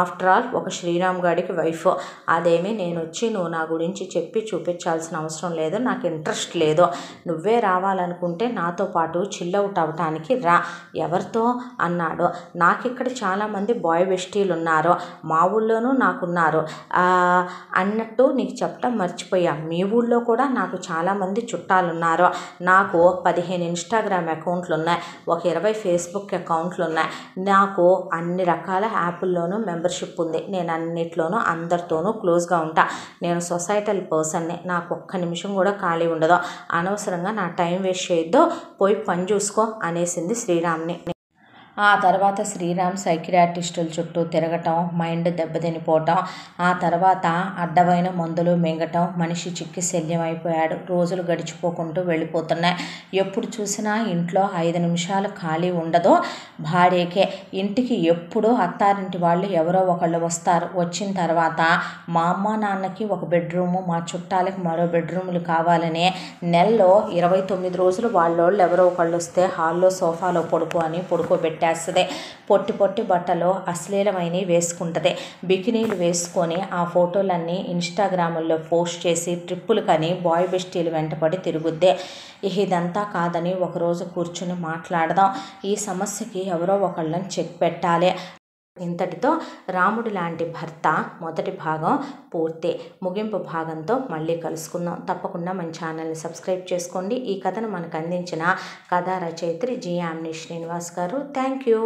ఆఫ్టర్ ఆల్ ఒక శ్రీరామ్ గారికి వైఫ్. అదేమి నేను వచ్చి నువ్వు నా గురించి చెప్పి చూపించాల్సిన అవసరం లేదు, నాకు ఇంట్రెస్ట్ లేదు. నువ్వే రావాలనుకుంటే నాతో పాటు చిల్ అవుట్ అవ్వటానికి రా, ఎవరితో అన్నాడు. నాకు ఇక్కడ చాలామంది బాయ్ బెస్టీలు ఉన్నారు, మా ఊళ్ళోనూ నాకున్నారు అన్నట్టు నీకు చెప్పడం మర్చిపోయా. మీ ఊళ్ళో కూడా నాకు చాలామంది చుట్టాలు ఉన్నారు. నాకు 15 ఇన్స్టాగ్రామ్ అకౌంట్లు ఉన్నాయి, ఒక 20 ఫేస్బుక్ అకౌంట్లు ఉన్నాయి. నాకు అన్ని రకాల యాప్ల్లోనూ మెంబర్షిప్ ఉంది. నేను అన్నిట్లోనూ అందరితోనూ క్లోజ్గా ఉంటా. నేను సొసైటల్ పర్సన్ని. నాకు ఒక్క నిమిషం కూడా ఖాళీ ఉండదు. అనవసరంగా నా టైం వేస్ట్ చేయొద్దు, పోయి పని చూసుకో అనేసింది శ్రీరామ్ని. ఆ తర్వాత శ్రీరామ్ సైకియాట్రిస్టుల చుట్టూ తిరగటం, మైండ్ దెబ్బతినిపోవటం, ఆ తర్వాత అడ్డమైన మందులు మింగటం, మనిషి చిక్కి శల్యమైపోయాడు. రోజులు గడిచిపోకుంటూ వెళ్ళిపోతున్నాయి. ఎప్పుడు చూసినా ఇంట్లో 5 నిమిషాలు ఖాళీ ఉండదో భార్యకే. ఇంటికి ఎప్పుడూ అత్తారింటి వాళ్ళు ఎవరో ఒకళ్ళు వస్తారు. వచ్చిన తర్వాత మా అమ్మ నాన్నకి ఒక బెడ్రూము, మా చుట్టాలకి మరో బెడ్రూములు కావాలని నెలలో 29 రోజులు వాళ్ళోళ్ళు ఎవరో ఒకళ్ళు వస్తే హాల్లో సోఫాలో పడుకో అని పడుకోబెట్టారు. పొట్టి పొట్టి బట్టలు అశ్లీలమైనవి వేసుకుంటుంది. బికినీలు వేసుకొని ఆ ఫోటోలన్నీ ఇన్స్టాగ్రాముల్లో పోస్ట్ చేసి ట్రిప్పులు కని బాయ్ బెస్టీలు వెంటపడి తిరుగుద్దే. ఇదంతా కాదని ఒకరోజు కూర్చుని మాట్లాడదాం. ఈ సమస్యకి ఎవరో ఒకళ్ళని చెక్ పెట్టాలి. ఇంతటితో రాముడి లాంటి భర్త మొదటి భాగం పూర్తి. ముగింపు భాగంతో మళ్ళీ కలుసుకుందాం. తప్పకుండా మన ఛానల్ని సబ్స్క్రైబ్ చేసుకోండి. ఈ కథను మనకు అందించిన కథా రచయిత్రి జి. యామిని శ్రీనివాస్ గారు. Thank you.